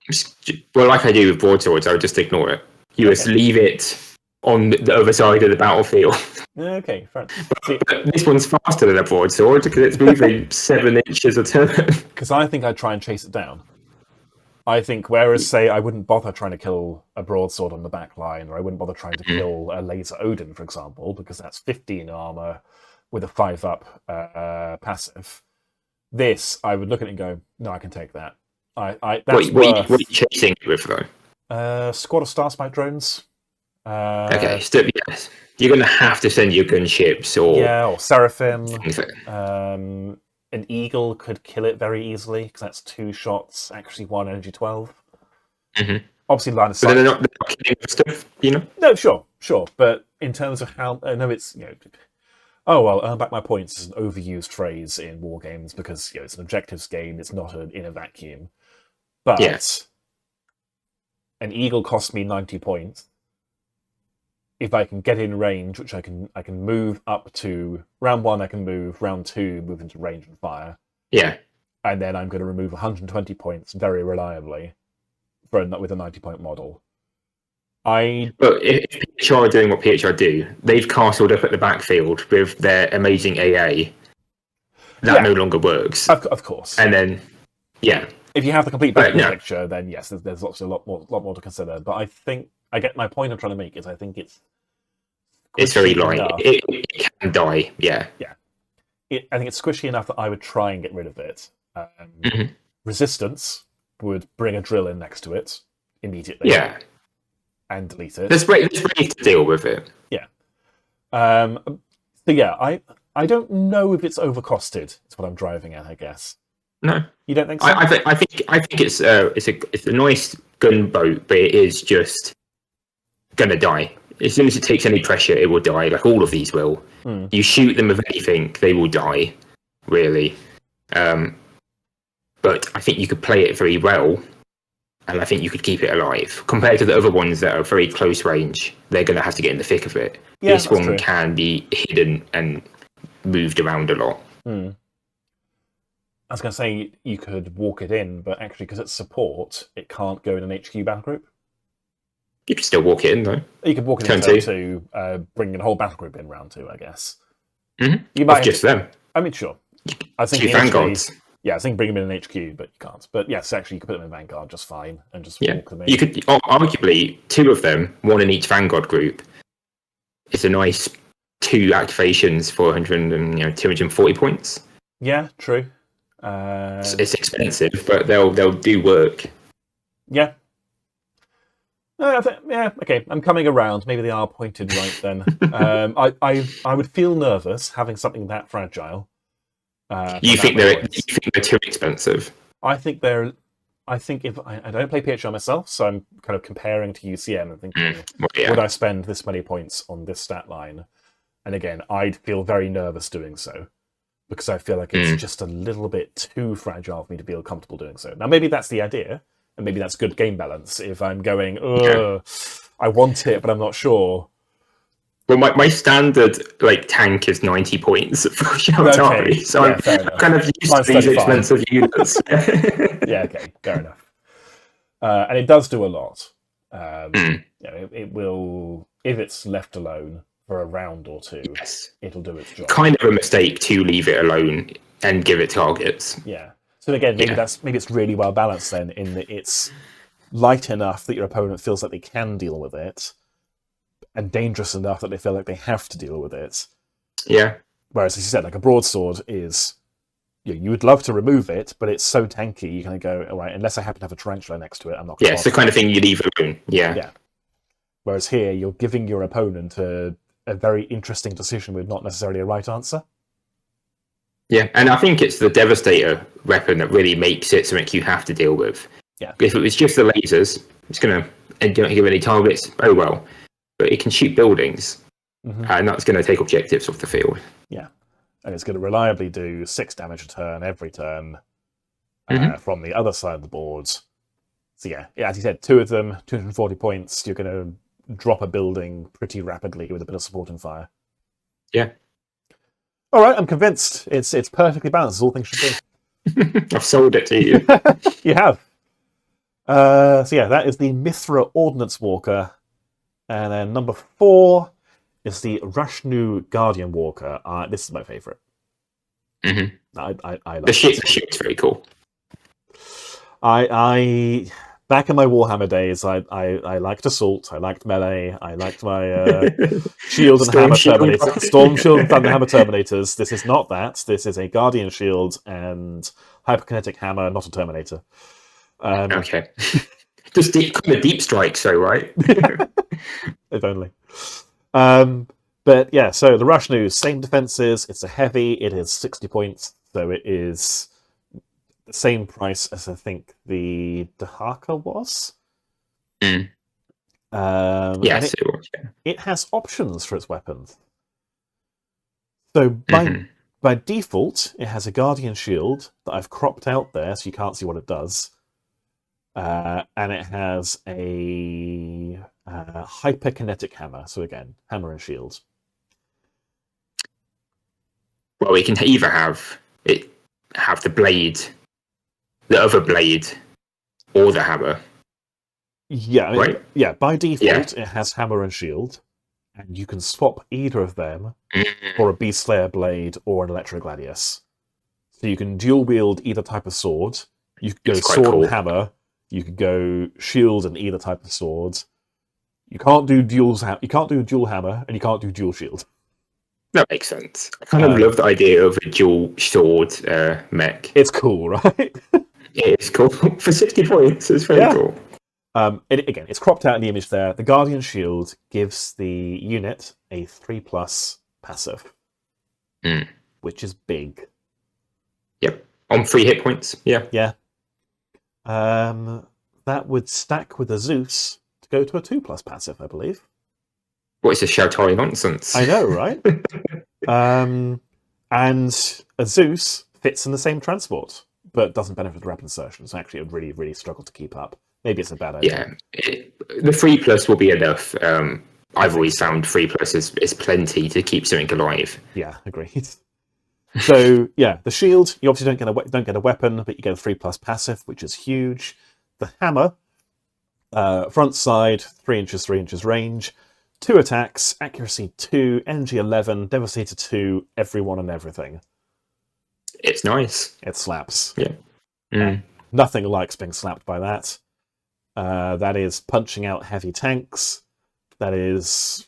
Speaker 2: Well, like I do with broadswords, I would just ignore it. You just leave it on the other side of the battlefield.
Speaker 1: Okay, fair enough.
Speaker 2: But this one's faster than a broadsword because it's moving 7 inches a turn.
Speaker 1: Because I think I'd try and chase it down. I think, whereas, say, I wouldn't bother trying to kill a broadsword on the back line, or I wouldn't bother trying to kill a laser Odin, for example, because that's 15 armor with a 5-up passive. This, I would look at it and go, no, I can take that. That's
Speaker 2: what are you chasing it with, though?
Speaker 1: Squad of Starspike drones.
Speaker 2: Okay, still, yes. You're going to have to send your gunships or
Speaker 1: Seraphim. An Eagle could kill it very easily because that's 2 shots, accuracy 1, energy 12. Obviously, line of sight.
Speaker 2: But they're not killing stuff, you know?
Speaker 1: No, sure. But in terms of how, I know it's earn back my points is an overused phrase in war games because it's an objectives game. It's not in a vacuum. But an Eagle costs me 90 points. If I can get in range, which I can move up to round 1, I can move round 2, move into range and fire.
Speaker 2: Yeah,
Speaker 1: and then I'm going to remove 120 points very reliably with a 90-point model. But
Speaker 2: if PHR are doing what PHR do, they've castled up at the backfield with their amazing AA. That no longer works.
Speaker 1: Of course.
Speaker 2: And then,
Speaker 1: if you have the complete backfield picture, then yes, there's obviously a lot more to consider. But I think I get my point I'm trying to make is I think it's
Speaker 2: very light. It can die. Yeah.
Speaker 1: I think it's squishy enough that I would try and get rid of it. Resistance would bring a drill in next to it immediately.
Speaker 2: Yeah.
Speaker 1: And delete it.
Speaker 2: There's ways to deal with it.
Speaker 1: Yeah. I don't know if it's overcosted. Is what I'm driving at, I guess.
Speaker 2: No,
Speaker 1: you don't think so?
Speaker 2: I think it's a nice gunboat, but it is just gonna die. As soon as it takes any pressure, it will die. Like all of these will. You shoot them with anything, they will die. Really. But I think you could play it very well, and I think you could keep it alive. Compared to the other ones that are very close range, they're going to have to get in the thick of it.
Speaker 1: Yeah,
Speaker 2: this one can be hidden and moved around a lot.
Speaker 1: I was going to say you could walk it in, but actually, because it's support, it can't go in an HQ battle group.
Speaker 2: You can still walk it in, though.
Speaker 1: You could walk it in to bring a whole battle group in round 2, I guess.
Speaker 2: You might just them.
Speaker 1: I mean, sure. I think
Speaker 2: Vanguards.
Speaker 1: Yeah, I think bring them in an HQ, but you can't. But yes, actually, you could put them in Vanguard just fine and just walk them in.
Speaker 2: You could arguably 2 of them, 1 in each Vanguard group. It's a nice 2 activations for 240 points.
Speaker 1: Yeah, true.
Speaker 2: It's expensive, but they'll do work.
Speaker 1: Yeah. Okay. I'm coming around. Maybe they are pointed right then. I would feel nervous having something that fragile.
Speaker 2: You think they're too expensive?
Speaker 1: I think if I don't play PHR myself, so I'm kind of comparing to UCM and thinking, would I spend this many points on this stat line? And again, I'd feel very nervous doing so because I feel like it's just a little bit too fragile for me to feel comfortable doing so. Now, maybe that's the idea, and maybe that's good game balance. If I'm going, I want it, but I'm not sure.
Speaker 2: Well, my standard tank is 90 points for Shaltari, so I'm kind of used to these expensive units.
Speaker 1: Yeah, okay, fair enough. And it does do a lot. It will, if it's left alone for a round or 2, it'll do its job.
Speaker 2: Kind of a mistake to leave it alone and give it targets.
Speaker 1: Yeah. So again, maybe it's really well balanced then, in that it's light enough that your opponent feels like they can deal with it, and dangerous enough that they feel like they have to deal with it.
Speaker 2: Yeah.
Speaker 1: Whereas, as you said, like a broadsword is, you would love to remove it, but it's so tanky, you kind of go, all right, unless I happen to have a tarantula next to it, I'm not going to.
Speaker 2: Yeah, it's the kind of thing you leave alone. Yeah.
Speaker 1: Yeah. Whereas here, you're giving your opponent a very interesting decision with not necessarily a right answer.
Speaker 2: Yeah, and I think it's the Devastator weapon that really makes it something you have to deal with.
Speaker 1: Yeah.
Speaker 2: If it was just the lasers, it's going to, and you don't give any targets, oh well. But it can shoot buildings, and that's going to take objectives off the field.
Speaker 1: Yeah. And it's going to reliably do 6 damage a turn every turn from the other side of the board. So yeah, as you said, 2 of them, 240 points, you're going to drop a building pretty rapidly with a bit of support and fire.
Speaker 2: Yeah.
Speaker 1: All right, I'm convinced. It's perfectly balanced, as all things should be.
Speaker 2: I've sold it to you.
Speaker 1: You have. So yeah, that is the Mithra Ordnance Walker. And then number 4 is the Rashnu Guardian Walker. This is my favourite. I like
Speaker 2: the ship's very cool.
Speaker 1: I back in my Warhammer days, I liked Assault, I liked Melee, I liked my Shield and Hammer Terminators, Storm Shield and Thunder Hammer Terminators. This is not that. This is a Guardian Shield and Hyperkinetic Hammer, not a Terminator.
Speaker 2: Okay. Just kind of deep strikes, though, right?
Speaker 1: If only. But yeah, so the Rashnu, same defenses. It's a heavy. It is 60 points, so it is the same price as I think the Dahaka was.
Speaker 2: Yes, it was. Yeah.
Speaker 1: It has options for its weapons. So by default, it has a Guardian Shield that I've cropped out there, so you can't see what it does. And it has a hyperkinetic hammer. So again, hammer and shield.
Speaker 2: Well, we can either have the blade, the other blade, or the hammer.
Speaker 1: Yeah,
Speaker 2: right?
Speaker 1: Yeah. By default, it has hammer and shield, and you can swap either of them for a Beast Slayer blade or an Electro Gladius. So you can dual wield either type of sword. You could go sword and hammer. You could go shield and either type of sword. You can't do dual hammer, and you can't do dual shield.
Speaker 2: That makes sense. I kind of love the idea of a dual sword mech.
Speaker 1: It's cool, right?
Speaker 2: It is cool. For 60 points, it's very cool.
Speaker 1: Again, it's cropped out in the image there. The Guardian Shield gives the unit a 3+ passive, which is big.
Speaker 2: Yep. On 3 hit points. Yeah.
Speaker 1: Yeah. That would stack with a Zeus to go to a 2+ passive, I believe.
Speaker 2: What is this Shoutari nonsense?
Speaker 1: I know, right? And a Zeus fits in the same transport, but doesn't benefit from rapid insertion. So actually, it would really, really struggle to keep up. Maybe it's a bad idea.
Speaker 2: Yeah, the 3+ will be enough. I've always found 3+ is plenty to keep something alive.
Speaker 1: Yeah, agreed. So yeah, the shield, you obviously don't get a weapon, but you get a 3+ passive, which is huge. The hammer, front side, 3 inches, 3 inches range, 2 attacks, accuracy 2, energy 11, devastator 2, everyone and everything.
Speaker 2: It's nice.
Speaker 1: It slaps.
Speaker 2: Yeah.
Speaker 1: Nothing likes being slapped by that. That is punching out heavy tanks. That is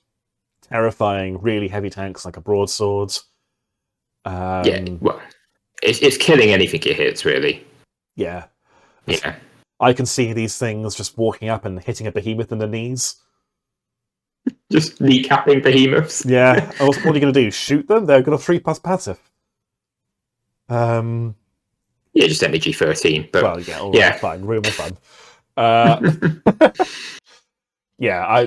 Speaker 1: terrifying really heavy tanks like a broadsword.
Speaker 2: Well, it's killing anything it hits, really.
Speaker 1: Yeah.
Speaker 2: Yeah.
Speaker 1: I can see these things just walking up and hitting a behemoth in the knees.
Speaker 2: Just kneecapping behemoths.
Speaker 1: Yeah. What are you going to do? Shoot them? They've got a 3+ passive.
Speaker 2: Yeah, just energy 13. But
Speaker 1: well, yeah, all right, fine. Real more fun. Yeah,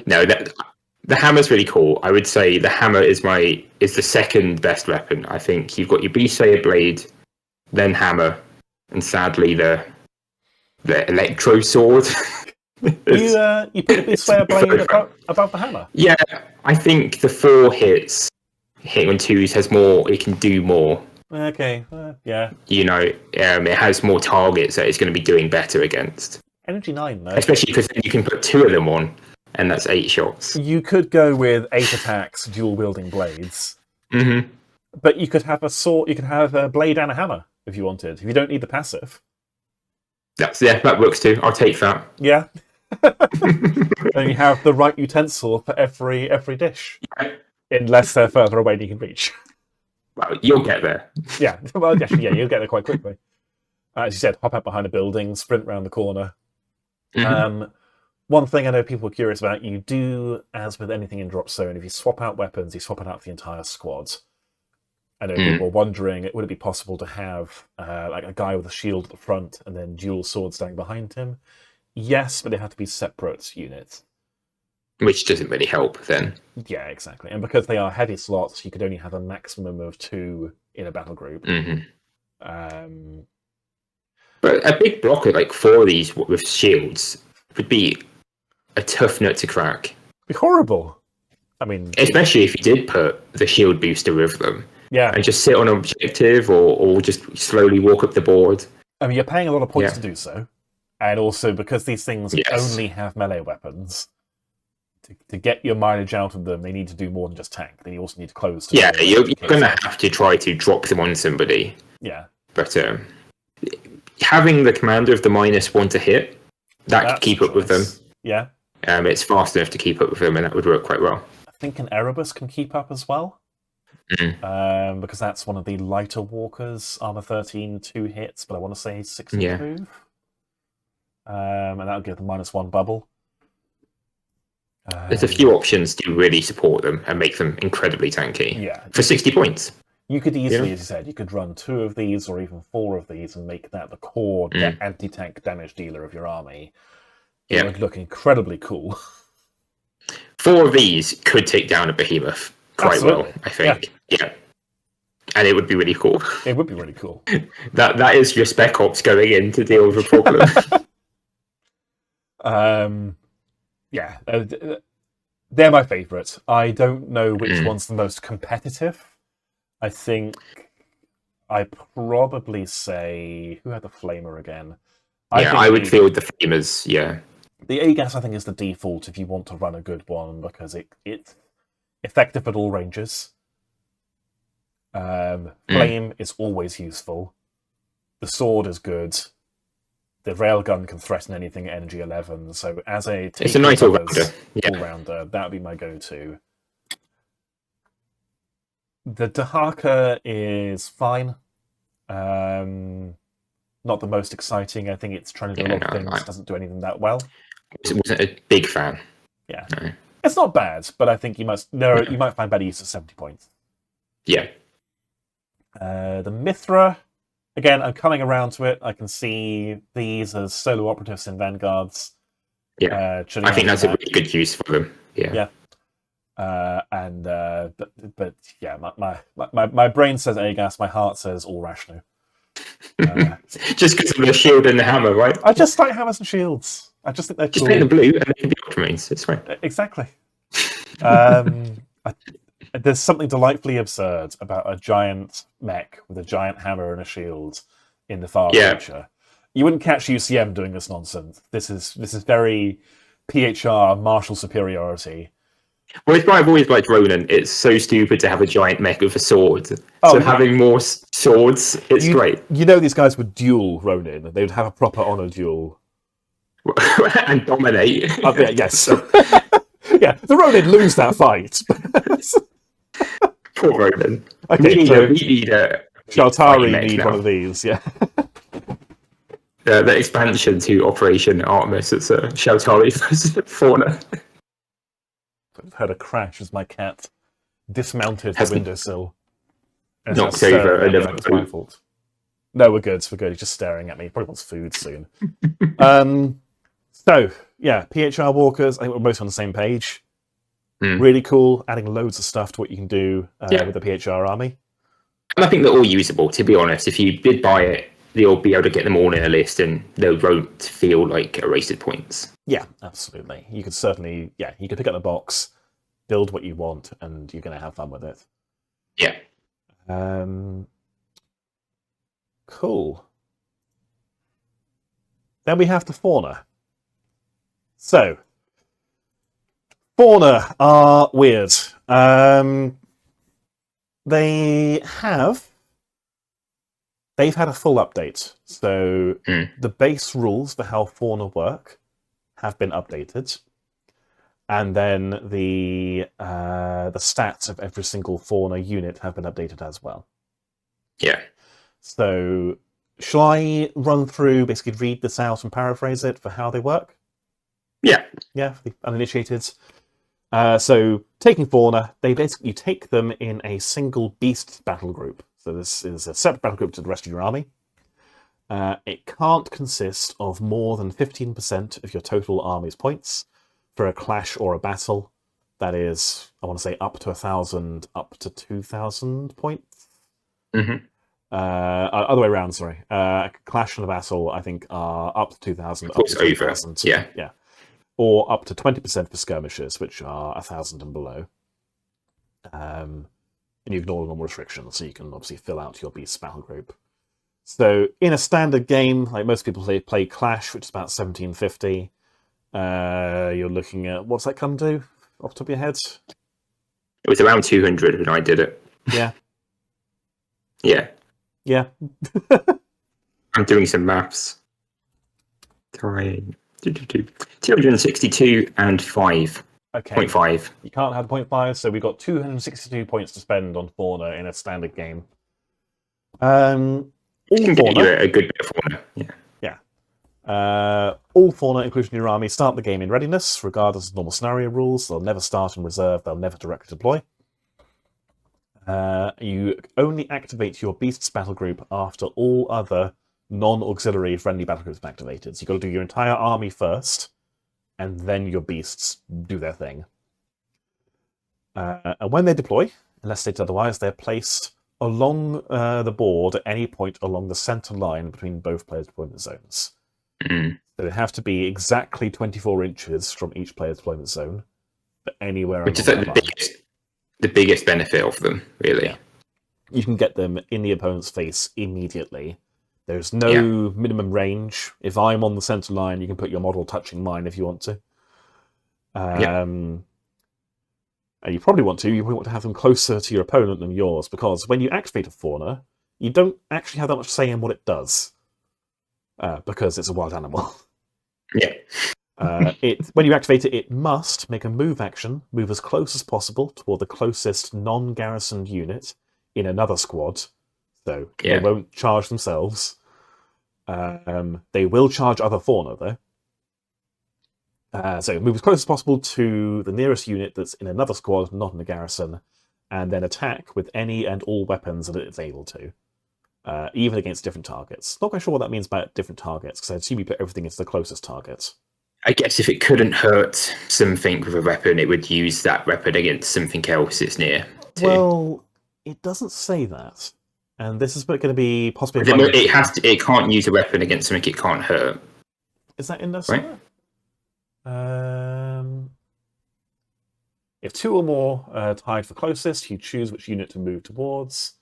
Speaker 2: the hammer's really cool. I would say the hammer is the second best weapon. I think you've got your Beast Slayer blade, then hammer, and sadly the electro sword.
Speaker 1: You put the Beast Slayer blade above the hammer?
Speaker 2: Yeah, I think the 4 hits, hit on 2s has more. It can do more.
Speaker 1: Okay, yeah.
Speaker 2: You know, it has more targets that it's going to be doing better against.
Speaker 1: Energy 9, though.
Speaker 2: Especially because you can put 2 of them on, and that's 8 shots.
Speaker 1: You could go with 8 attacks, dual wielding blades. But you could have a sword, you could have a blade and a hammer if you wanted. If you don't need the passive.
Speaker 2: That works too. I'll take that.
Speaker 1: Yeah. And you have the right utensil for every dish. Unless they're further away than you can reach.
Speaker 2: Well, you'll get there.
Speaker 1: Yeah. Well, actually, yeah, you'll get there quite quickly. As you said, hop out behind a building, sprint round the corner. One thing I know people are curious about, you do, as with anything in Dropzone, if you swap out weapons, you swap it out for the entire squad. I know people are wondering, would it be possible to have like a guy with a shield at the front and then dual swords standing behind him? Yes, but they have to be separate units.
Speaker 2: Which doesn't really help then.
Speaker 1: Yeah, exactly. And because they are heavy slots, you could only have a maximum of 2 in a battle group.
Speaker 2: But a big blocker like 4 of these with shields would be a tough nut to crack.
Speaker 1: It'd be horrible. I mean,
Speaker 2: especially if you did put the shield booster with them.
Speaker 1: Yeah.
Speaker 2: And just sit on an objective or just slowly walk up the board.
Speaker 1: I mean, you're paying a lot of points to do so. And also because these things only have melee weapons, to get your mileage out of them, they need to do more than just tank. They also need to close.
Speaker 2: Yeah, you're going to have to try to drop them on somebody.
Speaker 1: Yeah.
Speaker 2: But having the commander of the -1 to hit, that could keep up with them.
Speaker 1: Yeah.
Speaker 2: It's fast enough to keep up with them, and that would work quite well.
Speaker 1: I think an Erebus can keep up as well. Because that's one of the lighter walkers, armor 13, 2 hits, but I want to say 60 move. And that'll give them -1 bubble.
Speaker 2: There's a few options to really support them and make them incredibly tanky.
Speaker 1: Yeah.
Speaker 2: For 60 points.
Speaker 1: You could easily, as you said, you could run 2 of these or even 4 of these and make that the core anti-tank damage dealer of your army. It would look incredibly cool.
Speaker 2: 4 of these could take down a behemoth quite well, I think. Yeah. And it would be really cool.
Speaker 1: It would be really cool.
Speaker 2: That is your spec ops going in to deal with a problem.
Speaker 1: They're my favourite. I don't know which one's the most competitive. I think I'd probably say... Who had the Flamer again?
Speaker 2: I would feel with the Flamers, yeah.
Speaker 1: The A-Gas, I think, is the default if you want to run a good one, because it's effective at all ranges. Flame is always useful. The sword is good. The railgun can threaten anything at energy 11, so as
Speaker 2: it's a nice all-rounder.
Speaker 1: All-rounder, that would be my go-to. The Dahaka is fine. Not the most exciting. I think it's trying to do a lot of things. Doesn't do anything that well.
Speaker 2: I wasn't a big fan.
Speaker 1: Yeah, no. It's not bad, but I think you might find better use of 70 points.
Speaker 2: Yeah.
Speaker 1: The Mithra, again, I'm coming around to it. I can see these as solo operatives in Vanguards.
Speaker 2: Yeah, I think that's a really good use for them. Yeah.
Speaker 1: But yeah, my brain says A-Gas, my heart says all rational.
Speaker 2: Just because of the shield and the hammer, right?
Speaker 1: I just like hammers and shields. I just think they're
Speaker 2: just
Speaker 1: cool.
Speaker 2: paint them blue and they can be Ultramarines. It's fine.
Speaker 1: Exactly. There's something delightfully absurd about a giant mech with a giant hammer and a shield in the far future. You wouldn't catch UCM doing this nonsense. This is very PHR martial superiority.
Speaker 2: Well, it's why I've always liked Ronan. It's so stupid to have a giant mech with a sword. Having more swords, it's great.
Speaker 1: You know these guys would duel Ronin. They would have a proper honor duel.
Speaker 2: And dominate.
Speaker 1: Yes. Yeah, the Ronin lose that fight.
Speaker 2: Poor Ronan.
Speaker 1: Okay,
Speaker 2: we need a
Speaker 1: Shaltari need one of these, yeah.
Speaker 2: The expansion to Operation Artemis, it's a Shaltari versus Fauna.
Speaker 1: I've heard a crash as my cat dismounted the windowsill.
Speaker 2: Knocked over another boat.
Speaker 1: My fault. No, we're good. He's just staring at me. He probably wants food soon. So, yeah, PHR Walkers, I think we're most on the same page. Really cool, adding loads of stuff to what you can do with the PHR army.
Speaker 2: And I think they're all usable, to be honest. If you did buy it, you'll be able to get them all in a list and they won't feel like erased points.
Speaker 1: Yeah, absolutely. You could certainly, you could pick up the box, build what you want, and you're going to have fun with it.
Speaker 2: Yeah.
Speaker 1: Cool. Then we have the Fauna. So, Fauna are weird. They've had a full update. So the base rules for how Fauna work have been updated. And then the stats of every single Fauna unit have been updated as well.
Speaker 2: Yeah.
Speaker 1: So shall I run through, basically read this out and paraphrase it for how they work?
Speaker 2: Yeah.
Speaker 1: Yeah, for the uninitiated. So taking Fauna, you take them in a single beast battle group. So this is a separate battle group to the rest of your army. It can't consist of more than 15% of your total army's points for a clash or a battle. That is, I want to say up to 1,000, up to 2,000 points. Other way around, sorry. A clash and a battle, I think, are up to 2,000, up to 3,000.
Speaker 2: Yeah.
Speaker 1: Or up to 20% for skirmishes, which are 1,000 and below. And you ignore the normal restrictions, so you can obviously fill out your beast battle group. So in a standard game, like most people play Clash, which is about 1750. You're looking at, what's that come to off the top of your head?
Speaker 2: It was around 200 when I did it.
Speaker 1: Yeah.
Speaker 2: Yeah. I'm doing some maths. 262 and 5.
Speaker 1: Okay.
Speaker 2: 0.5.
Speaker 1: You can't have 0.5, so we've got 262 points to spend on Fauna in a standard game.
Speaker 2: You can get you a good bit of Fauna. Yeah.
Speaker 1: All Fauna, including your army, start the game in readiness, regardless of normal scenario rules. They'll never start in reserve. They'll never directly deploy. You only activate your Beasts battle group after all other non-auxiliary friendly battle groups have been activated. So you've got to do your entire army first, and then your Beasts do their thing. And when they deploy, unless stated otherwise, they're placed along the board at any point along the center line between both players' deployment zones. So they have to be exactly 24 inches from each player's deployment zone, but anywhere.
Speaker 2: Which is the biggest benefit of them, really.
Speaker 1: Yeah. You can get them in the opponent's face immediately. There's no minimum range. If I'm on the center line, you can put your model touching mine if you want to. And you probably want to have them closer to your opponent than yours, because when you activate a Fauna, you don't actually have that much say in what it does, because it's a wild animal.
Speaker 2: Yeah.
Speaker 1: When you activate it, it must make a move action, move as close as possible toward the closest non-garrisoned unit in another squad. So they won't charge themselves. They will charge other Fauna, though. So move as close as possible to the nearest unit that's in another squad, not in a garrison, and then attack with any and all weapons that it's able to, even against different targets. Not quite sure what that means by different targets, because I assume you put everything into the closest target.
Speaker 2: I guess if it couldn't hurt something with a weapon, it would use that weapon against something else it's near to.
Speaker 1: Well, it doesn't say that. And this is going to be possibly...
Speaker 2: It can't use a weapon against something it can't hurt.
Speaker 1: Is that in there somewhere? Right. If two or more are tied for closest, you choose which unit to move towards.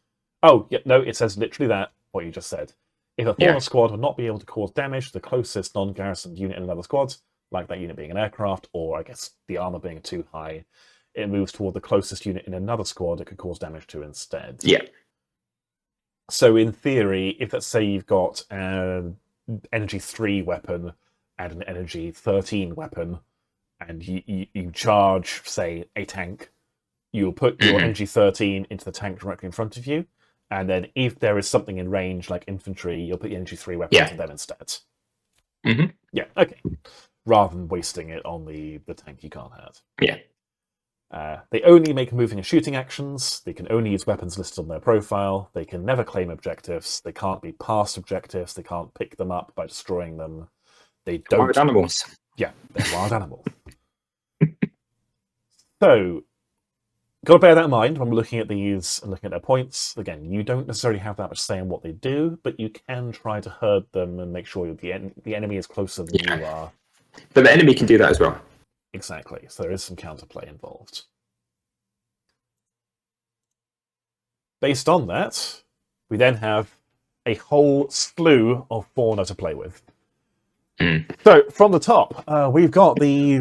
Speaker 1: Oh, yeah, no, it says literally that, what you just said. If a Fauna squad will not be able to cause damage to the closest non-garrisoned unit in another squad, like that unit being an aircraft, or I guess the armor being too high, it moves toward the closest unit in another squad it could cause damage to instead.
Speaker 2: Yeah.
Speaker 1: So in theory, if let's say you've got an Energy 3 weapon and an Energy 13 weapon, and you charge, say, a tank, you'll put your Energy 13 into the tank directly in front of you, and then if there is something in range, like infantry, you'll put the Energy 3 weapons on them instead. Yeah, okay. Rather than wasting it on the tank you can't hurt.
Speaker 2: Yeah.
Speaker 1: They only make moving and shooting actions. They can only use weapons listed on their profile. They can never claim objectives. They can't be past objectives. They can't pick them up by destroying them. They don't.
Speaker 2: Wild animals.
Speaker 1: Yeah, they're wild animals. So, got to bear that in mind when we're looking at these and looking at their points. Again, you don't necessarily have that much say in what they do, but you can try to herd them and make sure the enemy is closer than you are.
Speaker 2: But the enemy can do that as well.
Speaker 1: Exactly. So there is some counterplay involved. Based on that, we then have a whole slew of Fauna to play with. So from the top, we've got the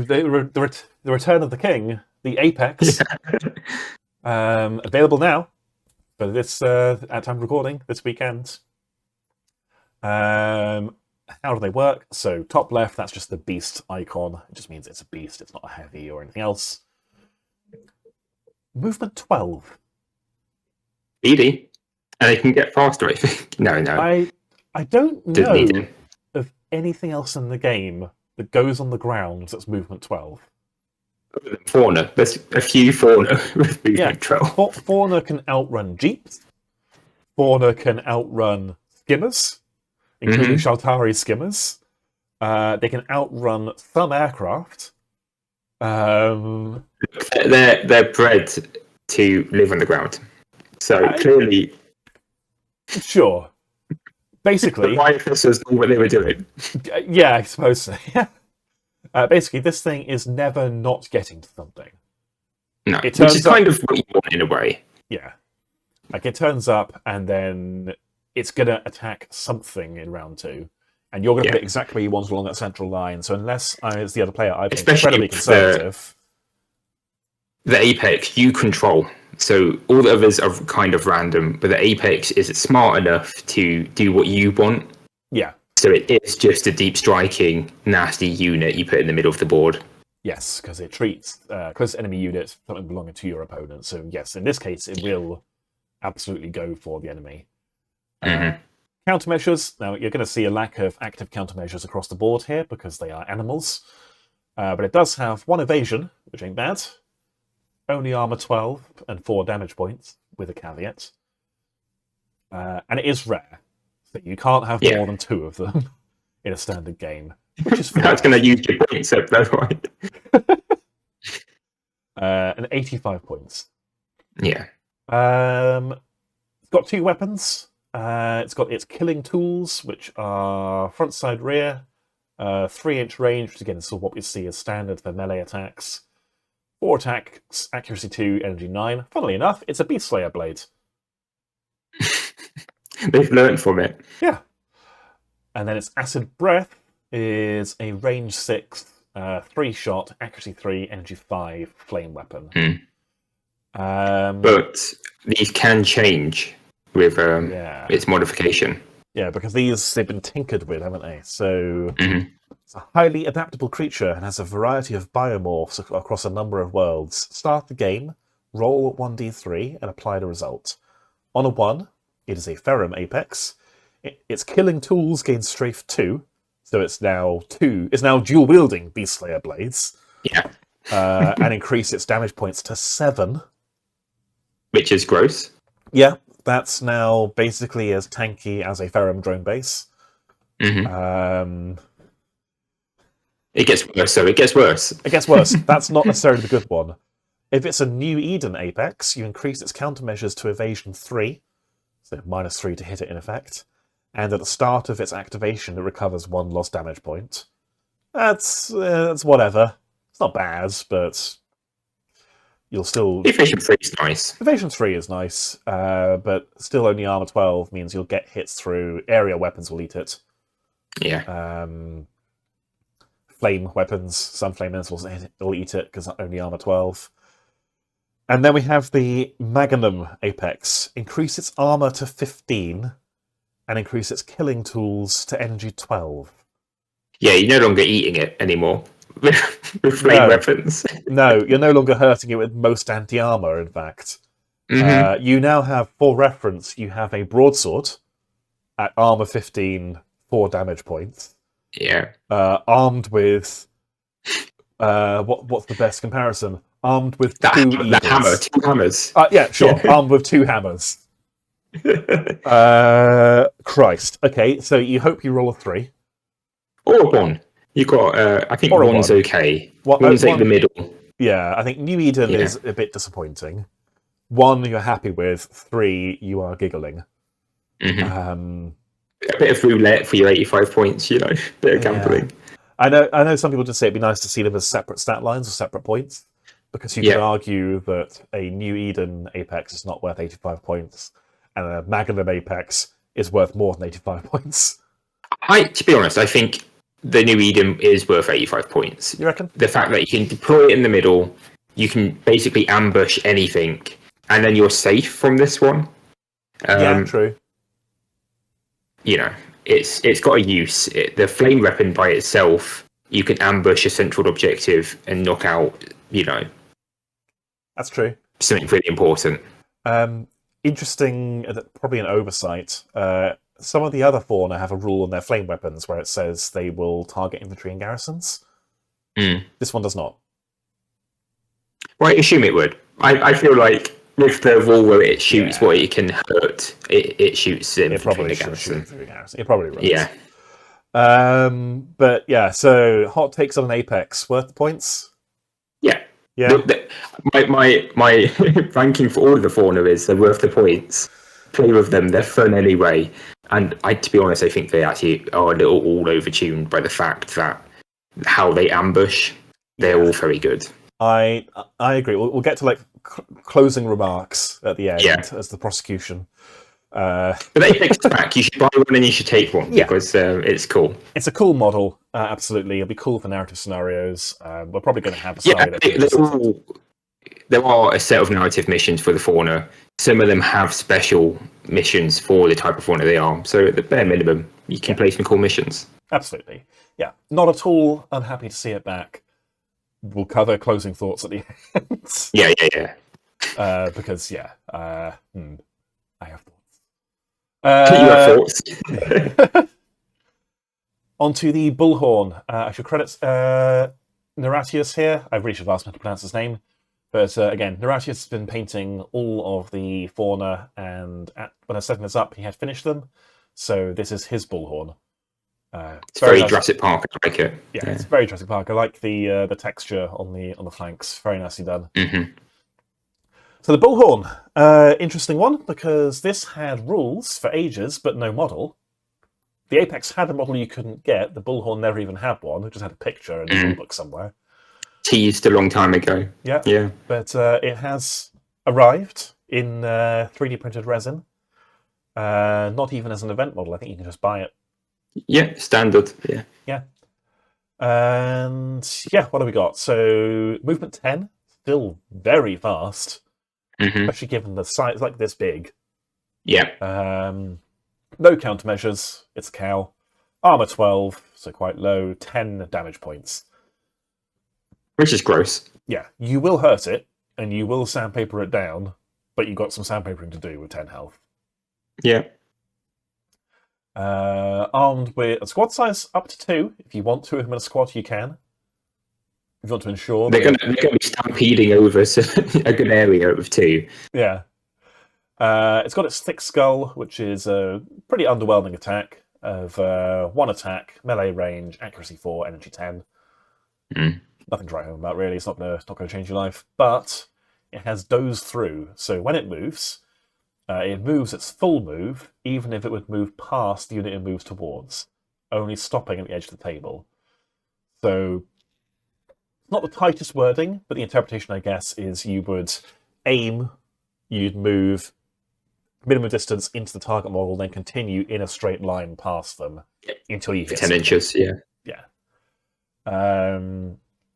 Speaker 1: Return of the King, the Apex, available now. for this at time of recording this weekend. How do they work? So top left, that's just the beast icon. It just means it's a beast. It's not a heavy or anything else. Movement 12.
Speaker 2: Easy. And they can get faster, I think. No.
Speaker 1: I don't
Speaker 2: Doesn't need
Speaker 1: know
Speaker 2: it.
Speaker 1: of anything else in the game that goes on the ground that's movement 12.
Speaker 2: Other than Fauna. There's a few Fauna with movement 12.
Speaker 1: Fauna can outrun jeeps. Fauna can outrun skimmers, including Shaltari skimmers. They can outrun some aircraft.
Speaker 2: They're bred to live on the ground. So clearly...
Speaker 1: Sure. Basically...
Speaker 2: The Bioficers knew what they were doing.
Speaker 1: Yeah, I suppose so. Basically, this thing is never not getting to something.
Speaker 2: No, which is kind of what you want in a way.
Speaker 1: Yeah. Like, it turns up, and then it's going to attack something in round 2. And you're going to put it exactly where you want along that central line. So unless I, as the other player, I've been incredibly conservative.
Speaker 2: The Apex, you control. So all the others are kind of random, but the Apex is smart enough to do what you want.
Speaker 1: Yeah.
Speaker 2: So it is just a deep striking, nasty unit you put in the middle of the board.
Speaker 1: Yes, because it treats close enemy units something belonging to your opponent. So yes, in this case, it will absolutely go for the enemy. Countermeasures. Now, you're going to see a lack of active countermeasures across the board here because they are animals. But it does have 1 evasion, which ain't bad. Only armor 12 and 4 damage points, with a caveat. And it is rare. So you can't have more than 2 of them in a standard game. Which is fair.
Speaker 2: That's going to use your points up, that's right.
Speaker 1: And 85 points.
Speaker 2: Yeah.
Speaker 1: It's got 2 weapons. It's got its killing tools, which are front, side, rear. 3-inch range, which again is sort of what we see as standard for melee attacks. 4 attacks, accuracy 2, energy 9. Funnily enough, it's a Beast Slayer blade.
Speaker 2: They've learned from it.
Speaker 1: Yeah. And then its acid breath is a range 6, 3-shot, accuracy 3, energy 5 flame weapon.
Speaker 2: But these can change with its modification.
Speaker 1: Yeah, because they've been tinkered with, haven't they? So it's a highly adaptable creature and has a variety of biomorphs across a number of worlds. Start the game, roll 1d3, and apply the result. On a 1, it is a Ferrum Apex. Its killing tools gain strafe 2, so it's now dual wielding Beast Slayer blades.
Speaker 2: Yeah.
Speaker 1: And increase its damage points to 7.
Speaker 2: Which is gross.
Speaker 1: Yeah, that's now basically as tanky as a Ferrum drone base.
Speaker 2: It gets worse, so it gets worse.
Speaker 1: It gets worse. That's not necessarily the good one. If it's a New Eden Apex, you increase its countermeasures to evasion 3, so -3 to hit it in effect. And at the start of its activation, it recovers 1 lost damage point. That's whatever. It's not bad, but you'll still...
Speaker 2: Evasion 3 is nice.
Speaker 1: Evasion 3 is nice, but still only armor 12 means you'll get hits through... Area weapons will eat it.
Speaker 2: Yeah.
Speaker 1: Flame weapons, some flame missiles will eat it because only armor 12. And then we have the Magnum Apex. Increase its armor to 15 and increase its killing tools to energy 12.
Speaker 2: Yeah, you're no longer eating it anymore with flame weapons.
Speaker 1: No, you're no longer hurting it with most anti-armor, in fact. You now have, for reference, you have a broadsword at armor 15, 4 damage points.
Speaker 2: Yeah.
Speaker 1: Armed with... what's the best comparison? Armed with two
Speaker 2: hammer, 2 hammers.
Speaker 1: Yeah, sure. Armed with 2 hammers. Christ. Okay, so you hope you roll a 3.
Speaker 2: Or a 1. You got, I think 1's okay. 1's like the middle.
Speaker 1: Yeah, I think New Eden is a bit disappointing. 1 you're happy with, 3 you are giggling.
Speaker 2: A bit of roulette for your 85 points, you know, bit of gambling.
Speaker 1: I know some people just say it'd be nice to see them as separate stat lines or separate points, because you could argue that a New Eden Apex is not worth 85 points, and a Magnum Apex is worth more than 85 points.
Speaker 2: To be honest, I think the New Eden is worth 85 points.
Speaker 1: You reckon?
Speaker 2: The fact that you can deploy it in the middle, you can basically ambush anything, and then you're safe from this one.
Speaker 1: Yeah, true.
Speaker 2: You know, it's got a use. The flame weapon by itself, you can ambush a central objective and knock out,
Speaker 1: That's true.
Speaker 2: something really important.
Speaker 1: Interesting, probably an oversight. Some of the other fauna have a rule on their flame weapons where it says they will target infantry and garrisons. This one does not.
Speaker 2: Well, I assume it would. I feel like with the rule where it shoots what it can hurt, it shoots infantry
Speaker 1: It probably
Speaker 2: and
Speaker 1: should
Speaker 2: garrison.
Speaker 1: shoot through garrison. It probably runs.
Speaker 2: Yeah.
Speaker 1: But yeah, so hot takes on an Apex worth the points.
Speaker 2: Yeah.
Speaker 1: Yeah.
Speaker 2: My ranking for all of the fauna is they're worth the points. Play with them, they're fun anyway. And to be honest, I think they actually are a little all overtuned by the fact that how they ambush, they're all very good.
Speaker 1: I agree. We'll get to like closing remarks at the end as the prosecution.
Speaker 2: But Apex back, you should buy one and you should take one because it's cool.
Speaker 1: It's a cool model, absolutely. It'll be cool for narrative scenarios. We're probably going to have a side
Speaker 2: there are a set of narrative missions for the fauna. Some of them have special missions for the type of fauna they are. So at the bare minimum, you can play some cool missions.
Speaker 1: Absolutely. Yeah. Not at all unhappy to see it back. We'll cover closing thoughts at the end.
Speaker 2: Yeah.
Speaker 1: Because, I have thoughts.
Speaker 2: You have thoughts.
Speaker 1: Onto the Bullhorn. I should credit Neratius here. I really should have asked him to pronounce his name. But again, Neratius has been painting all of the fauna, and when I was setting this up, he had finished them. So this is his Bullhorn.
Speaker 2: It's very nice. Jurassic Park. I like it.
Speaker 1: Yeah, it's very Jurassic Park. I like the texture on the flanks. Very nicely done.
Speaker 2: Mm-hmm.
Speaker 1: So the Bullhorn, interesting one, because this had rules for ages, but no model. The Apex had a model you couldn't get. The Bullhorn never even had one. It just had a picture in a rule book somewhere.
Speaker 2: Teased a long time ago.
Speaker 1: Yeah. But it has arrived in 3D printed resin. Not even as an event model. I think you can just buy it.
Speaker 2: Yeah, standard.
Speaker 1: Yeah. And what have we got? So movement 10, still very fast. Especially given the size, like this big.
Speaker 2: Yeah.
Speaker 1: No countermeasures. It's a cow. Armor 12, so quite low. 10 damage points.
Speaker 2: Which is gross.
Speaker 1: Yeah, you will hurt it, and you will sandpaper it down, but you've got some sandpapering to do with 10 health.
Speaker 2: Yeah.
Speaker 1: Armed with a squad size up to 2. If you want 2 of them in a squad, you can. If you want to ensure
Speaker 2: they're going to be stampeding over a good area of 2.
Speaker 1: Yeah. It's got its thick skull, which is a pretty underwhelming attack of 1 attack, melee range, accuracy 4, energy 10. Nothing to write home about, really. It's not going to change your life. But it has doze through, so when it moves its full move, even if it would move past the unit it moves towards, only stopping at the edge of the table. So, not the tightest wording, but the interpretation, I guess, is you would aim, you'd move minimum distance into the target model, then continue in a straight line past them until you hit
Speaker 2: 10 inches,
Speaker 1: Yeah.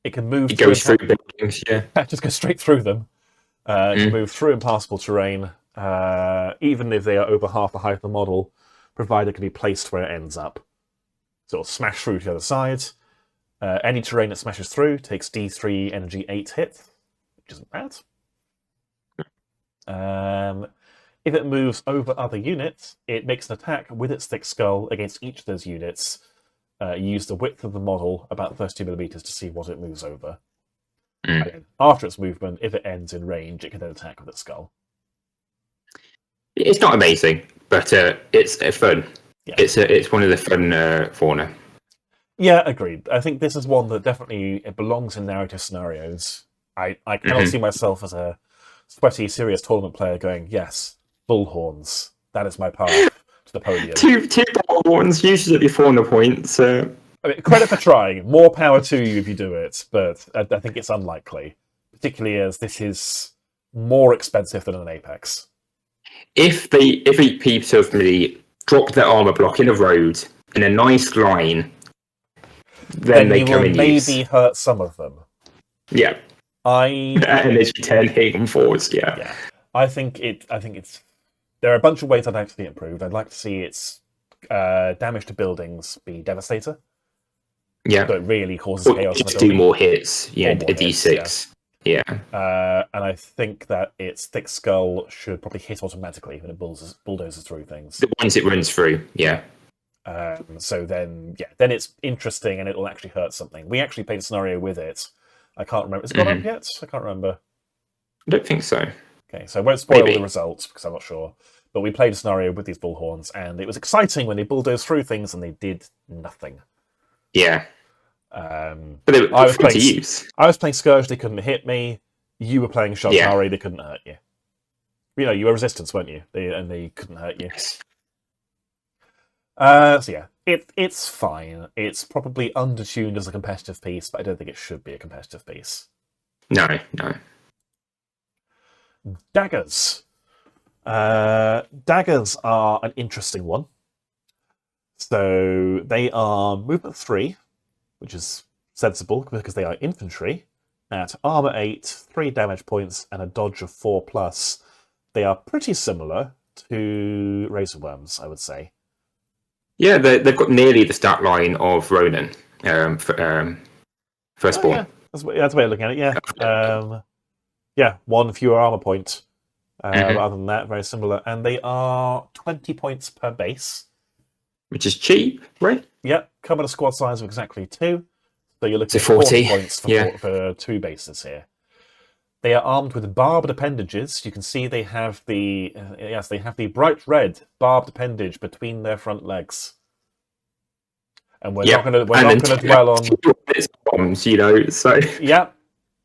Speaker 1: It can move.
Speaker 2: It goes through buildings,
Speaker 1: just go straight through them. It can move through impassable terrain, even if they are over half the height of the model, provided it can be placed where it ends up. So it'll smash through to the other side. Any terrain it smashes through takes D3 energy 8 hits, which isn't bad. If it moves over other units, it makes an attack with its thick skull against each of those units. Use the width of the model, about 32mm, to see what it moves over. After its movement, if it ends in range, it can then attack with its skull.
Speaker 2: It's not amazing, but it's fun.
Speaker 1: Yeah.
Speaker 2: It's one of the fun fauna.
Speaker 1: Yeah, agreed. I think this is one that definitely it belongs in narrative scenarios. I cannot see myself as a sweaty, serious tournament player going, yes, bullhorns. That is my path to the podium.
Speaker 2: Two bullhorns, usually at 400 points.
Speaker 1: I mean, credit for trying. More power to you if you do it, but I think it's unlikely, particularly as this is more expensive than an Apex.
Speaker 2: If EP suddenly dropped their armor block in a road in a nice line, then they come in use.
Speaker 1: Maybe hurt some of them.
Speaker 2: Yeah. Energy 10 hitting on 4s, yeah.
Speaker 1: I think it's There are a bunch of ways I'd like to see it improved. I'd like to see its damage to buildings be Devastator.
Speaker 2: Yeah.
Speaker 1: So it really causes chaos in the
Speaker 2: Just
Speaker 1: building.
Speaker 2: do more hits. Yeah,
Speaker 1: Or more
Speaker 2: a D6. Yeah.
Speaker 1: And I think that its Thick Skull should probably hit automatically when it bulldozes through things.
Speaker 2: The ones it runs through, yeah.
Speaker 1: So then it's interesting and it'll actually hurt something. We actually played a scenario with it. I can't remember. Has it gone up yet? I can't remember.
Speaker 2: I don't think so.
Speaker 1: Okay, so I won't spoil the results because I'm not sure. But we played a scenario with these bullhorns, and it was exciting when they bulldozed through things and they did nothing.
Speaker 2: Yeah.
Speaker 1: But
Speaker 2: they were fun to use.
Speaker 1: I was playing Scourge, they couldn't hit me. You were playing Shartari, they couldn't hurt you. You know, you were Resistance, weren't you? And they couldn't hurt you.
Speaker 2: Yes.
Speaker 1: So yeah, it's fine. It's probably undertuned as a competitive piece, but I don't think it should be a competitive piece.
Speaker 2: No.
Speaker 1: Daggers. Daggers are an interesting one. So they are movement 3, which is sensible because they are infantry, at armor 8, 3 damage points, and a dodge of 4+. They are pretty similar to Razorworms, I would say.
Speaker 2: Yeah, they've got nearly the stat line of Ronin, Firstborn.
Speaker 1: Yeah. That's the way of looking at it, yeah. 1 fewer armor point. Other than that, very similar. And they are 20 points per base.
Speaker 2: Which is cheap, right?
Speaker 1: Yep, come at a squad size of exactly 2. So you're looking at
Speaker 2: 40
Speaker 1: points for 2 bases here. They are armed with barbed appendages. You can see they have the bright red barbed appendage between their front legs. And we're not going to dwell on
Speaker 2: bombs, so
Speaker 1: yeah,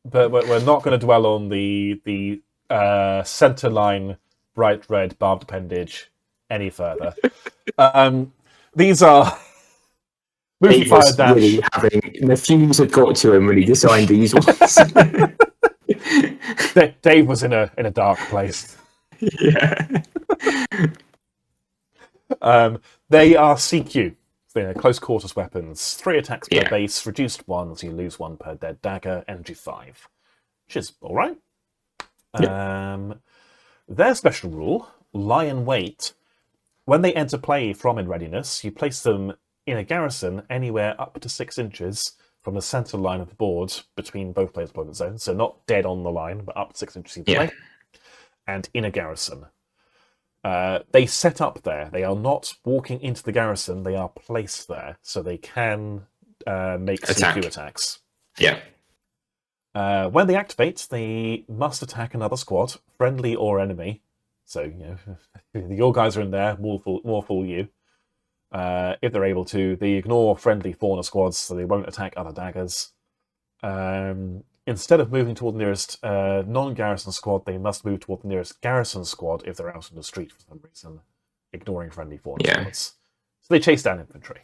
Speaker 1: but we're not going to dwell on the center line bright red barbed appendage any further. These are moving fire dash.
Speaker 2: Really the fumes had got to him when he designed these ones.
Speaker 1: Dave was in a dark place.
Speaker 2: Yeah.
Speaker 1: They are CQ. They're close quarters weapons. 3 attacks per base, reduced 1, so you lose 1 per dead dagger, energy 5. Which is alright. Their special rule, lie in wait. When they enter play from in readiness, you place them in a garrison anywhere up to 6 inches from the center line of the board between both players' deployment zones. So not dead on the line, but up to 6 inches either way. And in a garrison. They set up there. They are not walking into the garrison. They are placed there, so they can make CQ attacks.
Speaker 2: Yeah.
Speaker 1: When they activate, they must attack another squad, friendly or enemy. So, your guys are in there, more fool you. If they're able to, they ignore friendly fauna squads, so they won't attack other daggers. Instead of moving toward the nearest non-garrison squad, they must move toward the nearest garrison squad if they're out in the street for some reason, ignoring friendly fauna squads. So they chase down infantry.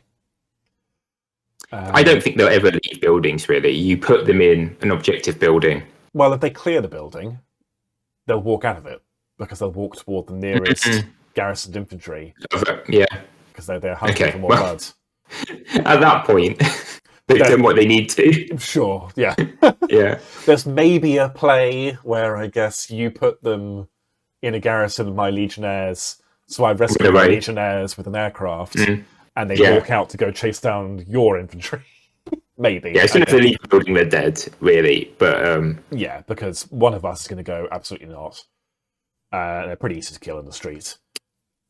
Speaker 2: I don't think they'll ever leave buildings, really. You put them in an objective building.
Speaker 1: Well, if they clear the building, they'll walk out of it, because they'll walk toward the nearest garrisoned infantry.
Speaker 2: Yeah.
Speaker 1: Because they're hunting for more blood.
Speaker 2: At that point, they've done what they need to.
Speaker 1: Sure, yeah.
Speaker 2: Yeah.
Speaker 1: There's maybe a play where I guess you put them in a garrison of my legionnaires, so I rescue my legionnaires with an aircraft, and they walk out to go chase down your infantry. Maybe.
Speaker 2: Yeah, as soon as they leave the building, they're dead, really. But
Speaker 1: yeah, because one of us is going to go, absolutely not. They're pretty easy to kill in the street.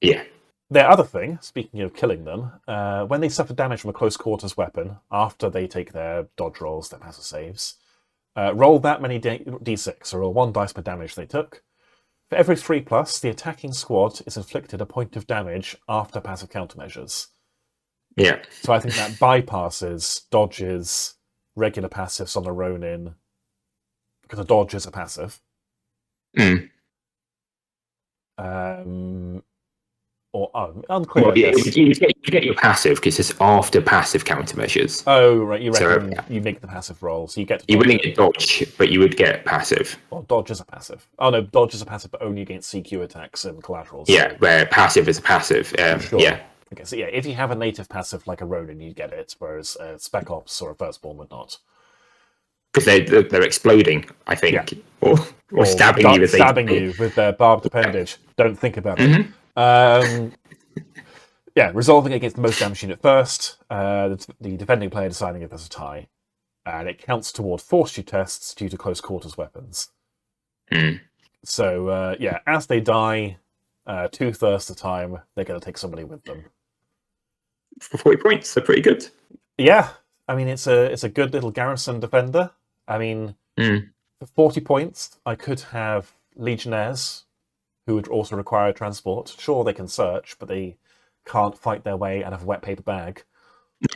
Speaker 2: Yeah.
Speaker 1: Their other thing, speaking of killing them, when they suffer damage from a close quarters weapon, after they take their dodge rolls, their passive saves, roll that many d6, so roll 1 dice per damage they took. For every 3+, the attacking squad is inflicted a point of damage after passive countermeasures.
Speaker 2: Yeah.
Speaker 1: So I think that bypasses dodges, regular passives on a Ronin, because a dodge is a passive. Unclear.
Speaker 2: Well, you get your passive because it's after passive countermeasures.
Speaker 1: Oh, right. You reckon you make the passive roll, so you get.
Speaker 2: You wouldn't get dodge, but you would get passive.
Speaker 1: Well, dodge is a passive. Oh no, dodge is a passive, but only against CQ attacks and collaterals.
Speaker 2: Yeah, where passive is a passive.
Speaker 1: Sure.
Speaker 2: Yeah.
Speaker 1: Okay, so yeah, if you have a native passive like a Ronin, you'd get it, whereas a Spec Ops or a Firstborn would not.
Speaker 2: because they're exploding, I think, or stabbing you.
Speaker 1: Stabbing you with their barbed appendage. Don't think about it. Yeah, resolving against the most damage unit first. The defending player deciding if there's a tie. And it counts toward fortitude tests due to close quarters weapons. So, yeah, as they die, 2/3 of the time, they're going to take somebody with them.
Speaker 2: For 40 points, they're pretty good.
Speaker 1: Yeah, I mean, it's a good little garrison defender. I mean, for 40 points, I could have legionnaires who would also require transport. Sure, they can search, but they can't fight their way out of a wet paper bag.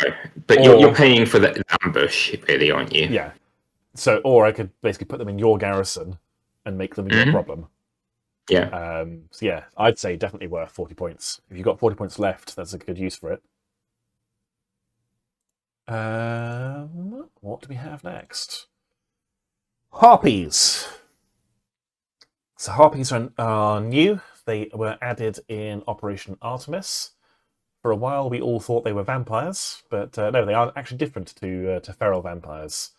Speaker 2: No, but you're paying for the ambush, really, aren't you?
Speaker 1: Yeah. So, or I could basically put them in your garrison and make them your problem.
Speaker 2: Yeah.
Speaker 1: So yeah, I'd say definitely worth 40 points. If you've got 40 points left, that's a good use for it. What do we have next? Harpies. So Harpies are new. They were added in Operation Artemis. For a while, we all thought they were vampires, but no, they are actually different to feral vampires.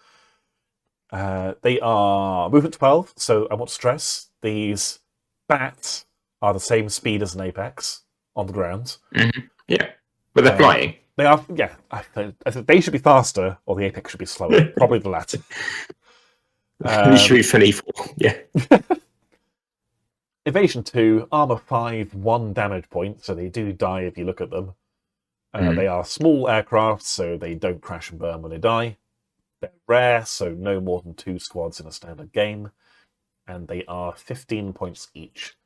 Speaker 1: They are movement 12, so I want to stress these bats are the same speed as an apex on the ground.
Speaker 2: Yeah, but they're flying.
Speaker 1: They are, yeah. I think they should be faster, or the apex should be slower. Probably the latter.
Speaker 2: They should be funny for, yeah.
Speaker 1: Evasion 2, armor 5, 1 damage point, so they do die if you look at them. They are small aircraft, so they don't crash and burn when they die. They're rare, so no more than 2 squads in a standard game. And they are 15 points each.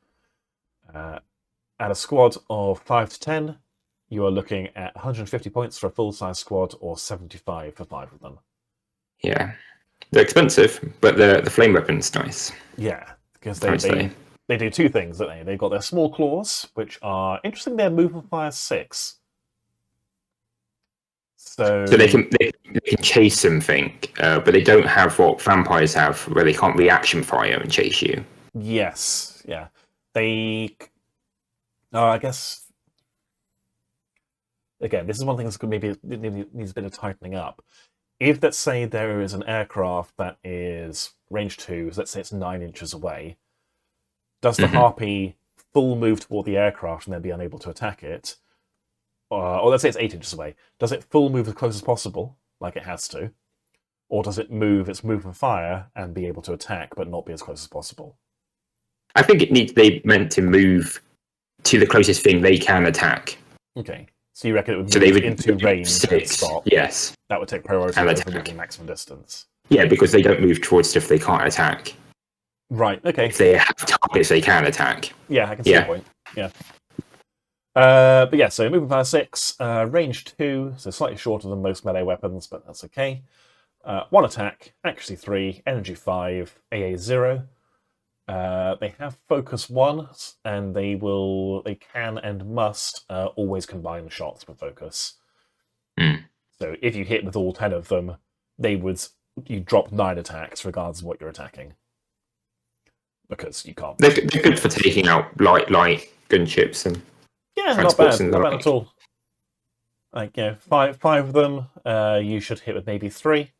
Speaker 1: At a squad of 5 to 10, you are looking at 150 points for a full-size squad, or 75 for 5 of them.
Speaker 2: Yeah. They're expensive, but the flame weapon's nice.
Speaker 1: Yeah, because they do 2 things, don't they? They've got their small claws, which are, interesting, they're move and fire 6. So
Speaker 2: they can chase something, but they don't have what vampires have, where they can't reaction fire and chase you.
Speaker 1: Yes, yeah. They... I guess... Again, this is one thing that's maybe needs a bit of tightening up. If, let's say, there is an aircraft that is range 2, so let's say it's 9 inches away, does the Harpy full move toward the aircraft and then be unable to attack it? Or let's say it's 8 inches away. Does it full move as close as possible, like it has to? Or does it move its move and fire and be able to attack but not be as close as possible?
Speaker 2: I think they meant to move to the closest thing they can attack.
Speaker 1: Okay. So you reckon it would move into range
Speaker 2: 6,
Speaker 1: and stop?
Speaker 2: Yes.
Speaker 1: That would take priority over moving maximum distance.
Speaker 2: Yeah, because they don't move towards stuff they can't attack.
Speaker 1: Right, okay.
Speaker 2: If they have targets they can attack.
Speaker 1: Yeah, I can see the point. Yeah. But yeah, so movement fire 6, range 2, so slightly shorter than most melee weapons, but that's okay. 1 attack, accuracy 3, energy 5, AA 0. They have focus 1, and they can and must always combine shots with focus. So if you hit with all 10 of them, you drop 9 attacks regardless of what you're attacking. Because you can't.
Speaker 2: They're good for taking out light gunships and
Speaker 1: not bad at all. Like, 5 of them, you should hit with maybe 3.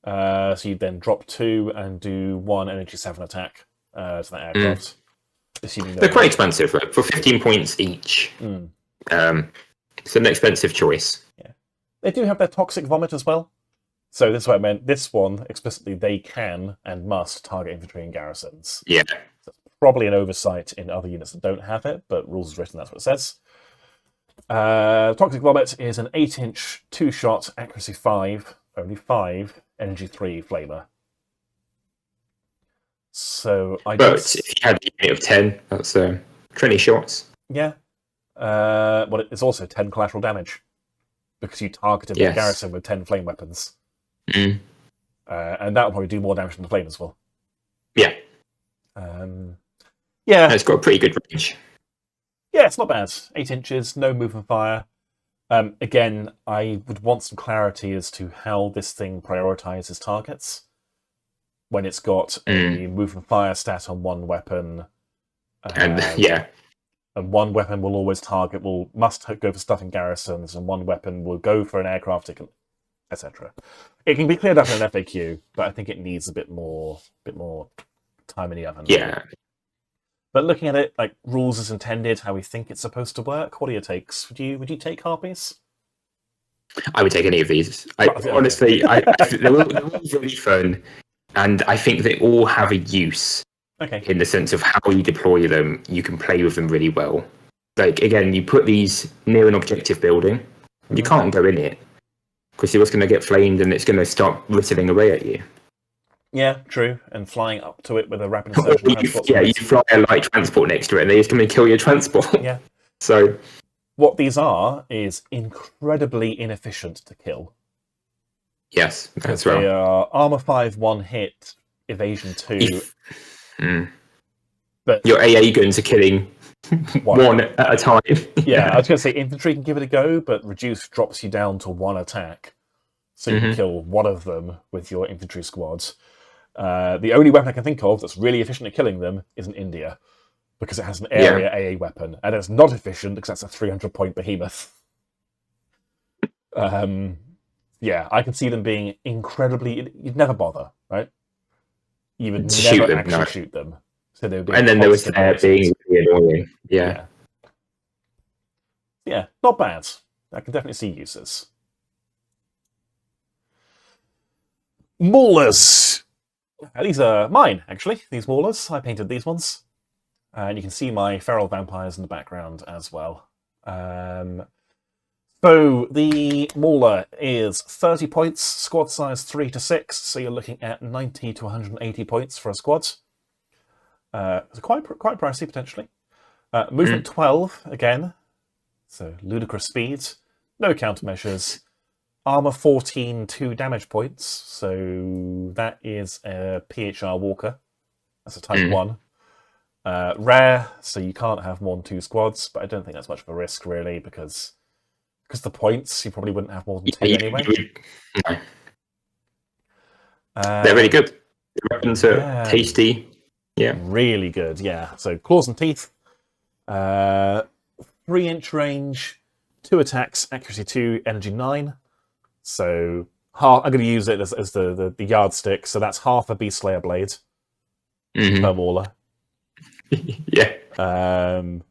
Speaker 1: So you then drop 2 and do 1 energy 7 attack to that aircraft.
Speaker 2: They're quite expensive, right? For 15 points each. It's an expensive choice. Yeah,
Speaker 1: they do have their toxic vomit as well. So this is what I meant. This one, explicitly, they can and must target infantry and garrisons.
Speaker 2: Yeah.
Speaker 1: So it's probably an oversight in other units that don't have it, but rules is written, that's what it says. Toxic Vomit is an 8-inch, 2-shot, accuracy 5, only 5, energy 3 flamer. So I guess...
Speaker 2: But if you had a unit of 10, that's 20 shots.
Speaker 1: Yeah. Well, it's also 10 collateral damage, because you targeted the garrison with 10 flame weapons. And that will probably do more damage than the flame as well.
Speaker 2: Yeah.
Speaker 1: Yeah.
Speaker 2: It's got a pretty good range.
Speaker 1: Yeah, it's not bad. 8 inches, no move and fire. Again, I would want some clarity as to how this thing prioritizes targets. When it's got a move and fire stat on one weapon.
Speaker 2: And
Speaker 1: one weapon will always must go for stuff in garrisons, and one weapon will go for an aircraft. etc. It can be cleared up in an FAQ, but I think it needs a bit more time in the oven.
Speaker 2: Yeah.
Speaker 1: But looking at it, like rules as intended, how we think it's supposed to work. What are your takes? Would you take Harpies?
Speaker 2: I would take any of these. Honestly, I think they're all really fun, and I think they all have a use.
Speaker 1: Okay.
Speaker 2: In the sense of how you deploy them, you can play with them really well. Like, again, you put these near an objective building, you can't go in it, because you're just going to get flamed and it's going to start whistling away at you.
Speaker 1: Yeah, true. And flying up to it with a rapid insertion transport.
Speaker 2: You fly a light transport next to it and they're just going to kill your transport.
Speaker 1: Yeah.
Speaker 2: So,
Speaker 1: what these are is incredibly inefficient to kill.
Speaker 2: Yes, that's
Speaker 1: right.
Speaker 2: They
Speaker 1: are armor 5, 1 hit, evasion 2.
Speaker 2: But your AA guns are killing one at a time.
Speaker 1: Yeah, I was going to say infantry can give it a go, but reduce drops you down to 1 attack. So you can kill one of them with your infantry squads. The only weapon I can think of that's really efficient at killing them is in India, because it has an area AA weapon, and it's not efficient because that's a 300-point behemoth. Yeah, I can see them being incredibly... You'd never bother, right? You would never actually shoot them. So they would be
Speaker 2: and then there was being really annoying. Yeah.
Speaker 1: Yeah, not bad. I can definitely see uses. Maulers! These are mine, actually, these Maulers. I painted these ones. And you can see my feral vampires in the background as well. So the Mauler is 30 points, squad size 3 to 6, so you're looking at 90 to 180 points for a squad. It's quite pricey, potentially. Movement 12, again, so ludicrous speed, no countermeasures. Armor 14, 2 damage points, so that is a PHR Walker. That's a Type 1. Rare, so you can't have more than 2 squads, but I don't think that's much of a risk, really, because the points, you probably wouldn't have more than 2 anyway.
Speaker 2: No. They're really good. The weapons are tasty. Yeah.
Speaker 1: Really good, yeah. So claws and teeth, 3-inch range, 2 attacks, accuracy 2, energy 9. So I'm going to use it as the yardstick. So that's half a Beast Slayer blade per Mauler.
Speaker 2: Yeah.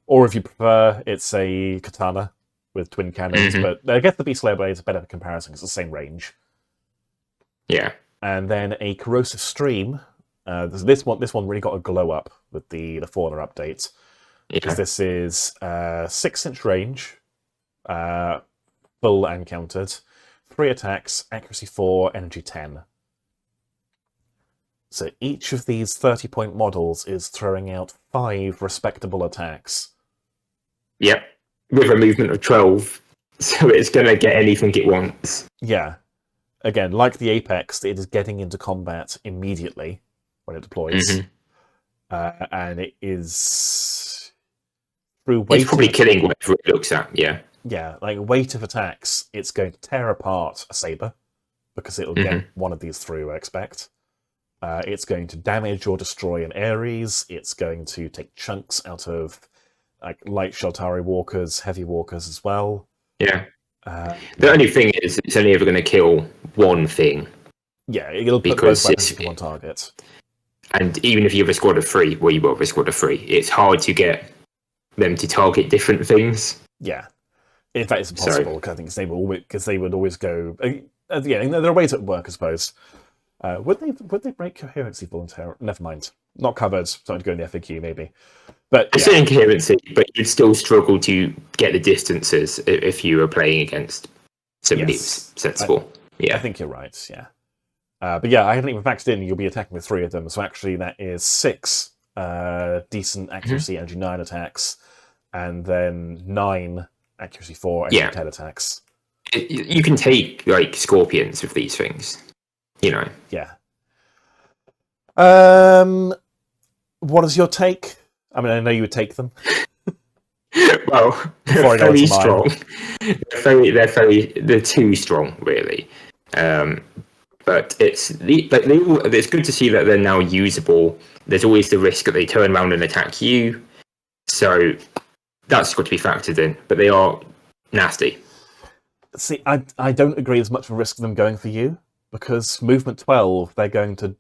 Speaker 1: Or if you prefer, it's a katana with twin cannons. But I guess the Beast Slayer blade is a better comparison because it's the same range.
Speaker 2: Yeah.
Speaker 1: And then a corrosive stream. This one really got a glow up with the Fauna update. Because this is 6-inch range, full and countered, 3 attacks, accuracy 4, energy 10. So each of these 30-point models is throwing out 5 respectable attacks.
Speaker 2: Yep, with a movement of 12, so it's going to get anything it wants.
Speaker 1: Yeah. Again, like the Apex, it is getting into combat immediately when it deploys. And it is... through weight.
Speaker 2: It's probably killing whatever it looks at, yeah.
Speaker 1: Yeah, like weight of attacks, it's going to tear apart a saber, because it'll get one of these through, I expect. It's going to damage or destroy an Ares. It's going to take chunks out of like light Sheltari walkers, heavy walkers as well.
Speaker 2: Yeah. The only thing is, it's only ever going to kill one thing.
Speaker 1: Yeah, it'll put both weapons into one target.
Speaker 2: And even if you have a squad of 3, well, you will have a squad of 3, it's hard to get them to target different things.
Speaker 1: Yeah. In fact, it's impossible, I think, because they would always go... yeah, there are ways it would work, I suppose. Would they break coherency voluntarily? Never mind. Not covered. Starting to go in the FAQ, maybe. But
Speaker 2: it's still incoherency, but you'd still struggle to get the distances if you were playing against somebody sensible.
Speaker 1: I think you're right, yeah. But yeah, I hadn't even factored in you'll be attacking with 3 of them, so actually that is 6 decent accuracy, energy 9 attacks, and then 9 accuracy 4, energy 10 attacks.
Speaker 2: You can take, like, scorpions with these things, you know.
Speaker 1: Yeah. What is your take? I mean, I know you would take them.
Speaker 2: Well, they're very strong. They're too strong, really. But it's good to see that they're now usable. There's always the risk that they turn around and attack you, so that's got to be factored in. But they are nasty.
Speaker 1: See, I don't agree there's much of a risk of them going for you, because movement 12, they're going to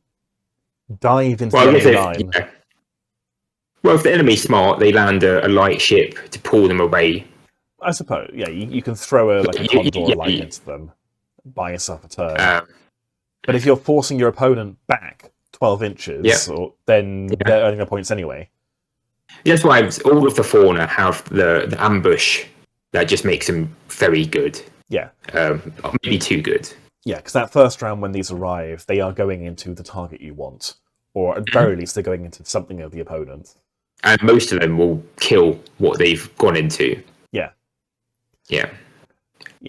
Speaker 1: dive into the enemy line.
Speaker 2: Yeah. Well, if the enemy's smart, they land a light ship to pull them away.
Speaker 1: I suppose, yeah, you can throw a Condor light into them, buy yourself a turn. But if you're forcing your opponent back 12 inches, then they're earning their points anyway.
Speaker 2: That's why all of the fauna have the ambush that just makes them very good.
Speaker 1: Yeah.
Speaker 2: Maybe too good.
Speaker 1: Yeah, because that first round when these arrive, they are going into the target you want. Or at the very least, they're going into something of the opponent.
Speaker 2: And most of them will kill what they've gone into.
Speaker 1: Yeah.
Speaker 2: Yeah.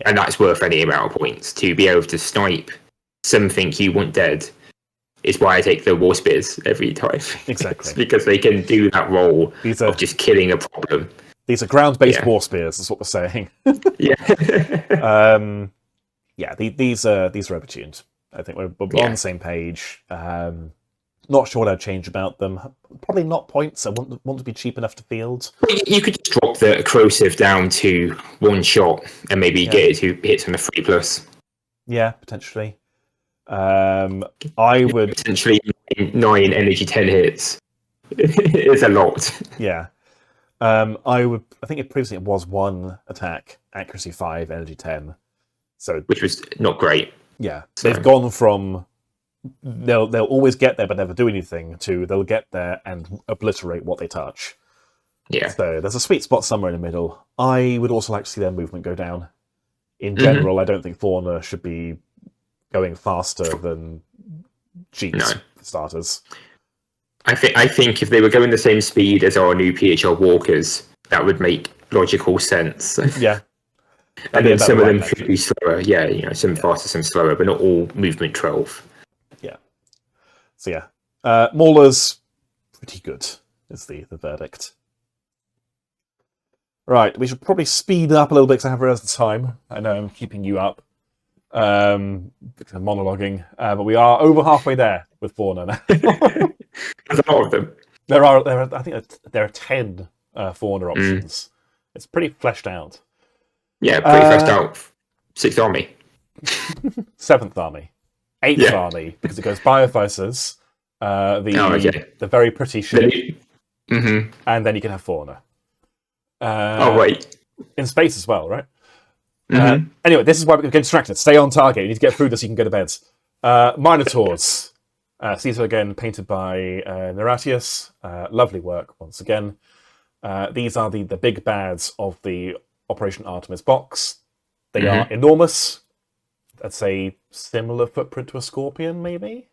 Speaker 2: And that's worth any amount of points. To be able to snipe something you want dead is why I take the war spears every time.
Speaker 1: Exactly.
Speaker 2: Because they can do that role of just killing a problem.
Speaker 1: These are ground-based war spears, is what we're saying. These are overtuned. I think we're on the same page. Not sure what I'd change about them. Probably not points. I want to be cheap enough to field.
Speaker 2: You could just drop the corrosive down to one shot and maybe get it to hits on a 3+.
Speaker 1: Yeah, potentially. I would
Speaker 2: potentially 9 energy 10 hits. It's a lot.
Speaker 1: Yeah. I think previously it was 1 attack, accuracy 5, energy 10. So
Speaker 2: which was not great.
Speaker 1: Yeah. So they've gone from they'll always get there but never do anything to they'll get there and obliterate what they touch.
Speaker 2: Yeah.
Speaker 1: So there's a sweet spot somewhere in the middle. I would also like to see their movement go down. In general, I don't think Fauna should be going faster than Jeeps for starters.
Speaker 2: I think if they were going the same speed as our new PHR Walkers, that would make logical sense.
Speaker 1: Yeah.
Speaker 2: And then some of them could be slower. Yeah, some faster, some slower, but not all movement 12.
Speaker 1: Yeah. So yeah. Mauler's pretty good, is the verdict. Right, we should probably speed up a little bit because I have realized the time. I know I'm keeping you up. Monologuing, but we are over halfway there with Fauna now.
Speaker 2: There's a lot of them.
Speaker 1: I think there are 10 Fauna options. It's pretty fleshed out.
Speaker 2: Yeah, pretty fleshed out. 6th Army.
Speaker 1: 7th Army. 8th Army, because it goes Bioficers, the very pretty ship, and then you can have Fauna. Wait. In space as well, right? Anyway, this is why we get distracted. Stay on target. You need to get through this so you can go to bed. Minotaurs. These are again painted by Neratius. Lovely work once again. These are the big bads of the Operation Artemis box. They are enormous. I'd say similar footprint to a scorpion, maybe?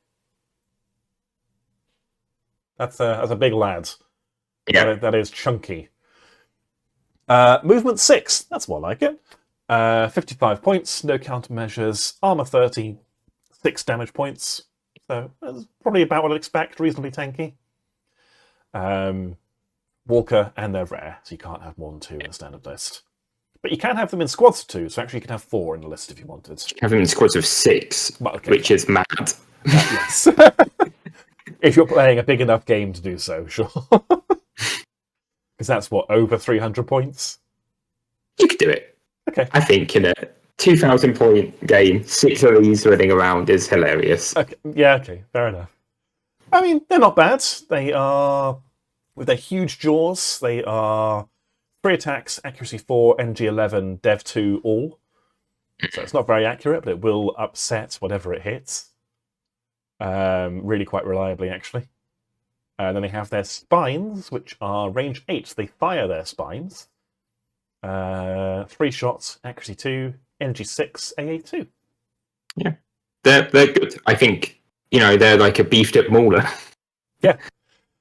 Speaker 1: That's a big lad.
Speaker 2: Yeah.
Speaker 1: That is chunky. Movement 6. That's more like it. 55 points, no countermeasures, armor 30, 6 damage points. So that's probably about what I'd expect, reasonably tanky. Walker, and they're rare, so you can't have more than 2 in a standard list. But you can have them in squads of 2, so actually you can have 4 in the list if you wanted.
Speaker 2: Have them in squads of 6, which is mad.
Speaker 1: Yes. If you're playing a big enough game to do so, sure. Because that's over 300 points?
Speaker 2: You could do it.
Speaker 1: Okay.
Speaker 2: I think in a 2,000 point game, 6 of these running around is hilarious.
Speaker 1: Okay. Yeah, okay, fair enough. I mean, they're not bad. They are, with their huge jaws, they are 3 attacks, accuracy 4, energy 11, dev 2 all. So it's not very accurate, but it will upset whatever it hits. Really quite reliably, actually. Then they have their spines, which are range 8. They fire their spines. 3 shots, accuracy 2, energy 6, AA 2.
Speaker 2: Yeah, they're good. I think they're like a beefed up mauler.
Speaker 1: Yeah,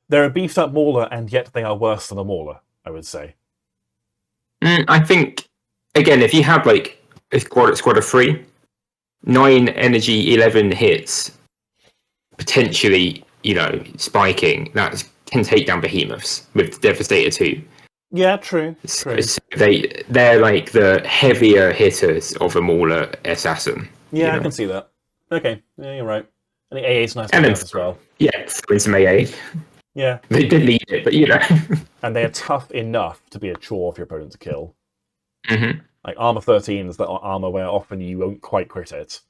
Speaker 1: they're a beefed up mauler, and yet they are worse than a mauler, I would say.
Speaker 2: I think again, if you have like a squad of 3, 9 energy, 11 hits, potentially spiking, that can take down behemoths with Devastator 2.
Speaker 1: Yeah, true.
Speaker 2: So they're like the heavier hitters of a mauler assassin.
Speaker 1: Yeah, I can see that. Okay, yeah, you're right. And the AA is nice to have as well.
Speaker 2: Yeah, throw in some AA.
Speaker 1: Yeah.
Speaker 2: They didn't need it, but
Speaker 1: And they are tough enough to be a chore for your opponent to kill. Like armor 13 is the armor where often you won't quite crit it,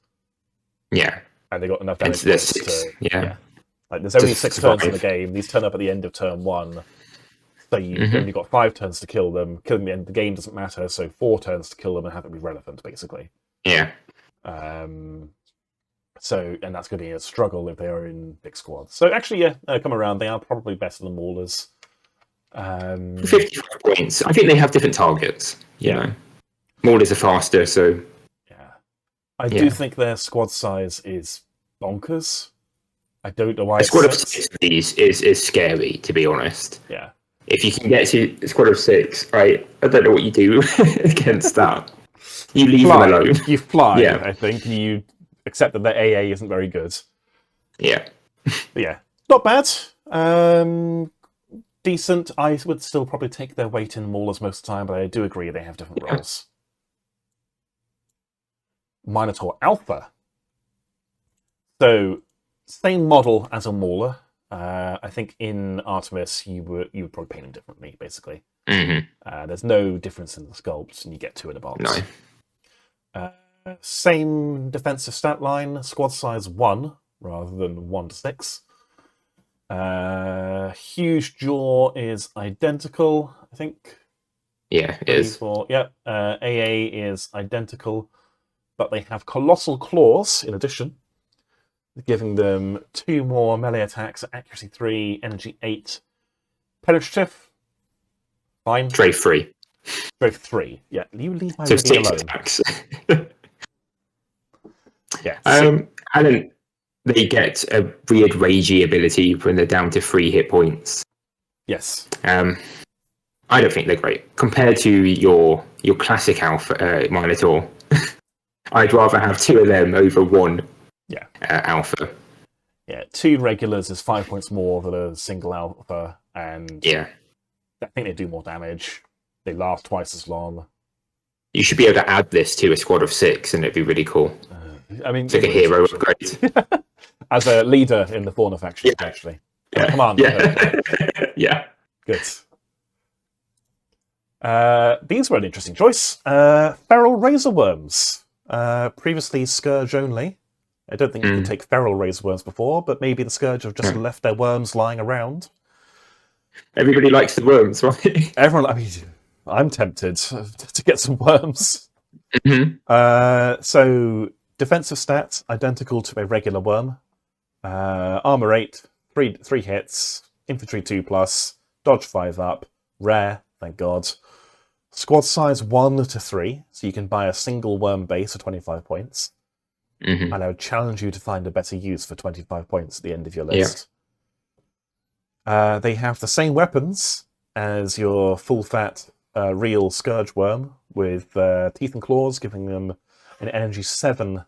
Speaker 2: Yeah.
Speaker 1: and they got enough damage
Speaker 2: There's
Speaker 1: points
Speaker 2: 6.
Speaker 1: to
Speaker 2: Yeah.
Speaker 1: Like there's only
Speaker 2: Just
Speaker 1: 6 turns in the
Speaker 2: survive.
Speaker 1: game. These turn up at the end of turn 1, so you've
Speaker 2: Mhm.
Speaker 1: only got 5 turns to kill them. Killing the end of the game doesn't matter, so 4 turns to kill them and have it be relevant, basically.
Speaker 2: Yeah.
Speaker 1: So, and that's going to be a struggle if they are in big squads. So actually, yeah, come around. They are probably better than Maulers.
Speaker 2: 55 points. I think they have different targets.
Speaker 1: Yeah.
Speaker 2: Maulers are faster, so
Speaker 1: Yeah. I do think their squad size is bonkers. I don't know why
Speaker 2: a squad of
Speaker 1: it's
Speaker 2: 6 of these is scary, to be honest.
Speaker 1: Yeah.
Speaker 2: If you can get to a squad of 6, I don't know what you do against that. You leave them alone.
Speaker 1: You fly,
Speaker 2: Yeah.
Speaker 1: I think. You accept that their AA isn't very good.
Speaker 2: Yeah.
Speaker 1: But yeah, not bad. Decent. I would still probably take their weight in Maulers most of the time, but I do agree they have different roles. Minotaur Alpha. So, same model as a Mauler. I think in Artemis you would probably paint them differently, basically. There's no difference in the sculpts, and you get 2 in a box.
Speaker 2: No.
Speaker 1: Same defensive stat line, squad size 1 rather than 1 to 6. Huge jaw is identical, I think.
Speaker 2: Yeah, it is.
Speaker 1: 4. Yeah. AA is identical, but they have colossal claws in addition, giving them 2 more melee attacks, accuracy 3, energy 8, penetrative. Fine.
Speaker 2: Strafe 3.
Speaker 1: Strafe 3. Yeah, you leave my
Speaker 2: So
Speaker 1: Ruby
Speaker 2: 6
Speaker 1: alone.
Speaker 2: attacks.
Speaker 1: Yeah.
Speaker 2: And then they get a weird ragey ability when they're down to 3 hit points.
Speaker 1: Yes.
Speaker 2: I don't think they're great compared to your classic Alpha Minotaur. I'd rather have 2 of them over 1.
Speaker 1: Yeah.
Speaker 2: Alpha.
Speaker 1: Yeah, 2 regulars is 5 points more than a single alpha, and
Speaker 2: Yeah.
Speaker 1: I think they do more damage. They last twice as long.
Speaker 2: You should be able to add this to a squad of 6, and it'd be really cool.
Speaker 1: I mean,
Speaker 2: it's like a hero upgrade.
Speaker 1: As a leader in the Fauna faction, actually.
Speaker 2: Yeah.
Speaker 1: Commander.
Speaker 2: Yeah. Yeah.
Speaker 1: Good. These were an interesting choice. Feral Razorworms. Previously Scourge only. I don't think you could take feral Razorworms before, but maybe the Scourge have just left their worms lying around.
Speaker 2: Everybody likes the worms, right?
Speaker 1: Everyone, I mean, I'm tempted to get some worms. So, defensive stats, identical to a regular worm. Armor 8, 3 hits, infantry 2+, dodge 5 up, rare, thank God. Squad size 1 to 3, so you can buy a single worm base for 25 points. And I would challenge you to find a better use for 25 points at the end of your list. They have the same weapons as your full-fat real Scourge Worm, with teeth and claws, giving them an energy 7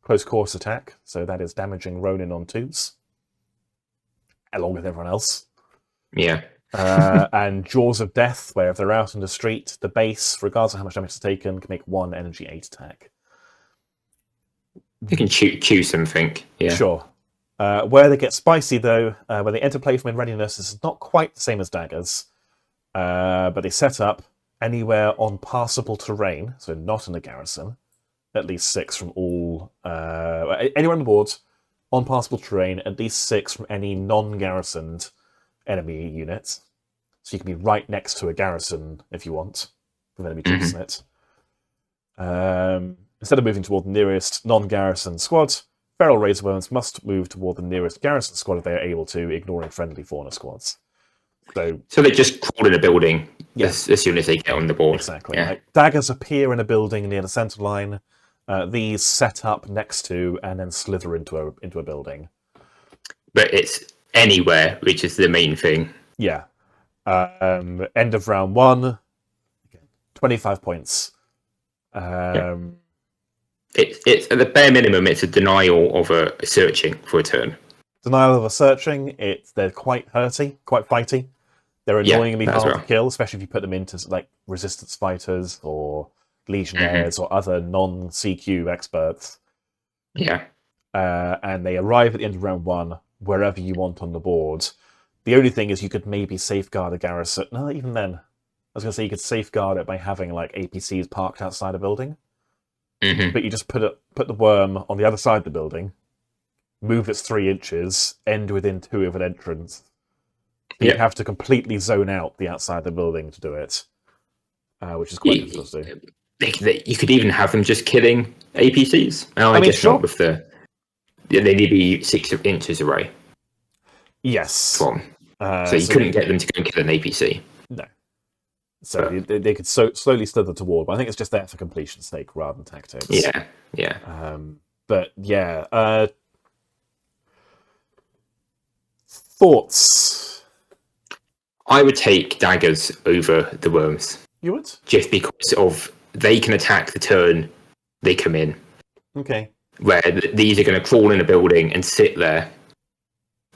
Speaker 1: close course attack, so that is damaging Ronin on 2s, along with everyone else.
Speaker 2: Yeah.
Speaker 1: And Jaws of Death, where if they're out in the street, the base, regardless of how much damage it's taken, can make 1 energy 8 attack.
Speaker 2: You can choose something. Yeah.
Speaker 1: Sure. Where they get spicy, though, when they enter play from in readiness, this is not quite the same as daggers, but they set up anywhere on passable terrain, so not in a garrison, at least 6 from all... anywhere on the board, on passable terrain, at least 6 from any non-garrisoned enemy unit. So you can be right next to a garrison if you want, with enemy troops in it. Instead of moving toward the nearest non-garrison squad, feral Razorworms must move toward the nearest garrison squad if they are able to, ignoring friendly fauna squads. So
Speaker 2: they just crawl in a building as soon as they get on the board.
Speaker 1: Exactly.
Speaker 2: Yeah.
Speaker 1: Like, daggers appear in a building near the centre line. These set up next to and then slither into a building.
Speaker 2: But it's anywhere, which is the main thing.
Speaker 1: Yeah. End of round 1, 25 points.
Speaker 2: It's at the bare minimum, it's a denial of a searching for a turn.
Speaker 1: Denial of a searching. They're quite hurty, quite fighty. They're annoyingly hard to kill, especially if you put them into like resistance fighters or legionnaires or other non-CQ experts.
Speaker 2: Yeah.
Speaker 1: And they arrive at the end of round 1, wherever you want on the board. The only thing is you could maybe safeguard a garrison. No, even then. was going to say you could safeguard it by having like APCs parked outside a building,
Speaker 2: Hmm.
Speaker 1: but you just put the worm on the other side of the building, move its 3 inches, end within 2 of an entrance. So you
Speaker 2: Yeah.
Speaker 1: have to completely zone out the outside of the building to do it, which is quite difficult to do.
Speaker 2: You could even have them just killing APCs. Oh, I
Speaker 1: mean,
Speaker 2: guess
Speaker 1: sure.
Speaker 2: not with the. They need to be 6 inches away
Speaker 1: Yes.
Speaker 2: from. So you couldn't get them to go and kill an APC.
Speaker 1: No. So they could slowly slither toward, but I think it's just there for completion's sake rather than tactics.
Speaker 2: Yeah.
Speaker 1: But yeah. Thoughts?
Speaker 2: I would take daggers over the worms.
Speaker 1: You would?
Speaker 2: Just because of they can attack the turn they come in.
Speaker 1: Okay.
Speaker 2: Where these are going to crawl in a building and sit there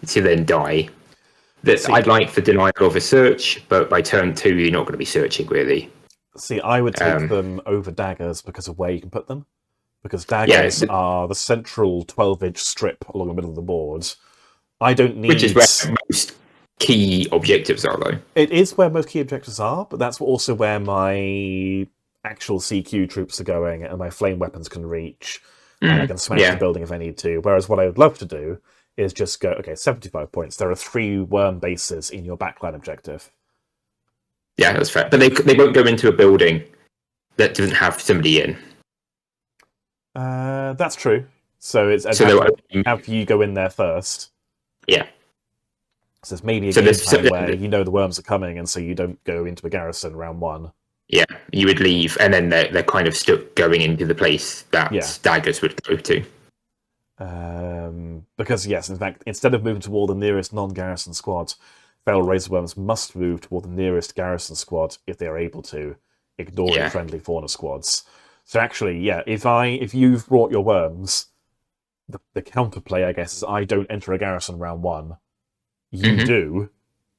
Speaker 2: to then die. I'd like for denial of a search, but by turn 2, you're not going to be searching, really.
Speaker 1: See, I would take them over daggers because of where you can put them. Because daggers are the central 12-inch strip along the middle of the board. I don't need...
Speaker 2: Which is where most key objectives are, though.
Speaker 1: It is where most key objectives are, but that's also where my actual CQ troops are going and my flame weapons can reach. And I can smash the building if I need to. Whereas what I would love to do is just go, okay, 75 points. There are 3 worm bases in your backline objective.
Speaker 2: Yeah, that's fair. But they won't go into a building that doesn't have somebody in.
Speaker 1: That's true. So it's have you go in there first.
Speaker 2: Yeah.
Speaker 1: So it's maybe a game plan where you know the worms are coming, and so you don't go into a garrison round 1.
Speaker 2: Yeah, you would leave, and then they're kind of stuck going into the place that daggers would go to.
Speaker 1: Because yes, in fact, instead of moving toward the nearest non-garrison squad, feral razorworms must move toward the nearest garrison squad if they are able to, ignoring friendly fauna squads. So actually, if you've brought your worms, the counterplay, I guess, is I don't enter a garrison round 1. You do,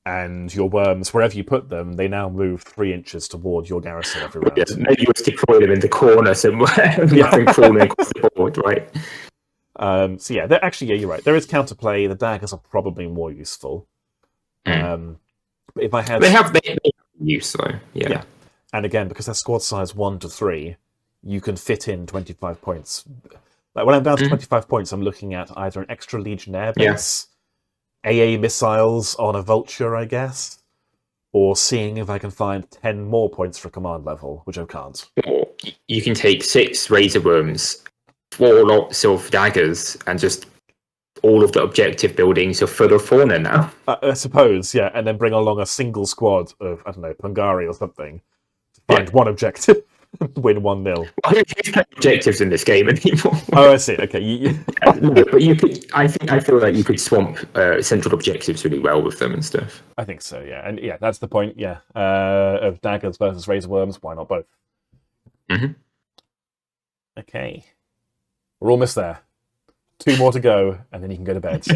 Speaker 1: and your worms, wherever you put them, they now move 3 inches toward your garrison every round.
Speaker 2: Yeah, maybe you just deploy them in the corner somewhere, nothing crawling across the board, right?
Speaker 1: So yeah, you're right. There is counterplay. The daggers are probably more useful. But if I had,
Speaker 2: they have use though. Yeah.
Speaker 1: And again, because they're squad size 1 to 3, you can fit in 25 points. Like when I'm down to 25 points, I'm looking at either an extra Legionnaire base, AA missiles on a Vulture, I guess, or seeing if I can find 10 more points for command level, which I can't.
Speaker 2: Or you can take 6 razor worms, 4 lots of daggers, and just all of the objective buildings are full of fauna now.
Speaker 1: I suppose, yeah, and then bring along a single squad of, I don't know, Pungari or something to find one objective and win 1-0.
Speaker 2: Who's playing objectives in this game anymore?
Speaker 1: Oh, I see. Okay.
Speaker 2: No, but you could. I feel like you could swamp central objectives really well with them and stuff.
Speaker 1: I think so, yeah. And yeah, that's the point, of daggers versus razorworms. Why not both? Okay. We're almost there. 2 more to go, and then you can go to bed.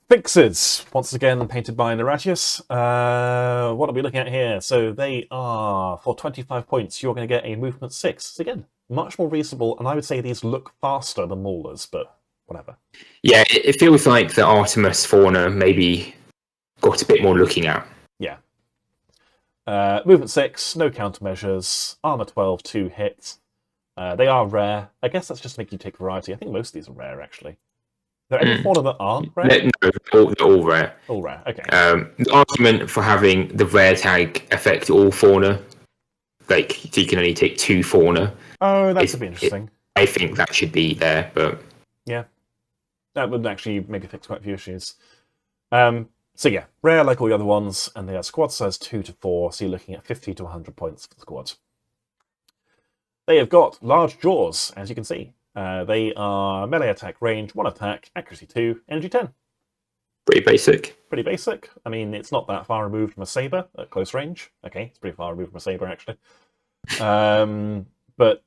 Speaker 1: Fixers, once again painted by Neratius. What are we looking at here? So they are, for 25 points, you're going to get a movement 6. So again, much more reasonable, and I would say these look faster than Maulers, but whatever.
Speaker 2: Yeah, it feels like the Artemis fauna maybe got a bit more looking at.
Speaker 1: Yeah. Movement 6, no countermeasures, armor 12, 2 hits. They are rare. I guess that's just to make you take variety. I think most of these are rare, actually. Are there any fauna that aren't rare?
Speaker 2: No, they're all rare.
Speaker 1: All rare, okay.
Speaker 2: The argument for having the rare tag affect all fauna, like, so you can only take 2 fauna.
Speaker 1: Oh, that would be interesting.
Speaker 2: I think that should be there, but...
Speaker 1: Yeah. That would actually maybe fix quite a few issues. So yeah, rare like all the other ones, and they are squad size 2 to 4, so you're looking at 50 to 100 points for the squad. They have got large jaws, as you can see. They are melee attack, range 1 attack, accuracy 2, energy 10.
Speaker 2: Pretty basic.
Speaker 1: Pretty basic. I mean, it's not that far removed from a saber at close range. Okay, it's pretty far removed from a saber, actually. But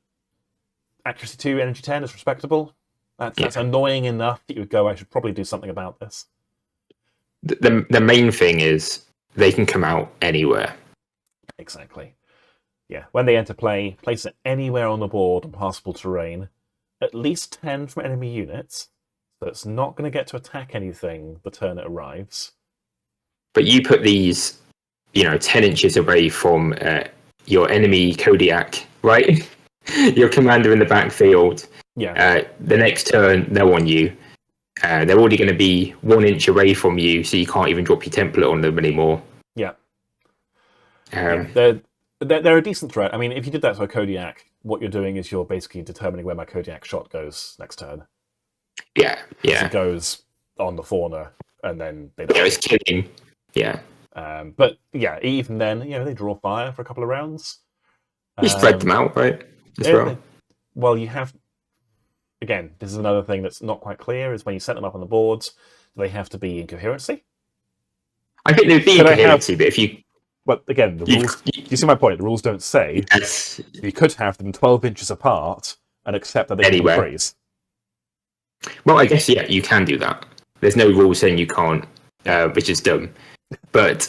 Speaker 1: accuracy 2, energy 10 is respectable. That's annoying enough that you would go, I should probably do something about this.
Speaker 2: The main thing is they can come out anywhere.
Speaker 1: Exactly. Yeah, when they enter play, place it anywhere on the board on passable terrain. At least 10 from enemy units. So it's not going to get to attack anything the turn it arrives.
Speaker 2: But you put these 10 inches away from your enemy Kodiak, right? Your commander in the backfield.
Speaker 1: Yeah.
Speaker 2: The next turn, they're on you. They're already going to be 1 inch away from you, so you can't even drop your template on them anymore.
Speaker 1: Yeah. They're a decent threat. I mean, if you did that to a Kodiak, what you're doing is you're basically determining where my Kodiak shot goes next turn.
Speaker 2: Yeah.
Speaker 1: It goes on the Fauna, and then they die.
Speaker 2: Yeah, it's killing. Yeah.
Speaker 1: But yeah, even then, they draw fire for a couple of rounds.
Speaker 2: You spread them out, right?
Speaker 1: Well, you have... Again, this is another thing that's not quite clear, is when you set them up on the boards, do they have to be in coherency?
Speaker 2: I think they'd be in coherency, but if you...
Speaker 1: But again, the rules... You see my point? The rules don't say.
Speaker 2: Yes.
Speaker 1: You could have them 12 inches apart and accept that they can freeze.
Speaker 2: Well, I guess, yeah, you can do that. There's no rule saying you can't, which is dumb. But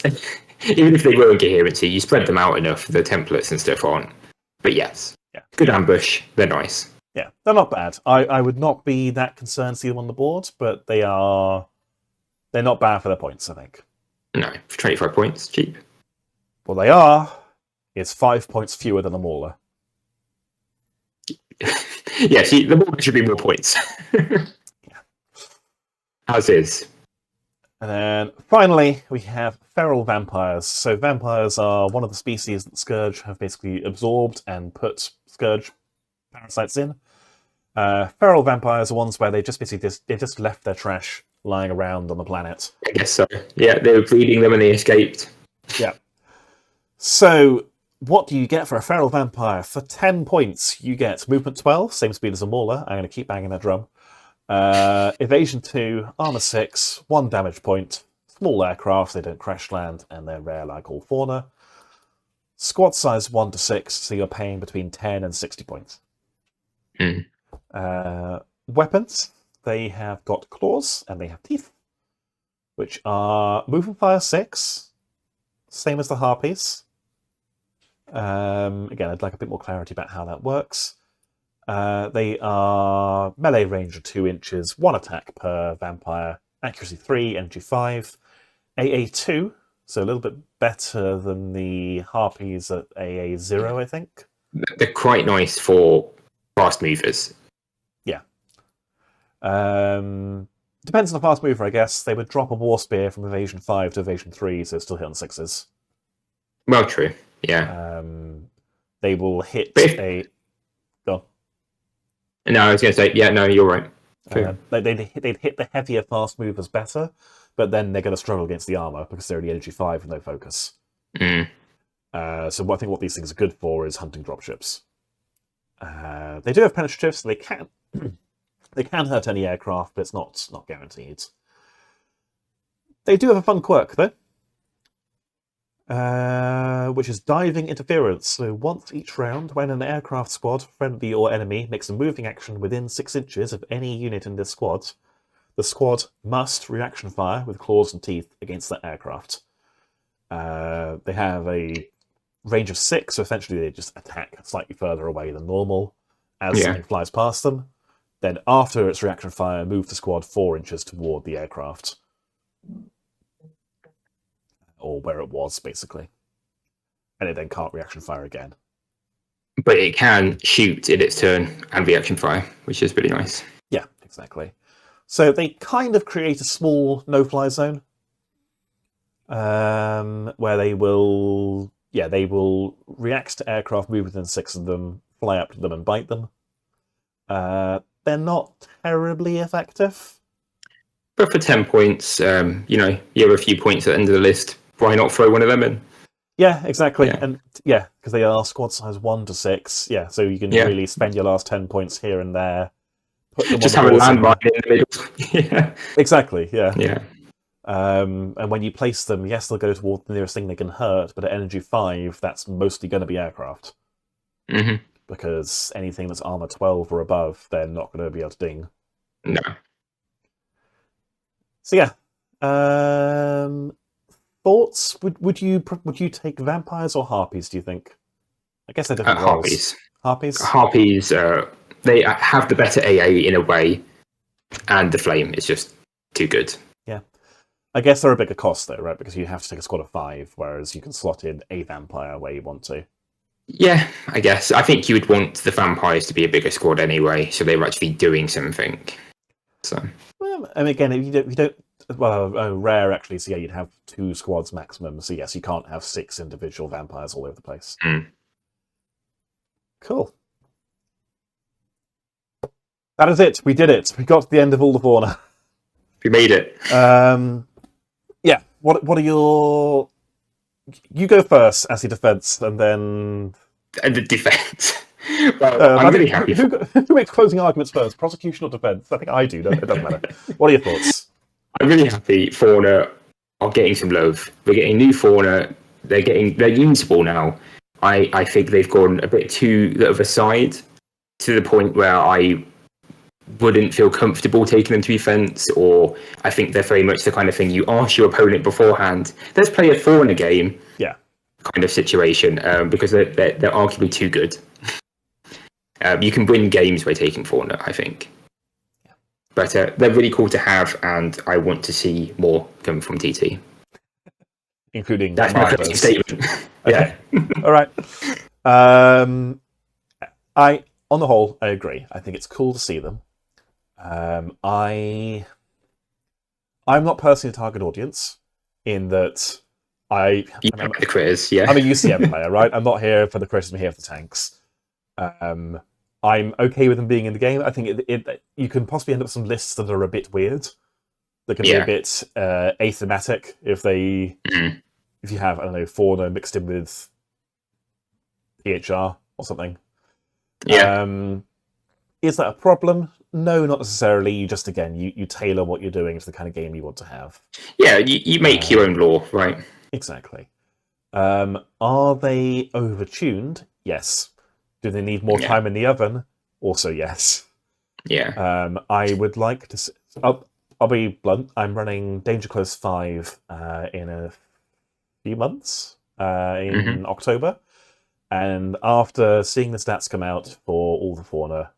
Speaker 2: even if they were in coherency, you spread them out enough, the templates and stuff aren't. But yes, good ambush. They're nice.
Speaker 1: Yeah, they're not bad. I would not be that concerned to see them on the board, but they're not bad for their points, I think.
Speaker 2: No, for 25 points, cheap.
Speaker 1: Well, they are. It's 5 points fewer than a Mauler.
Speaker 2: Yeah, see, the Mauler should be more points. As is.
Speaker 1: And then, finally, we have feral vampires. So vampires are one of the species that Scourge have basically absorbed and put Scourge parasites in. Feral vampires are ones where they just left their trash lying around on the planet.
Speaker 2: I guess so. Yeah, they were breeding them and they escaped.
Speaker 1: Yeah. So, what do you get for a feral vampire? For 10 points, you get movement 12, same speed as a Mauler. I'm going to keep banging that drum. Evasion 2, armor 6, 1 damage point, small aircraft, they don't crash land, and they're rare like all Fauna. Squad size 1 to 6, so you're paying between 10 and 60 points. Weapons, they have got claws and they have teeth, which are movement fire 6, same as the Harpies. Again, I'd like a bit more clarity about how that works. They are melee range of 2 inches, 1 attack per vampire, accuracy 3, energy 5, AA 2, so a little bit better than the Harpies at AA 0, I think.
Speaker 2: They're quite nice for fast movers.
Speaker 1: Yeah. Depends on the fast mover, I guess. They would drop a War Spear from evasion 5 to evasion 3, so still hit on 6s.
Speaker 2: Well, true. Yeah.
Speaker 1: They will hit Go.
Speaker 2: No, I was going to say, yeah, no, you're right.
Speaker 1: They'd hit the heavier fast movers better, but then they're going to struggle against the armor because they're only energy 5 with no focus. So I think what these things are good for is hunting dropships. They do have penetrative, so they can hurt any aircraft, but it's not guaranteed. They do have a fun quirk, though. Which is diving interference. So once each round, when an aircraft squad, friendly or enemy, makes a moving action within 6 inches of any unit in this squad, the squad must reaction fire with claws and teeth against that aircraft. They have a range of 6, so essentially they just attack slightly further away than normal as something flies past them. Then after its reaction fire, move the squad 4 inches toward the aircraft. Or where it was, basically. And it then can't reaction fire again.
Speaker 2: But it can shoot in its turn and reaction fire, which is pretty nice.
Speaker 1: Yeah, exactly. So they kind of create a small no-fly zone. Where they will react to aircraft, move within 6 of them, fly up to them and bite them. They're not terribly effective.
Speaker 2: But for 10 points, you have a few points at the end of the list. Why not throw one of them in?
Speaker 1: Yeah, exactly. Yeah. And because they are squad size 1 to 6. Yeah, so you can really spend your last 10 points here and there.
Speaker 2: Just have a landmine in the middle. Yeah.
Speaker 1: Exactly, yeah.
Speaker 2: Yeah.
Speaker 1: And when you place them, yes, they'll go toward the nearest thing they can hurt, but at energy 5, that's mostly going to be aircraft.
Speaker 2: Mm-hmm.
Speaker 1: Because anything that's armor 12 or above, they're not going to be able to ding.
Speaker 2: No.
Speaker 1: So yeah. Thoughts? Would you take vampires or harpies, do you think? I guess they're different roles.
Speaker 2: Harpies.
Speaker 1: Harpies?
Speaker 2: They have the better AA in a way, and the flame is just too good.
Speaker 1: Yeah. I guess they're a bigger cost though, right? Because you have to take a squad of 5, whereas you can slot in a vampire where you want to.
Speaker 2: Yeah, I guess. I think you would want the vampires to be a bigger squad anyway, so they're actually doing something. So.
Speaker 1: Well, and again, if you don't, well, rare actually. So yeah, you'd have 2 squads maximum. So yes, you can't have 6 individual vampires all over the place. Cool. That is it. We did it. We got to the end of all the fauna.
Speaker 2: We made it.
Speaker 1: Yeah. What are your? You go first as the defense, and then.
Speaker 2: And the defense. Well, I'm really happy.
Speaker 1: Who makes closing arguments first? Prosecution or defense? I think I do. It doesn't matter. What are your thoughts?
Speaker 2: I'm really happy Fauna are getting some love. We're getting new Fauna. They're usable now. I think they've gone a bit too of a side to the point where I wouldn't feel comfortable taking them to defense, or I think they're very much the kind of thing you ask your opponent beforehand, let's play a Fauna game.
Speaker 1: Yeah. Kind
Speaker 2: of situation, because they're arguably too good. You can win games by taking Fauna, I think. Yeah. But they're really cool to have, and I want to see more coming from TT.
Speaker 1: Including
Speaker 2: that's my closing statement. Yeah.
Speaker 1: All right. On the whole, I agree. I think it's cool to see them. I'm not personally a target audience in that the
Speaker 2: critters, yeah.
Speaker 1: I'm a UCM player, right? I'm not here for the critters, I'm here for the tanks. I'm okay with them being in the game. I think you can possibly end up with some lists that are a bit weird. That can be a bit athematic if you have, I don't know, Fauna mixed in with PHR or something.
Speaker 2: Yeah.
Speaker 1: Is that a problem? No, not necessarily. You just, again, you tailor what you're doing to the kind of game you want to have.
Speaker 2: Yeah, you make your own law, right?
Speaker 1: Exactly. Are they overtuned? Yes. Do they need more time in the oven? Also, yes.
Speaker 2: Yeah.
Speaker 1: I would like to... I'll be blunt. I'm running Danger Close 5 in a few months, in October. And after seeing the stats come out for all the Fauna,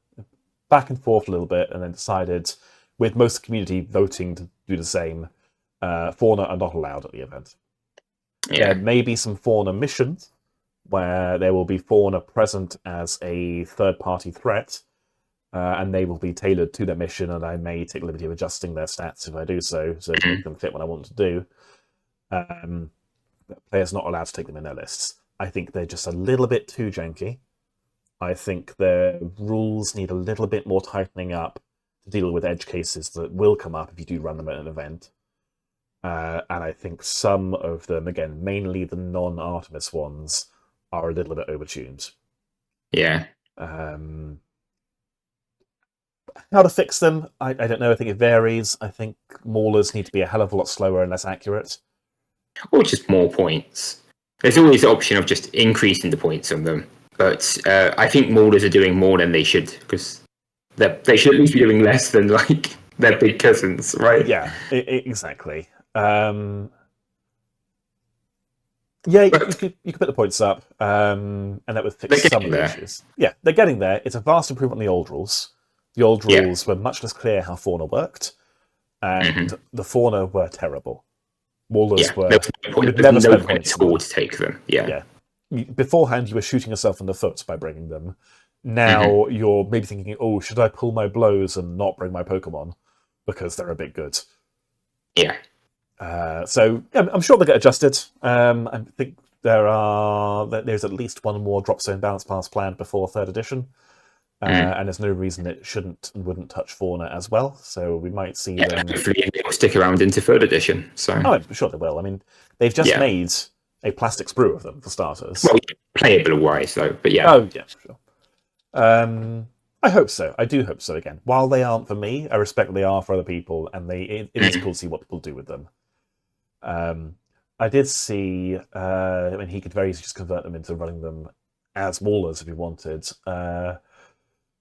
Speaker 1: back and forth a little bit, and then decided, with most of the community voting to do the same, Fauna are not allowed at the event.
Speaker 2: Yeah.
Speaker 1: There may be some Fauna missions where there will be Fauna present as a third-party threat, and they will be tailored to their mission, and I may take the liberty of adjusting their stats if I do so to make them fit what I want to do. But players not allowed to take them in their lists. I think they're just a little bit too janky. I think their rules need a little bit more tightening up to deal with edge cases that will come up if you do run them at an event. And I think some of them, again, mainly the non-Artemis ones, are a little bit overtuned.
Speaker 2: Yeah.
Speaker 1: How to fix them? I don't know. I think it varies. I think maulers need to be a hell of a lot slower and less accurate.
Speaker 2: Or just more points. There's always the option of just increasing the points on them. But I think maulers are doing more than they should, because they should at least be doing less than like their big cousins, right?
Speaker 1: Yeah, exactly. Yeah, you could put the points up, and that would fix some of the issues. Yeah, they're getting there. It's a vast improvement on the old rules. The old rules were much less clear how Fauna worked, and the Fauna were terrible. Maulers were...
Speaker 2: Never spent points to take them. Yeah.
Speaker 1: Beforehand, you were shooting yourself in the foot by bringing them. Now you're maybe thinking, oh, should I pull my blows and not bring my Pokemon? Because they're a bit good.
Speaker 2: Yeah.
Speaker 1: So I'm sure they'll get adjusted. I think there's at least one more Dropzone Balance Pass planned before 3rd edition. And there's no reason it shouldn't and wouldn't touch Fauna as well. So we might see them...
Speaker 2: Hopefully they'll stick around into 3rd edition. So.
Speaker 1: Oh, I'm sure they will. I mean, they've just made a plastic sprue of them, for starters.
Speaker 2: Well, playable-wise, though, but yeah.
Speaker 1: Oh, yeah, sure. I hope so. I do hope so, again. While they aren't for me, I respect that they are for other people, and it is cool to see what people do with them. I did see, he could very easily just convert them into running them as maulers if he wanted.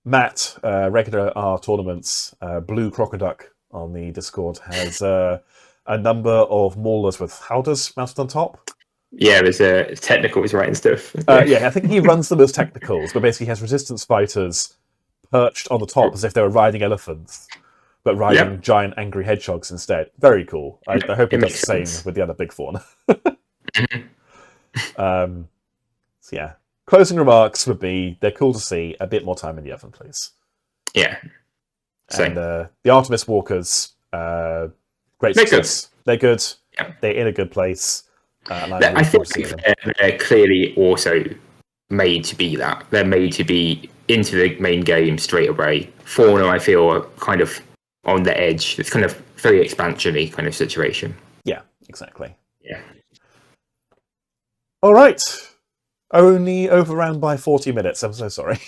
Speaker 1: Matt, regular R tournaments, Blue Crocoduck on the Discord, has a number of maulers with howders mounted on top.
Speaker 2: Yeah, there's technicals, right, and stuff.
Speaker 1: I think he runs them as technicals, but basically he has resistance fighters perched on the top as if they were riding elephants. but riding giant angry hedgehogs instead. Very cool. I hope it does the same with the other big fauna. So yeah, closing remarks would be they're cool to see. A bit more time in the oven, please.
Speaker 2: Yeah.
Speaker 1: And the Artemis Walkers, great success. They're good.
Speaker 2: Yeah.
Speaker 1: They're in a good place.
Speaker 2: I think they're clearly also made to be that. They're made to be into the main game straight away. Fauna, I feel, are kind of on the edge. It's kind of very expansion-y kind of situation.
Speaker 1: Yeah, exactly.
Speaker 2: Yeah.
Speaker 1: All right. Only overran by 40 minutes. I'm so sorry.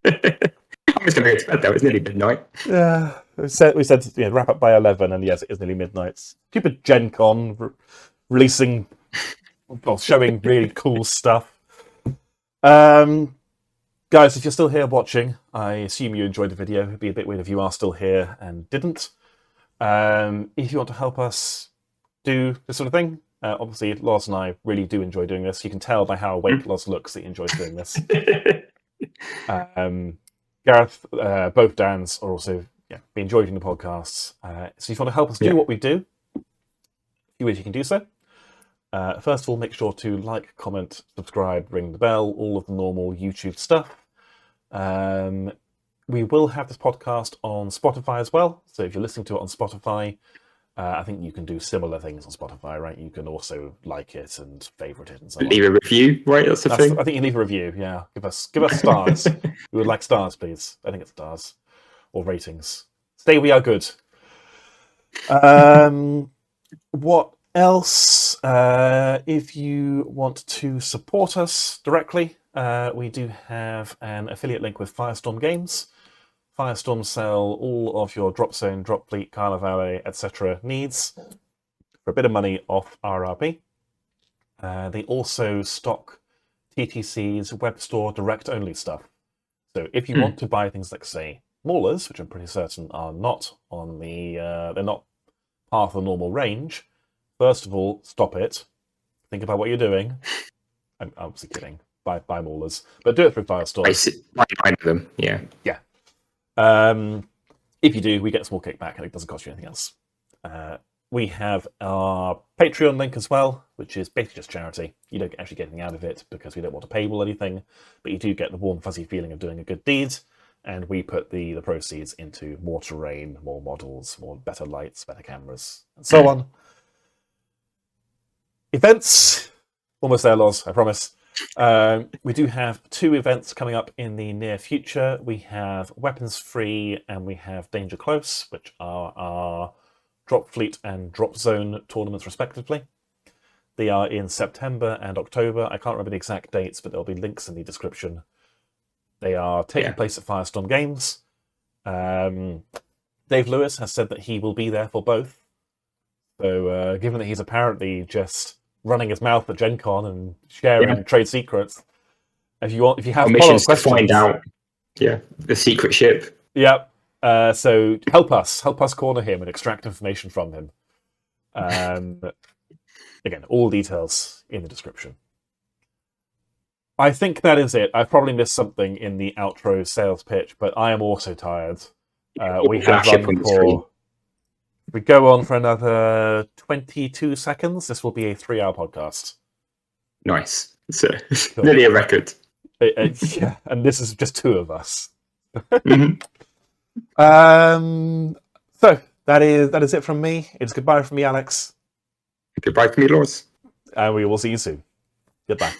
Speaker 2: I was going to go to bed though. It's nearly midnight.
Speaker 1: Yeah, we said wrap up by 11, and yes, it is nearly midnight. Stupid Gen Con releasing, showing really cool stuff. Guys, if you're still here watching, I assume you enjoyed the video. It'd be a bit weird if you are still here and didn't. If you want to help us do this sort of thing, obviously Loz and I really do enjoy doing this. You can tell by how awake Loz looks that he enjoys doing this. Gareth, both Dans are also be enjoying the podcasts. So if you want to help us do what we do, a few ways you can do so. First of all, make sure to like, comment, subscribe, ring the bell, all of the normal YouTube stuff. We will have this podcast on Spotify as well. So if you're listening to it on Spotify, I think you can do similar things on Spotify, right? You can also like it and favourite it and so on.
Speaker 2: Leave a review, right? That's the thing.
Speaker 1: I think you leave a review, yeah. Give us stars. We would like stars, please. I think it's stars. Or ratings. Stay we are good. What else? If you want to support us directly, we do have an affiliate link with Firestorm Games. Firestorm sell all of your Dropzone, Drop Fleet, Carnival, etc. needs for a bit of money off RRP. They also stock TTC's web store direct-only stuff. So if you want to buy things like, say, Maulers, which I'm pretty certain are not on the... they're not part of the normal range, first of all, stop it. Think about what you're doing. I'm obviously kidding. Buy Maulers. But do it through Firestorm.
Speaker 2: I know them, yeah.
Speaker 1: Yeah. If you do, we get a small kickback and it doesn't cost you anything else. We have our Patreon link as well, which is basically just charity. You don't actually get anything out of it because we don't want to paywall anything, but you do get the warm, fuzzy feeling of doing a good deed, and we put the proceeds into more terrain, more models, better lights, better cameras, and so on. Events. Almost there, Loz, I promise. We do have 2 events coming up in the near future. We have Weapons Free and we have Danger Close, which are our Drop Fleet and Drop Zone tournaments respectively. They are in September and October. I can't remember the exact dates, but there'll be links in the description. They are taking place at Firestorm Games. Dave Lewis has said that he will be there for both. So given that he's apparently just running his mouth at Gen Con and sharing trade secrets. If you have follow-up questions, to
Speaker 2: find out, the secret ship.
Speaker 1: Yep. So help us corner him and extract information from him. Again, all details in the description. I think that is it. I've probably missed something in the outro sales pitch, but I am also tired. We have run for... If we go on for another 22 seconds, this will be a 3-hour podcast.
Speaker 2: Nice. It's nearly a record.
Speaker 1: Yeah, and this is just 2 of us. So that is it from me. It's goodbye from me, Alex.
Speaker 2: Goodbye from me, Lawrence.
Speaker 1: And we will see you soon. Goodbye.